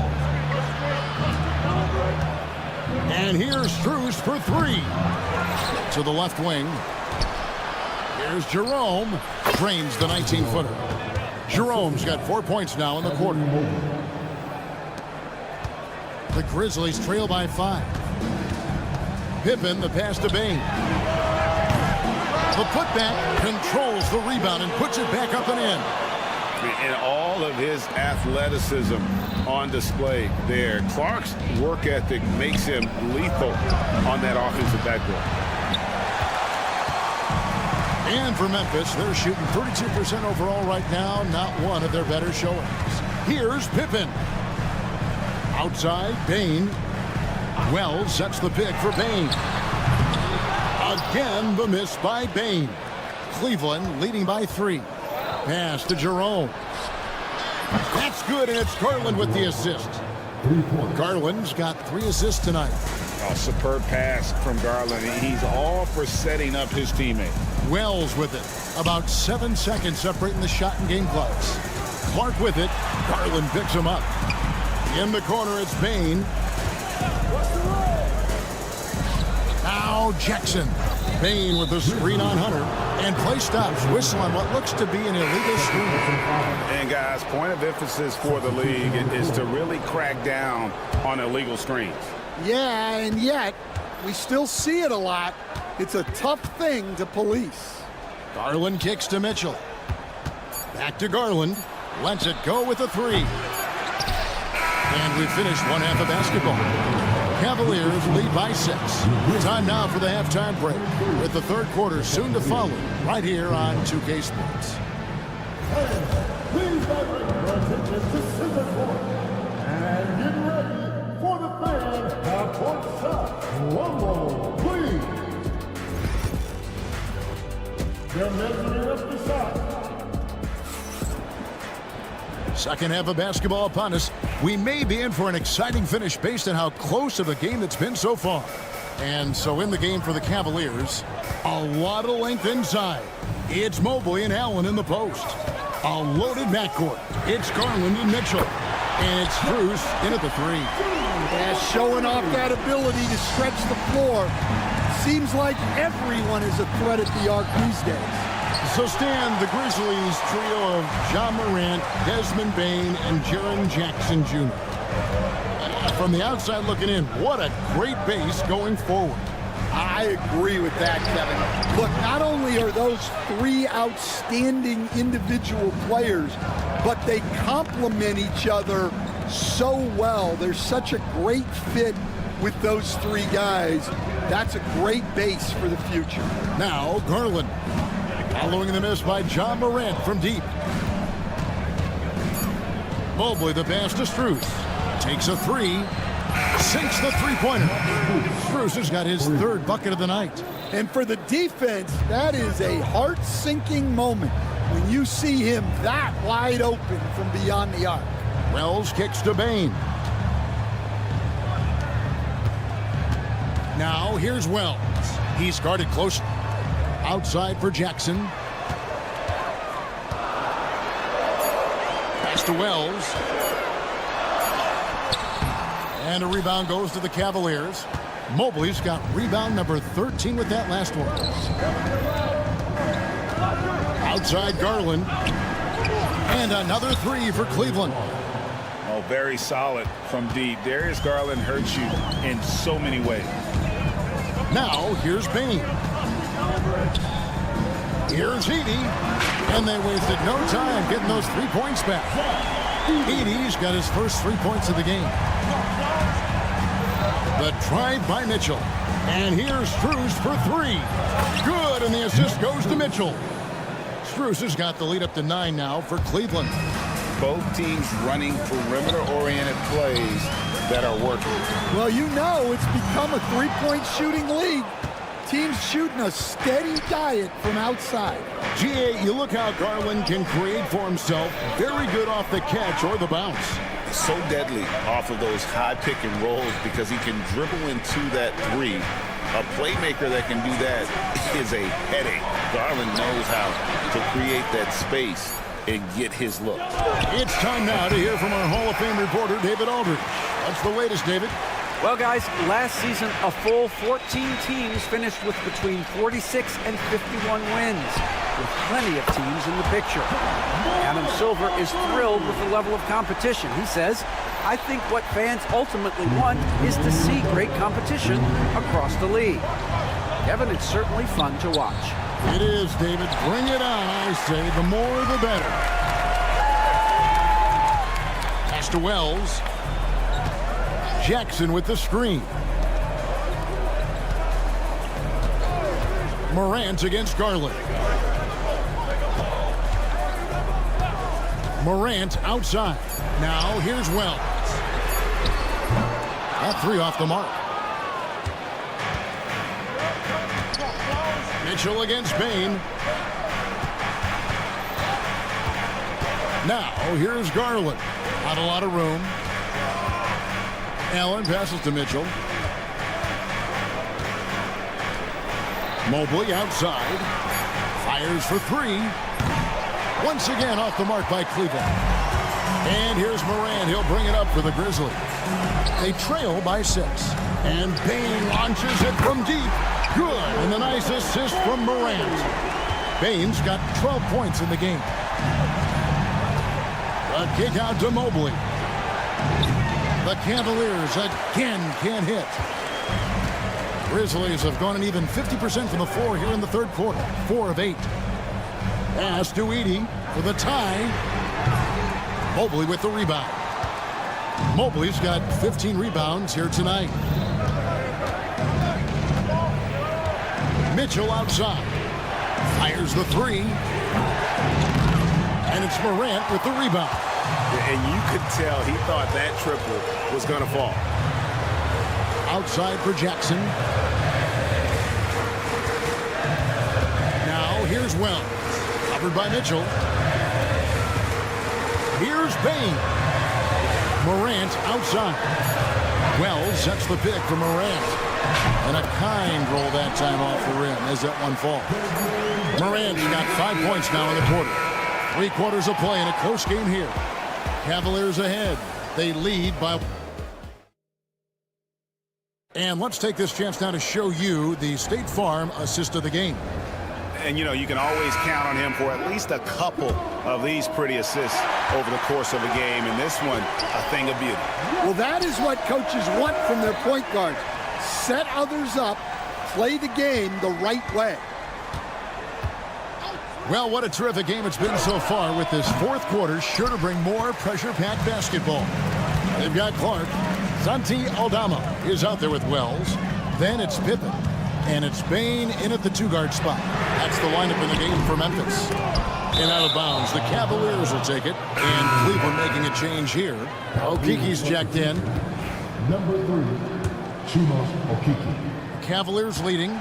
And here's Strus for 3. To the left wing. Here's Jerome. Drains the 19-footer. Jerome's got 4 points now in the quarter. The Grizzlies trail by 5. Pippen, the pass to Bane. The putback controls the rebound and puts it back up and in. And all of his athleticism on display there. Clark's work ethic makes him lethal on that offensive backboard. And for Memphis, they're shooting 32% overall right now. Not one of their better showings. Here's Pippen. Outside, Bane. Wells sets the pick for Bane. Again, the miss by Bane. Cleveland leading by 3. Pass to Jerome. That's good, and it's Garland with the assist. Garland's got 3 assists tonight. Oh, superb pass from Garland. He's all for setting up his teammate. Wells with it. About 7 seconds separating the shot and game clocks. Clark with it. Garland picks him up. In the corner, it's Bane. Now Jackson. Bane with the screen on Hunter. And play stops. Whistle on what looks to be an illegal screen. And guys, point of emphasis for the league is to really crack down on illegal screens. Yeah, and yet we still see it a lot. It's a tough thing to police. Garland kicks to Mitchell. Back to Garland. Lets it go with a 3. And we finish one half of basketball. Cavaliers lead by 6. Time now for the halftime break, with the third quarter soon to follow right here on 2K Sports. Please direct your attention to center court and get ready for the fan half-court shot. Rumble, please. They're measuring up the shot. Second half of basketball upon us. We may be in for an exciting finish based on how close of a game it's been so far. And so in the game for the Cavaliers, a lot of length inside. It's Mobley and Allen in the post. A loaded backcourt. It's Garland and Mitchell. And it's Strus in at the 3. Yeah, showing off that ability to stretch the floor. Seems like everyone is a threat at the arc these days. So Stan, the Grizzlies trio of John Morant, Desmond Bane, and Jaren Jackson Jr. From the outside looking in, what a great base going forward. I agree with that, Kevin. Look, not only are those 3 outstanding individual players, but they complement each other so well. There's such a great fit with those 3 guys. That's a great base for the future. Now, Garland. Following the miss by John Morant from deep. Mobley the pass to Strus. Takes a 3. Sinks the 3-pointer. Strus has got his 3rd bucket of the night. And for the defense, that is a heart-sinking moment when you see him that wide open from beyond the arc. Wells kicks to Bane. Now here's Wells. He's guarded close. Outside for Jackson. Pass to Wells. And a rebound goes to the Cavaliers. Mobley's got rebound number 13 with that last one. Outside Garland. And another 3 for Cleveland. Oh, very solid from deep. Darius Garland hurts you in so many ways. Now here's Bane. Here's Edey, and they wasted no time getting those 3 points back. Edey's got his first 3 points of the game. The drive by Mitchell, and here's Strus for 3. Good, and the assist goes to Mitchell. Strus has got the lead up to 9 now for Cleveland. Both teams running perimeter-oriented plays that are working. Well, you know it's become a 3-point shooting league. Teams shooting a steady diet from outside. GA, you look how Garland can create for himself. Very good off the catch or the bounce. So deadly off of those high pick and rolls because he can dribble into that 3. A playmaker that can do that is a headache. Garland knows how to create that space and get his look. It's time now to hear from our Hall of Fame reporter, David Aldridge. What's the latest, David? Well, guys, last season, a full 14 teams finished with between 46 and 51 wins, with plenty of teams in the picture. Adam Silver is thrilled with the level of competition. He says, I think what fans ultimately want is to see great competition across the league. Kevin, it's certainly fun to watch. It is, David. Bring it on, I say. The more, the better. Pass to Wells. Jackson with the screen. Morant against Garland. Morant outside. Now here's Wells. That three off the mark. Mitchell against Bain. Now here's Garland. Not a lot of room. Allen passes to Mitchell. Mobley outside. Fires for three. Once again off the mark by Cleveland. And here's Morant. He'll bring it up for the Grizzlies. They trail by 6. And Bain launches it from deep. Good. And a nice assist from Morant. Bain's got 12 points in the game. A kick out to Mobley. The Cavaliers again can't hit. Grizzlies have gone an even 50% from the floor here in the third quarter. 4 of 8. Pass to Edey for the tie. Mobley with the rebound. Mobley's got 15 rebounds here tonight. Mitchell outside. Fires the three. And it's Morant with the rebound. And you could tell he thought that triple was going to fall. Outside for Jackson. Now here's Wells. Covered by Mitchell. Here's Bain. Morant outside. Wells sets the pick for Morant. And a kind roll that time off the rim as that one falls. Morant's got 5 points now in the quarter. 3 quarters of play in a close game here. Cavaliers ahead. They lead by... And let's take this chance now to show you the State Farm assist of the game. And, you know, you can always count on him for at least a couple of these pretty assists over the course of a game. And this one, a thing of beauty. Well, that is what coaches want from their point guards. Set others up, play the game the right way. Well, what a terrific game it's been so far, with this fourth quarter sure to bring more pressure-packed basketball. They've got Clark. Santi Aldama is out there with Wells. Then it's Pippen. And it's Bain in at the 2-guard spot. That's the lineup in the game for Memphis. And out of bounds, the Cavaliers will take it. And Cleveland making a change here. Okiki's jacked in. Number 3, Chuma Okiki. Cavaliers leading.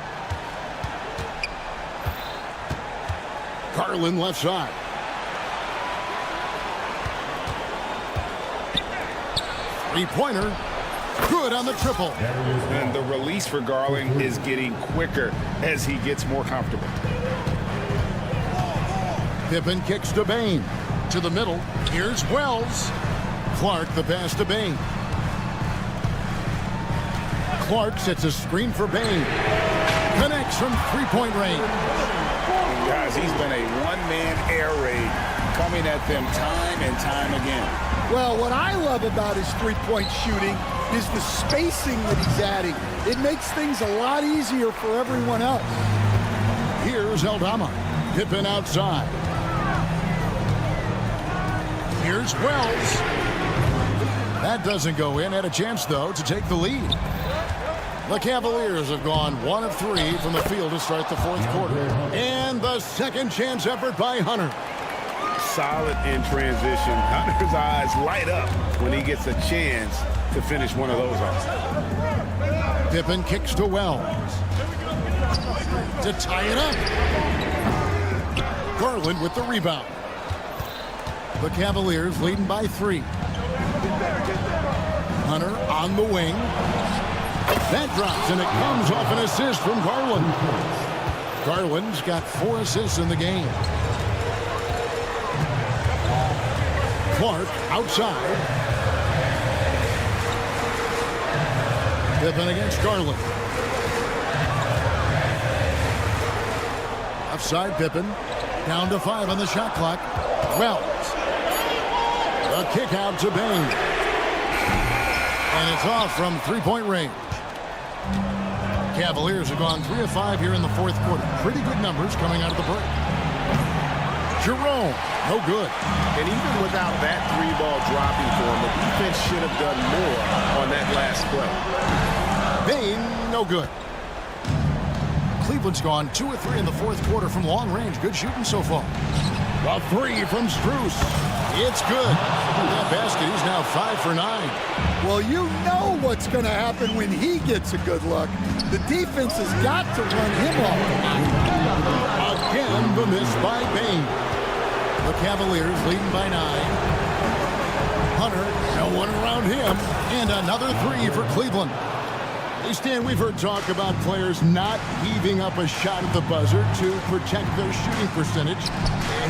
Garland left side. Three-pointer. Good on the triple. And the release for Garland is getting quicker as he gets more comfortable. Pippen kicks to Bain. To the middle. Here's Wells. Clark the pass to Bain. Clark sets a screen for Bain. Connects from three-point range. Guys, he's been a one-man air raid coming at them time and time again. Well, what I love about his three-point shooting is the spacing that he's adding. It makes things a lot easier for everyone else. Here's Aldama. Pippen outside. Here's Wells. That doesn't go in. Had a chance, though, to take the lead. The Cavaliers have gone 1 of 3 from the field to start the fourth quarter. And the second chance effort by Hunter. Solid in transition. Hunter's eyes light up when he gets a chance to finish one of those off. Pippen kicks to Wells. To tie it up. Garland with the rebound. The Cavaliers leading by 3. Hunter on the wing. That drops, and it comes off an assist from Garland. Garland's got 4 assists in the game. Clark outside. Pippen against Garland. Offside Pippen. Down to 5 on the shot clock. Wells. A kick out to Bain. And it's off from three-point range. Cavaliers have gone 3 of 5 here in the fourth quarter. Pretty good numbers coming out of the break. Jerome, no good. And even without that 3-ball dropping for him, the defense should have done more on that last play. Bain, no good. Cleveland's gone 2 of 3 in the fourth quarter from long range. Good shooting so far. A 3 from Strus. It's good. That basket, he's now 5 for 9. Well, you know what's going to happen when he gets a good look. The defense has got to run him off. Again, the miss by Bain. The Cavaliers leading by 9. Hunter, no one around him. And another 3 for Cleveland. Hey, Stan, we've heard talk about players not heaving up a shot at the buzzer to protect their shooting percentage.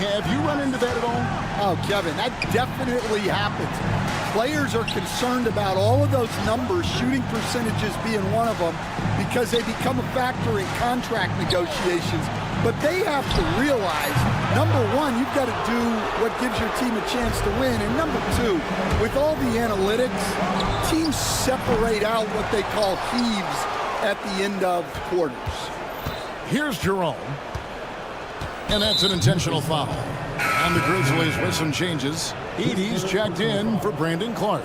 Have you run into that at all? Oh, Kevin, that definitely happens. Players are concerned about all of those numbers, shooting percentages being one of them, because they become a factor in contract negotiations. But they have to realize, number one, you've got to do what gives your team a chance to win. And number two, with all the analytics, teams separate out what they call heaves at the end of quarters. Here's Jerome. And that's an intentional foul. And the Grizzlies with some changes. Edie's checked in for Brandon Clark.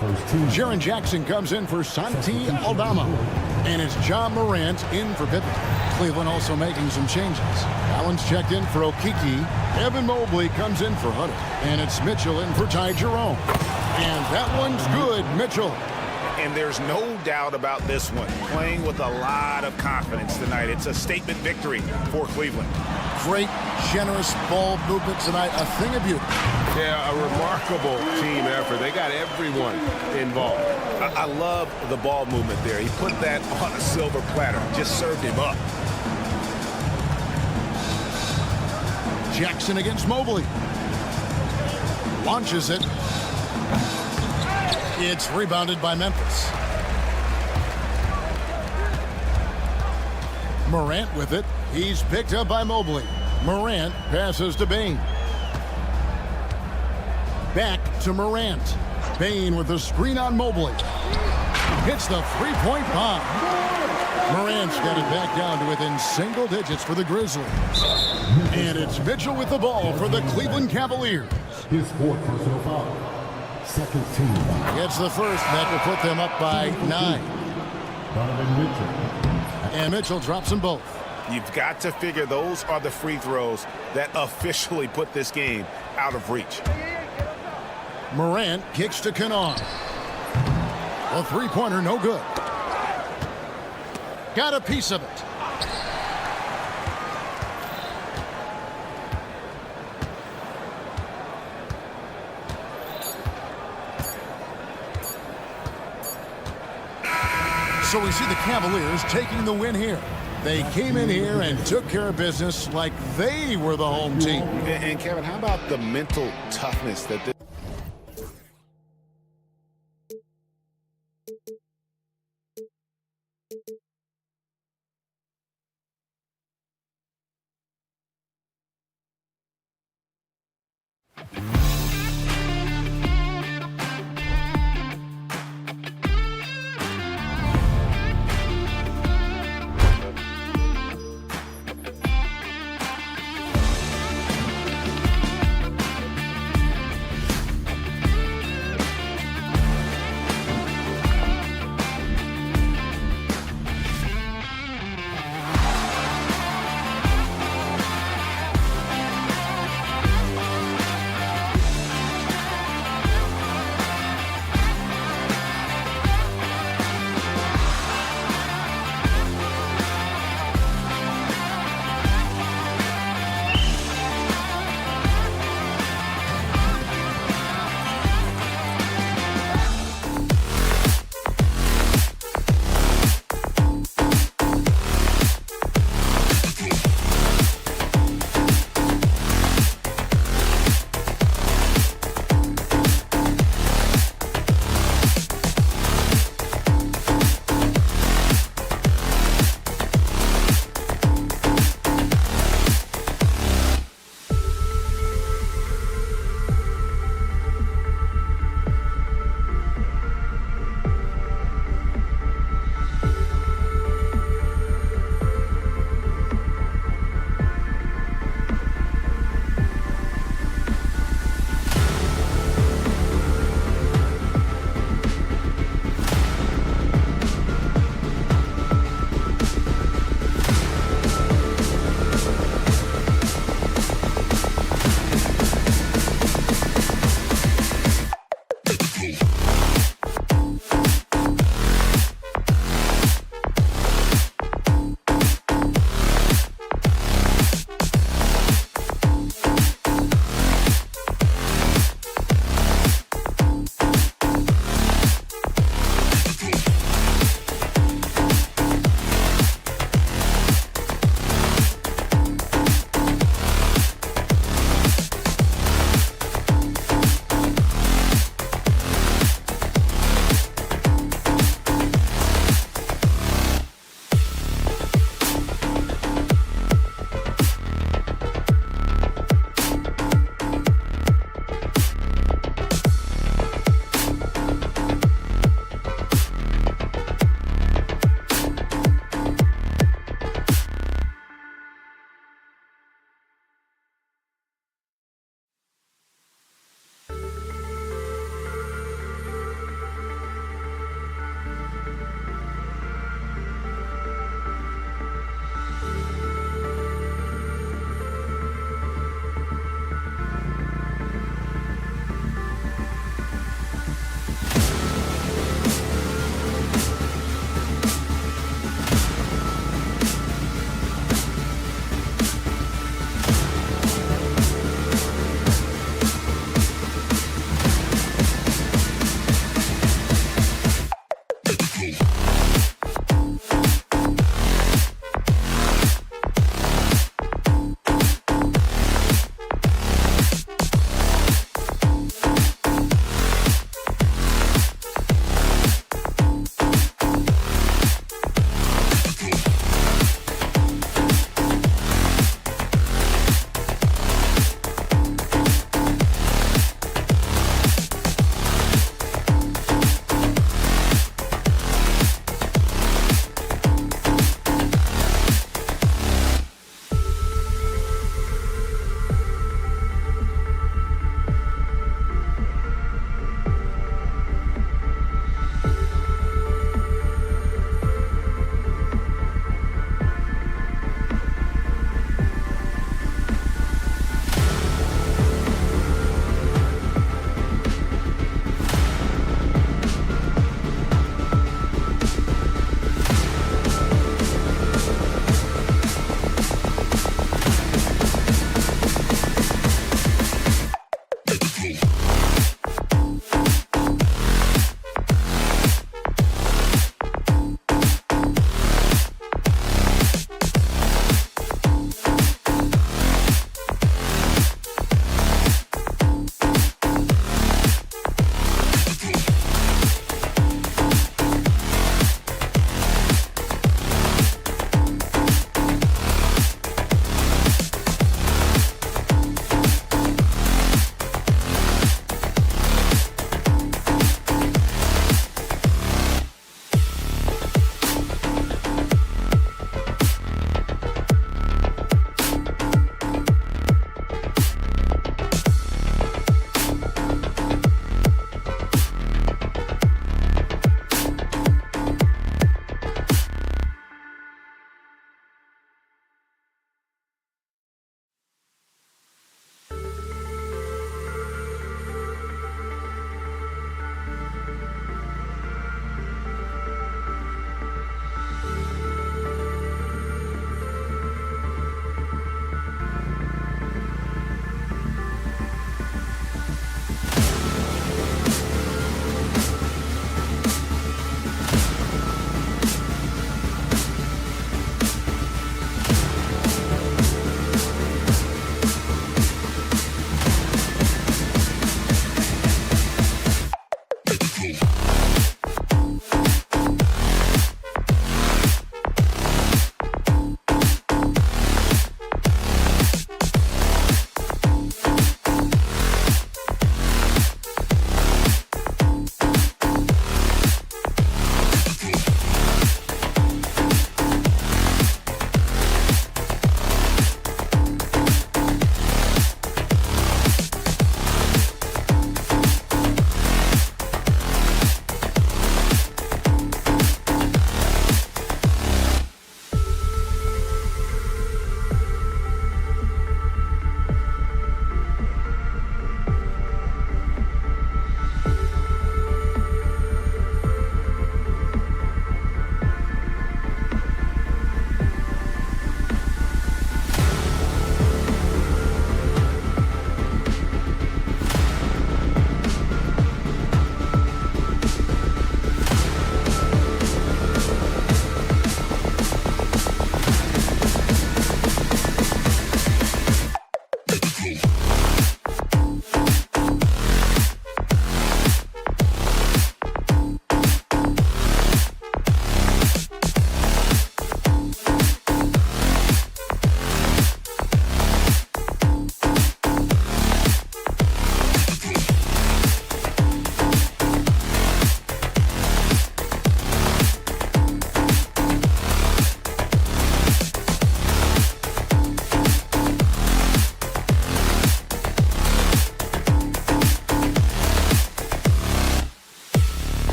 Jaren Jackson comes in for Santi Aldama. And it's John Morant in for Pippen. Cleveland also making some changes. Allen's checked in for Okiki. Evan Mobley comes in for Hunter. And it's Mitchell in for Ty Jerome. And that one's good, Mitchell. And there's no doubt about this one. Playing with a lot of confidence tonight. It's a statement victory for Cleveland. Great, generous ball movement tonight. A thing of beauty. Yeah, a remarkable team effort. They got everyone involved. I love the ball movement there. He put that on a silver platter. Just served him up. Jackson against Mobley. Launches it. It's rebounded by Memphis. Morant with it. He's picked up by Mobley. Morant passes to Bain. Back to Morant. Bain with the screen on Mobley. Hits the three-point bomb. Morant's got it back down to within single digits for the Grizzlies. And it's Mitchell with the ball for the Cleveland Cavaliers. His fourth personal foul. Second team. It's the first that will put them up by 9. And Mitchell drops them both. You've got to figure those are the free throws that officially put this game out of reach. Morant kicks to Kennard. A three-pointer, no good. Got a piece of it. So we see the Cavaliers taking the win here. They came in here and took care of business like they were the home team. And Kevin, how about the mental toughness that this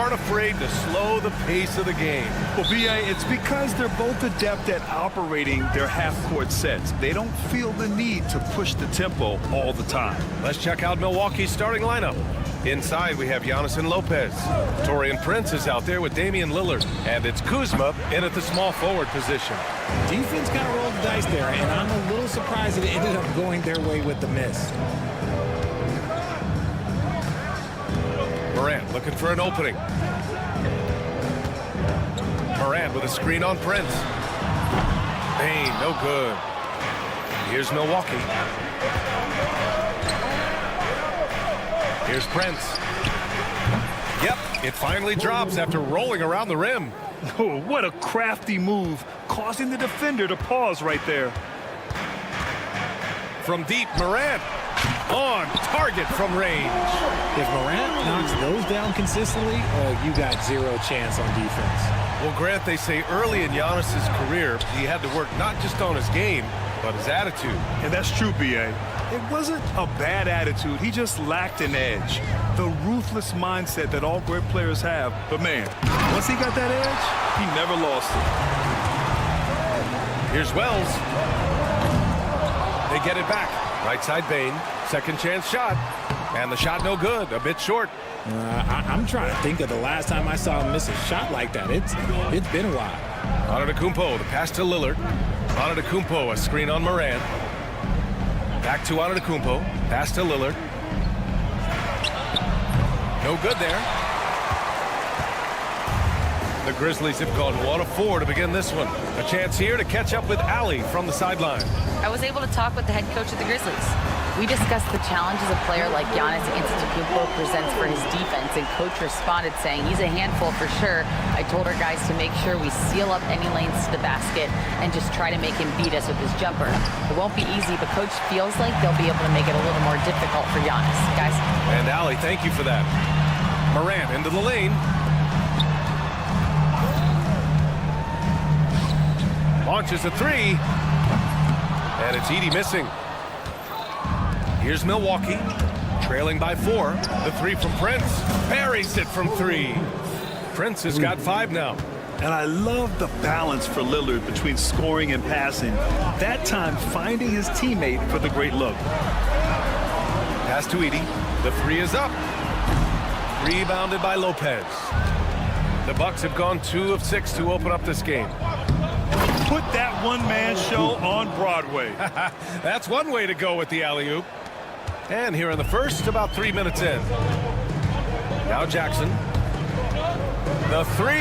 aren't afraid to slow the pace of the game. Well, B.A., it's because they're both adept at operating their half-court sets. They don't feel the need to push the tempo all the time. Let's check out Milwaukee's starting lineup. Inside, we have Giannis and Lopez. Torian Prince is out there with Damian Lillard. And it's Kuzma in at the small forward position. Defense kind of rolled the dice there, and I'm a little surprised that it ended up going their way with the miss. Morant looking for an opening. Morant with a screen on Prince. Hey, no good. Here's Milwaukee. Here's Prince. Yep, it finally drops after rolling around the rim. Oh, what a crafty move, causing the defender to pause right there. From deep, Morant on target from range. If Morant knocks those down consistently, you got zero chance on defense. Well, Grant, they say early in Giannis's career, he had to work not just on his game, but his attitude. And that's true, B.A. It wasn't a bad attitude. He just lacked an edge. The ruthless mindset that all great players have. But, man, once he got that edge, he never lost it. Here's Wells. They get it back. Right side Bane. Second chance shot. And the shot no good. A bit short. I'm trying to think of the last time I saw him miss a shot like that. It's been a while. Antetokounmpo, the pass to Lillard. Antetokounmpo, a screen on Morant. Back to Antetokounmpo. Pass to Lillard. No good there. The Grizzlies have gone 1 of 4 to begin this one. A chance here to catch up with Allie from the sideline. I was able to talk with the head coach of the Grizzlies. We discussed the challenges a player like Giannis Antetokounmpo presents for his defense, and coach responded saying he's a handful for sure. I told our guys to make sure we seal up any lanes to the basket and just try to make him beat us with his jumper. It won't be easy, but coach feels like they'll be able to make it a little more difficult for Giannis. Guys. And Allie, thank you for that. Morant into the lane. Launches a three. And it's Edey missing. Here's Milwaukee, trailing by 4. The three from Prince. Buries it from 3. Prince has got 5 now. And I love the balance for Lillard between scoring and passing. That time finding his teammate for the great look. Pass to Edey. The 3 is up. Rebounded by Lopez. The Bucks have gone 2 of 6 to open up this game. Put that one-man show on Broadway. That's one way to go with the alley-oop. And here in the first, about 3 minutes in. Now Jackson. The 3.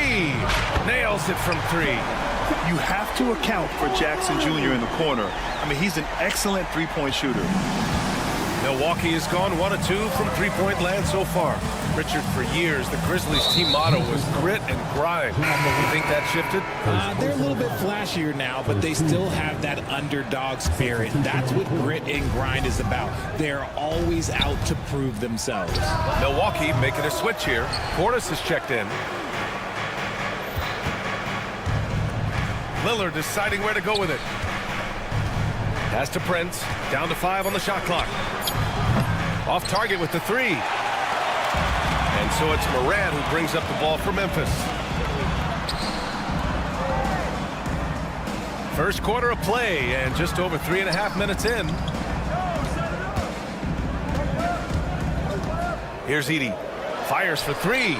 Nails it from 3. You have to account for Jackson Jr. in the corner. I mean, he's an excellent three-point shooter. Milwaukee has gone 1 of 2 from three-point land so far. Richard, for years, the Grizzlies' team motto was grit and grind. You think that shifted? They're a little bit flashier now, but they still have that underdog spirit. That's what grit and grind is about. They're always out to prove themselves. Milwaukee making a switch here. Portis has checked in. Lillard deciding where to go with it. Pass to Prince. Down to 5 on the shot clock. Off target with the 3. And so it's Morant who brings up the ball for Memphis. First quarter of play and just over 3.5 minutes in. Here's Edey. Fires for 3.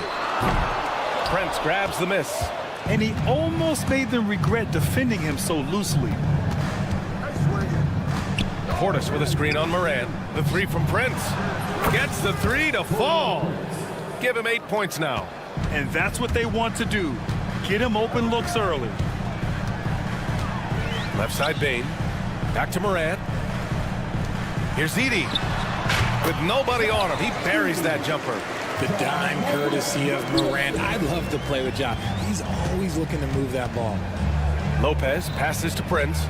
Prince grabs the miss. And he almost made them regret defending him so loosely. Portis with a screen on Morant. The 3 from Prince. Gets the 3 to fall. Give him 8 points now. And that's what they want to do. Get him open looks early. Left side Bane. Back to Morant. Here's Edey. With nobody on him, he buries that jumper. The dime courtesy of Morant. I'd love to play with John. He's always looking to move that ball. Lopez passes to Prince.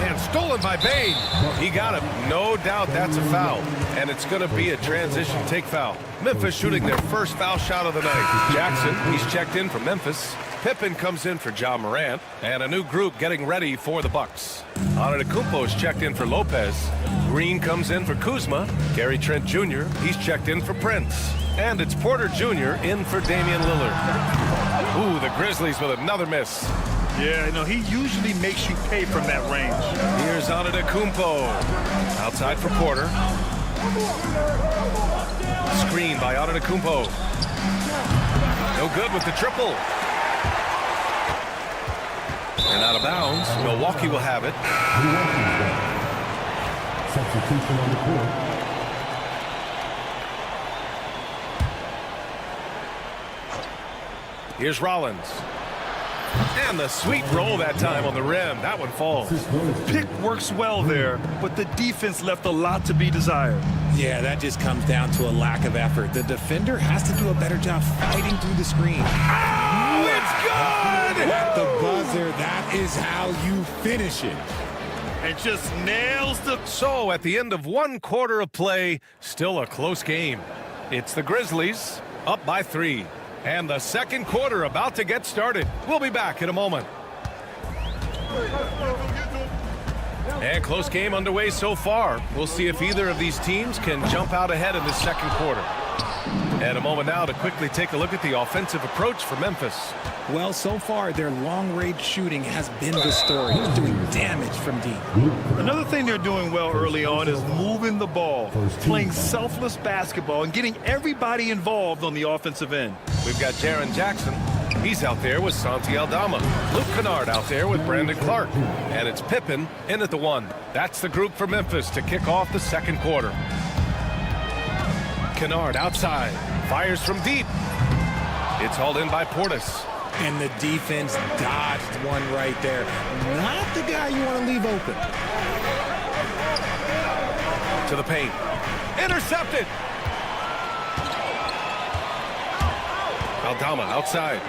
And stolen by Bane. He got him. No doubt that's a foul. And it's going to be a transition take foul. Memphis shooting their first foul shot of the night. Jackson, he's checked in from Memphis. Pippen comes in for Ja Morant, and a new group getting ready for the Bucks. Antetokounmpo's checked in for Lopez. Green comes in for Kuzma. Gary Trent Jr., he's checked in for Prince. And it's Porter Jr. in for Damian Lillard. Ooh, the Grizzlies with another miss. Yeah, you know, he usually makes you pay from that range. Here's Antetokounmpo. Outside for Porter. Screen by Antetokounmpo. No good with the triple. And out of bounds. Milwaukee will have it. Substitution on the court. Here's Rollins. And the sweet roll that time on the rim. That one falls. Pick works well there, but the defense left a lot to be desired. Yeah, that just comes down to a lack of effort. The defender has to do a better job fighting through the screen. Oh, it's good! At the buzzer, that is how you finish it. And just nails the... So at the end of one quarter of play, still a close game. It's the Grizzlies up by 3. And the second quarter about to get started. We'll be back in a moment. And close game underway so far. We'll see if either of these teams can jump out ahead in the second quarter. And a moment now to quickly take a look at the offensive approach for Memphis. Well, so far, their long-range shooting has been the story, doing damage from deep. Another thing they're doing well early on is moving the ball, playing selfless basketball, and getting everybody involved on the offensive end. We've got Jaren Jackson. He's out there with Santi Aldama. Luke Kennard out there with Brandon Clark. And it's Pippen in at the 1. That's the group for Memphis to kick off the second quarter. Kennard outside. Fires from deep. It's hauled in by Portis. And the defense dodged one right there. Not the guy you want to leave open. To the paint. Intercepted. Aldama outside.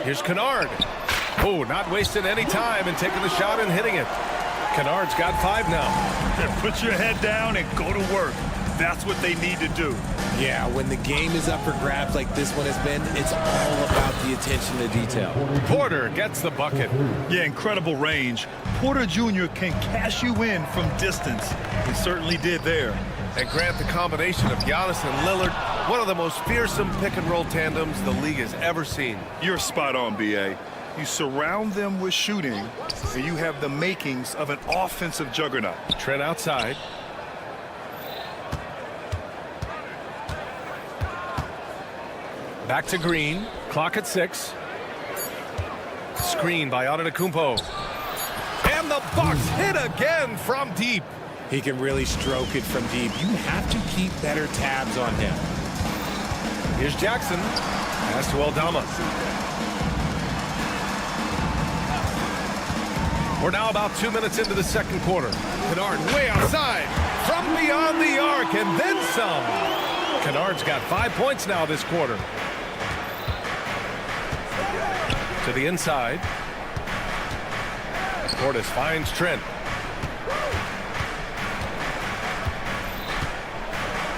Here's Kennard. Oh, not wasting any time and taking the shot and hitting it. Kennard's got 5 now. Put your head down and go to work. That's what they need to do. Yeah, when the game is up for grabs like this one has been, it's all about the attention to detail. Porter gets the bucket. Yeah, incredible range. Porter Jr. can cash you in from distance. He certainly did there. And Grant, the combination of Giannis and Lillard, one of the most fearsome pick-and-roll tandems the league has ever seen. You're spot on, B.A. You surround them with shooting, and you have the makings of an offensive juggernaut. Trent outside. Back to Green. Clock at 6. Screen by Antetokounmpo. And the Bucks hit again from deep. He can really stroke it from deep. You have to keep better tabs on him. Here's Jackson. Pass to Aldama. We're now about 2 minutes into the second quarter. Kennard way outside. From beyond the arc and then some. Kennard's got 5 points now this quarter. To the inside. Portis finds Trent.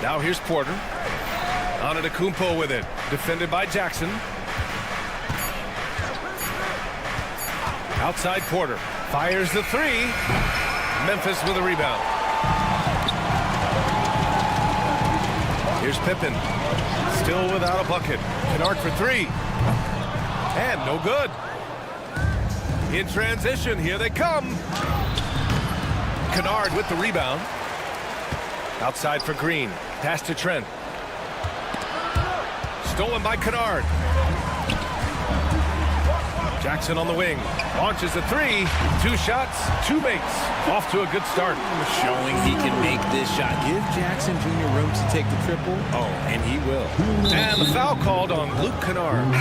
Now here's Porter. Antetokounmpo with it. Defended by Jackson. Outside Porter. Fires the 3. Memphis with a rebound. Here's Pippen. Still without a bucket. Kennard for 3. And no good. In transition, here they come. Kennard with the rebound. Outside for Green. Pass to Trent. Stolen by Kennard. Jackson on the wing. Launches a 3. 2 shots, 2 makes. Off to a good start. Showing he can make this shot. Give Jackson Jr. room to take the triple. Oh, and he will. And the foul called on Luke Kennard.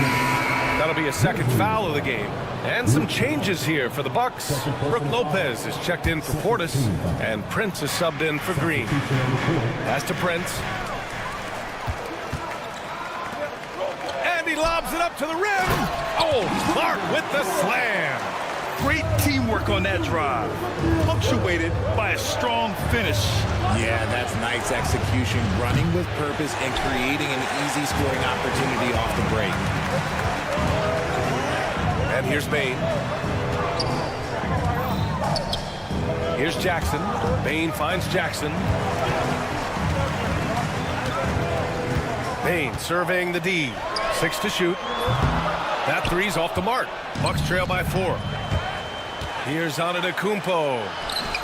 That'll be a second foul of the game. And some changes here for the Bucks. Brook Lopez is checked in for Portis, and Prince is subbed in for Green. Pass to Prince. And he lobs it up to the rim. Oh, Clark with the slam. Great teamwork on that drive, punctuated by a strong finish. Yeah, that's nice execution, running with purpose and creating an easy scoring opportunity off the break. And here's Bane. Here's Jackson. Bane finds Jackson. Bane serving the D. 6 to shoot. That three's off the mark. Bucks trail by 4. Here's Antetokounmpo.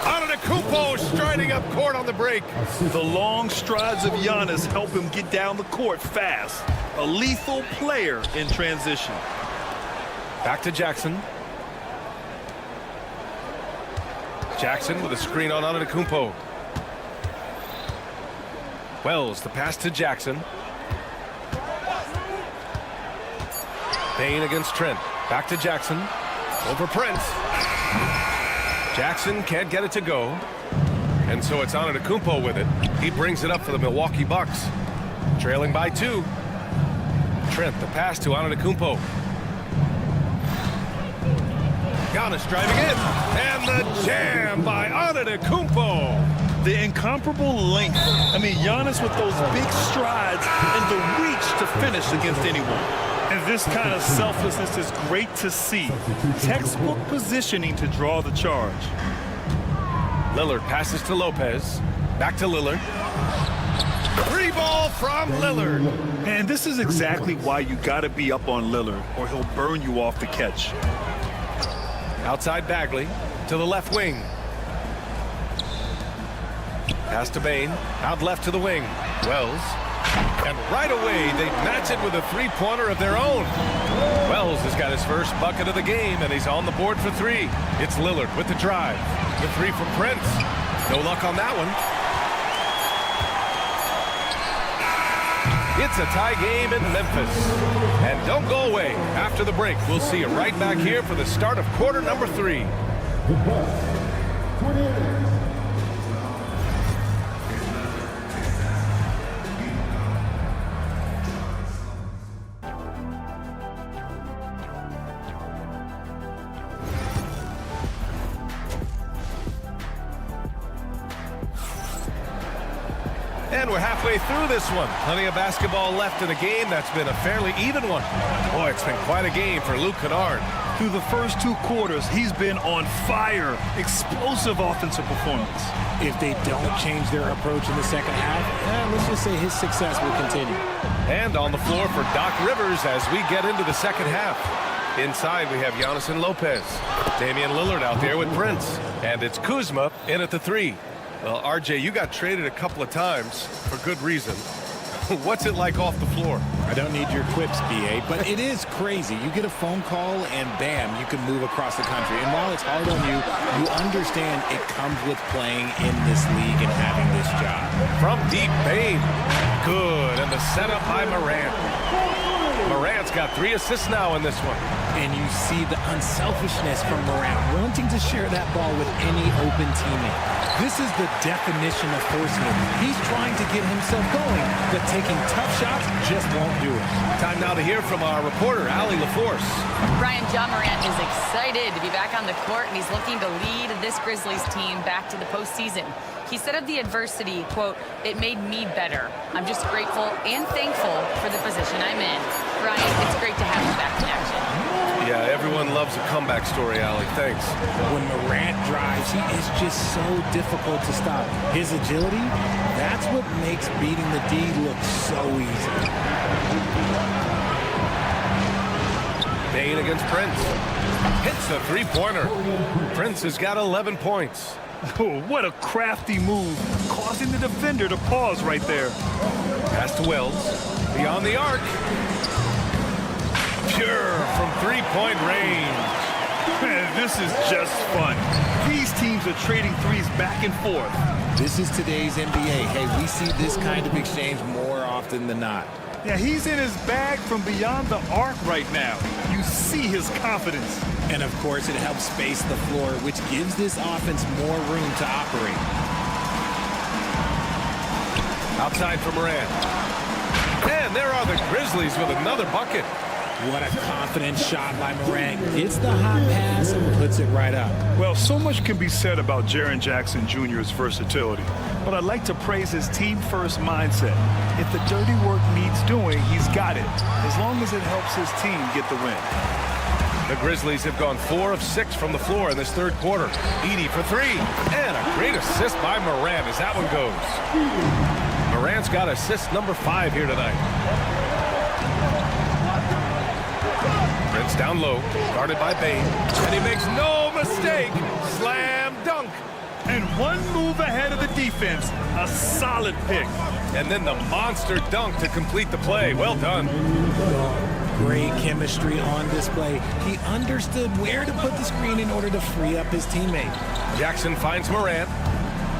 Antetokounmpo striding up court on the break. The long strides of Giannis help him get down the court fast. A lethal player in transition. Back to Jackson. Jackson with a screen on Antetokounmpo. Wells, the pass to Jackson. Bane against Trent. Back to Jackson. Over Prince. Jackson can't get it to go. And so it's Antetokounmpo with it. He brings it up for the Milwaukee Bucks. Trailing by 2. Trent, the pass to Antetokounmpo. Giannis driving in. And the jam by Antetokounmpo. The incomparable length. I mean, Giannis with those big strides and the reach to finish against anyone. And this kind of selflessness is great to see. Textbook positioning to draw the charge. Lillard passes to Lopez. Back to Lillard. 3 ball from Lillard. And this is exactly why you got to be up on Lillard, or he'll burn you off the catch. Outside Bagley to the left wing. Pass to Bane. Out left to the wing. Wells. And right away, they match it with a three-pointer of their own. Wells has got his first bucket of the game, and he's on the board for 3. It's Lillard with the drive. The 3 from Prince. No luck on that one. It's a tie game in Memphis. And don't go away. After the break, we'll see you right back here for the start of quarter number 3. And we're halfway through this one. Plenty of basketball left in a game that's been a fairly even one. Boy, it's been quite a game for Luke Kennard. Through the first 2 quarters, he's been on fire. Explosive offensive performance. If they don't change their approach in the second half, let's just say his success will continue. And on the floor for Doc Rivers as we get into the second half. Inside, we have Giannis and Lopez. Damian Lillard out there with Prince. And it's Kuzma in at the 3. Well, RJ, you got traded a couple of times for good reason. What's it like off the floor? I don't need your quips, BA, but it is crazy. You get a phone call and bam, you can move across the country. And while it's hard on you, you understand it comes with playing in this league and having this job. From deep, Bane. Good. And the setup by Morant. Morant's got 3 assists now in this one. And you see the unselfishness from Morant, wanting to share that ball with any open teammate. This is the definition of forcing it. He's trying to get himself going, but taking tough shots just won't do it. Time now to hear from our reporter, Allie LaForce. Brian, John Morant is excited to be back on the court, and he's looking to lead this Grizzlies team back to the postseason. He said of the adversity, quote, "It made me better. I'm just grateful and thankful for the position I'm in." Brian, it's great to have you back in action. Yeah, everyone loves a comeback story, Allie. Thanks. When Morant drives, he is just so difficult to stop. His agility, that's what makes beating the D look so easy. Bane against Prince. Hits the 3-pointer. Prince has got 11 points. Oh, what a crafty move, causing the defender to pause right there. Pass to Wells. Beyond the arc. Pure from 3-point range. Man, this is just fun. These teams are trading threes back and forth. This is today's NBA. Hey, we see this kind of exchange more often than not. Yeah, he's in his bag from beyond the arc right now. You see his confidence. And of course, it helps space the floor, which gives this offense more room to operate. Outside for Morant. And there are the Grizzlies with another bucket. What a confident shot by Morant. Gets the hot pass and puts it right up. Well, so much can be said about Jaren Jackson Jr.'s versatility, but I'd like to praise his team-first mindset. If the dirty work needs doing, he's got it, as long as it helps his team get the win. The Grizzlies have gone 4 of 6 from the floor in this third quarter. Edey for 3. And a great assist by Morant as that one goes. Morant's got assist number 5 here tonight. Prince down low, guarded by Bane. And he makes no mistake. Slam dunk. And one move ahead of the defense. A solid pick. And then the monster dunk to complete the play. Well done. Great chemistry on display. He understood where to put the screen in order to free up his teammate. Jackson finds Morant.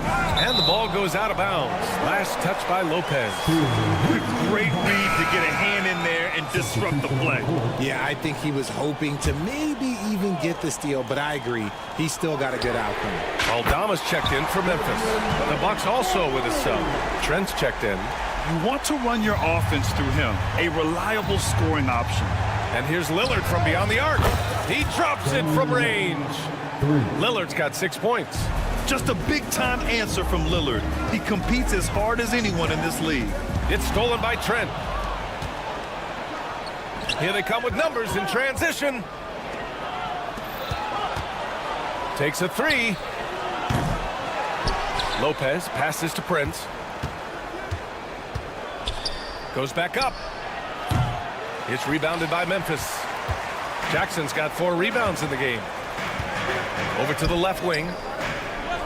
And the ball goes out of bounds. Last touch by Lopez. What a great read to get a hand in there and disrupt the play. Yeah, I think he was hoping to maybe even get the steal, but I agree. He still got a good outcome. Aldama's checked in for Memphis. The Bucks also with a sub. Trent's checked in. You want to run your offense through him. A reliable scoring option. And here's Lillard from beyond the arc. He drops it from range. Lillard's got 6 points. Just a big-time answer from Lillard. He competes as hard as anyone in this league. It's stolen by Trent. Here they come with numbers in transition. Takes a 3. Lopez passes to Prince. Goes back up. It's rebounded by Memphis. Jackson's got 4 rebounds in the game. Over to the left wing.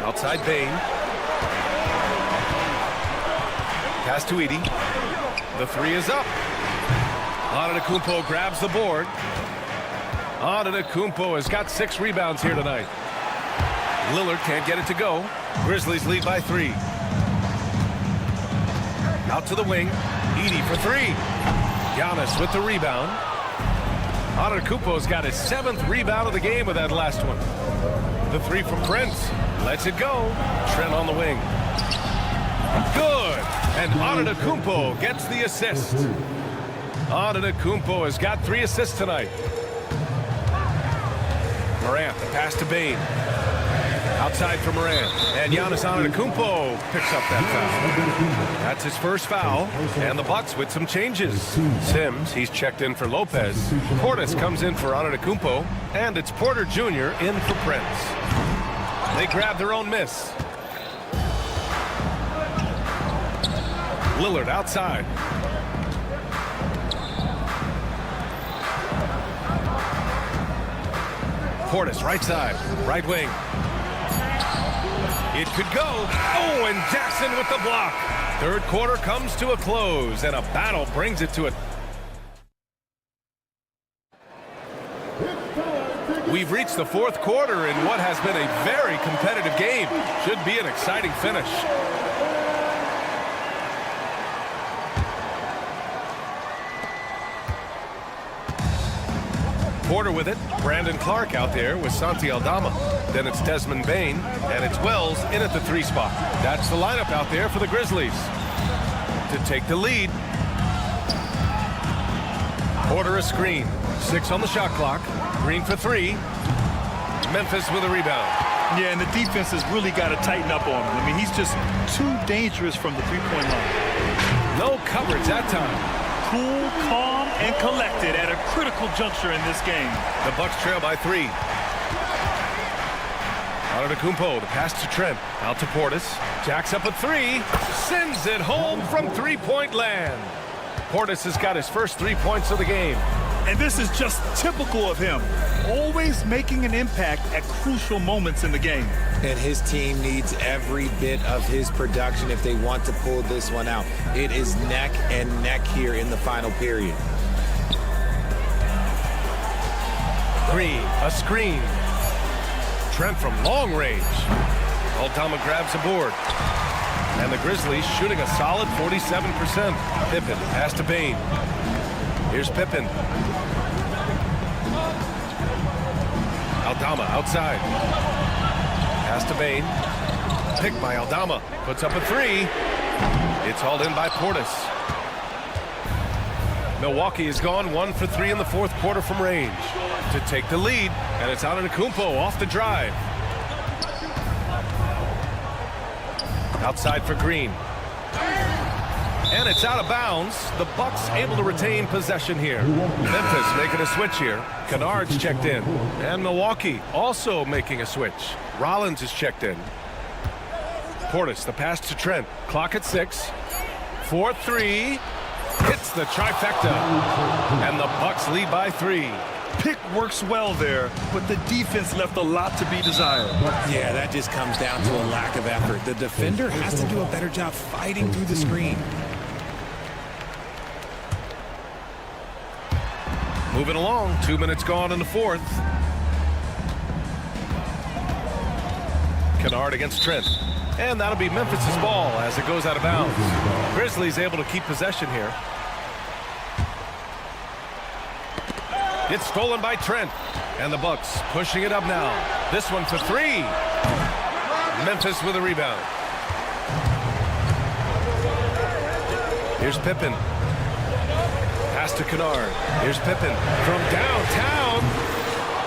Outside Bane. Pass to Edey. The 3 is up. Antetokounmpo grabs the board. Antetokounmpo has got 6 rebounds here tonight. Lillard can't get it to go. Grizzlies lead by 3. Out to the wing. Edey for 3. Giannis with the rebound. Antetokounmpo's got his 7th rebound of the game with that last one. The 3 from Prince. Lets it go. Trent on the wing. Good. And Antetokounmpo gets the assist. Antetokounmpo has got 3 assists tonight. Morant, the pass to Bane. Outside for Morant. And Giannis Antetokounmpo picks up that foul. That's his first foul. And the Bucks with some changes. Sims, he's checked in for Lopez. Portis comes in for Antetokounmpo. And it's Porter Jr. in for Prince. They grab their own miss. Lillard outside. Portis right side, right wing. It could go. Oh, and Jackson with the block. Third quarter comes to a close, and a battle brings it to a... We've reached the fourth quarter in what has been a very competitive game. Should be an exciting finish. Porter with it. Brandon Clark out there with Santi Aldama. Then it's Desmond Bane, and it's Wells in at the 3 spot. That's the lineup out there for the Grizzlies to take the lead. Porter a screen. 6 on the shot clock. Green for 3. Memphis with a rebound. Yeah, and the defense has really got to tighten up on him. I mean, he's just too dangerous from the three-point line. No coverage that time. Cool, calm, and collected at a critical juncture in this game. The Bucks trail by 3. Antetokounmpo, the pass to Trent. Out to Portis. Jacks up a 3. Sends it home from three-point land. Portis has got his first 3 points of the game. And this is just typical of him. Always making an impact at crucial moments in the game. And his team needs every bit of his production if they want to pull this one out. It is neck and neck here in the final period. Green, a screen. Trent from long range. Aldama grabs the board. And the Grizzlies shooting a solid 47%. Pippen, pass to Bane. Here's Pippen. Aldama outside. Pass to Bane. Picked by Aldama. Puts up a 3. It's hauled in by Portis. Milwaukee has gone 1 for 3 in the fourth quarter from range to take the lead, and it's Antetokounmpo off the drive. Outside for Green. And it's out of bounds. The Bucks able to retain possession here. Memphis making a switch here. Kennard's checked in. And Milwaukee also making a switch. Rollins is checked in. Portis, the pass to Trent. Clock at 6. 4-3. Hits the trifecta. And the Bucks lead by 3. Pick works well there, but the defense left a lot to be desired. Yeah, that just comes down to a lack of effort. The defender has to do a better job fighting through the screen. Moving along, 2 minutes gone in the fourth. Kennard against Trent. And that'll be Memphis' ball as it goes out of bounds. Grizzlies able to keep possession here. It's stolen by Trent. And the Bucks pushing it up now. This one for 3. Memphis with a rebound. Here's Pippen. Pass to Kennard. Here's Pippen from downtown.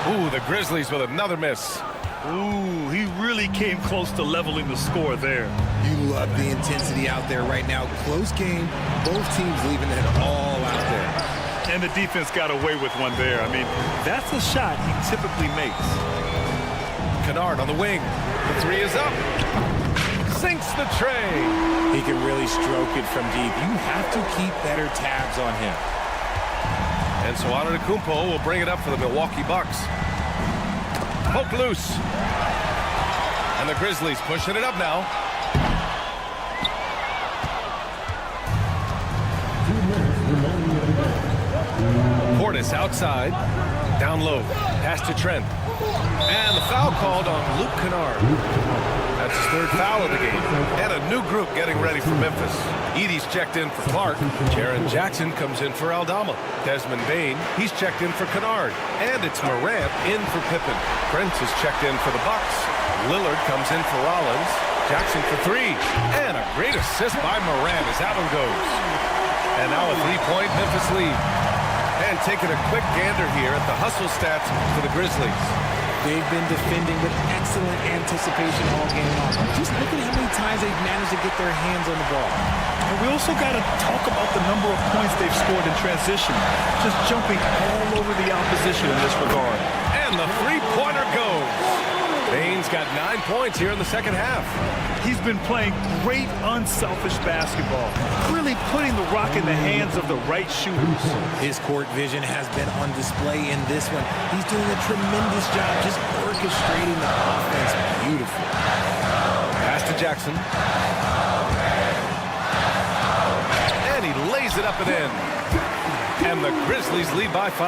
Ooh, the Grizzlies with another miss. Ooh, he really came close to leveling the score there. You love the intensity out there right now. Close game. Both teams leaving it all out there. And the defense got away with one there. I mean, that's a shot he typically makes. Kennard on the wing. The 3 is up. Sinks the tray. He can really stroke it from deep. You have to keep better tabs on him. And so Antetokounmpo will bring it up for the Milwaukee Bucks. Poke loose. And the Grizzlies pushing it up now. Portis outside. Down low. Pass to Trent. And the foul called on Luke Kennard. That's his 3rd foul of the game. And a new group getting ready for Memphis. Edey's checked in for Clark. Jaren Jackson comes in for Aldama. Desmond Bane, he's checked in for Kennard. And it's Morant in for Pippen. Prince is checked in for the Bucks. Lillard comes in for Rollins. Jackson for 3. And a great assist by Morant as that one goes. And now a 3-point Memphis lead. And taking a quick gander here at the hustle stats for the Grizzlies. They've been defending with excellent anticipation all game long. Just look at how many times they've managed to get their hands on the ball. And we also got to talk about the number of points they've scored in transition. Just jumping all over the opposition in this regard. And the 3-pointer goes. Bane's got 9 points here in the second half. He's been playing great unselfish basketball, really putting the rock in the hands of the right shooters. His court vision has been on display in this one. He's doing a tremendous job just orchestrating the offense beautifully. Pass to Jackson. And he lays it up and in. And the Grizzlies lead by 5.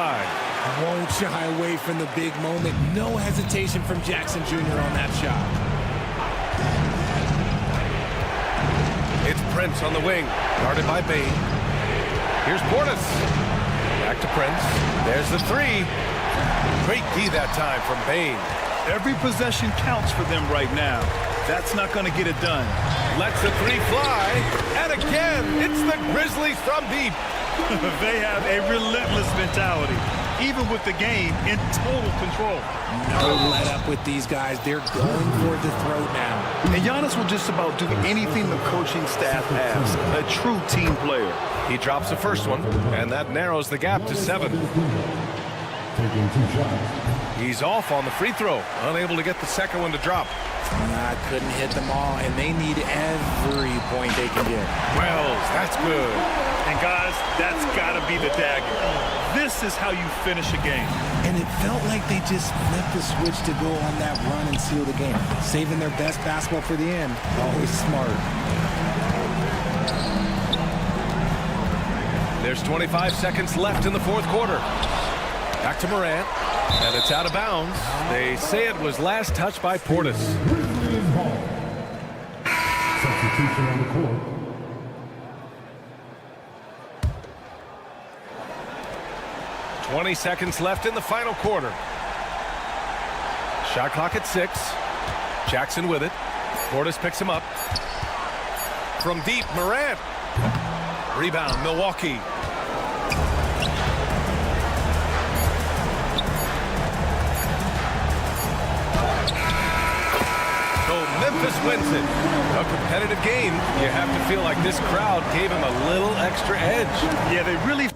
Won't shy away from the big moment. No hesitation from Jackson Jr. on that shot. It's Prince on the wing, guarded by Bane. Here's Portis. Back to Prince. There's the 3. Great D that time from Bane. Every possession counts for them right now. That's not going to get it done. Lets the 3 fly. And again, it's the Grizzlies from deep. They have a relentless mentality, even with the game in total control. No let up with these guys. They're going for the throat now. And Giannis will just about do anything the coaching staff asks. A true team player. He drops the first one, and that narrows the gap to 7. He's off on the free throw, unable to get the second one to drop. Couldn't hit them all, and they need every point they can get. Wells, that's good. And guys, that's got to be the dagger. This is how you finish a game. And it felt like they just flipped the switch to go on that run and seal the game. Saving their best basketball for the end. Always smart. There's 25 seconds left in the fourth quarter. Back to Morant. And it's out of bounds. They say it was last touched by Portis. Substitution on the court. "20 seconds left in the final quarter. Shot clock at 6. Jackson with it. Portis picks him up. From deep, Morant. Rebound, Milwaukee. Memphis wins it. A competitive game. You have to feel like this crowd gave him a little extra edge. Yeah, they really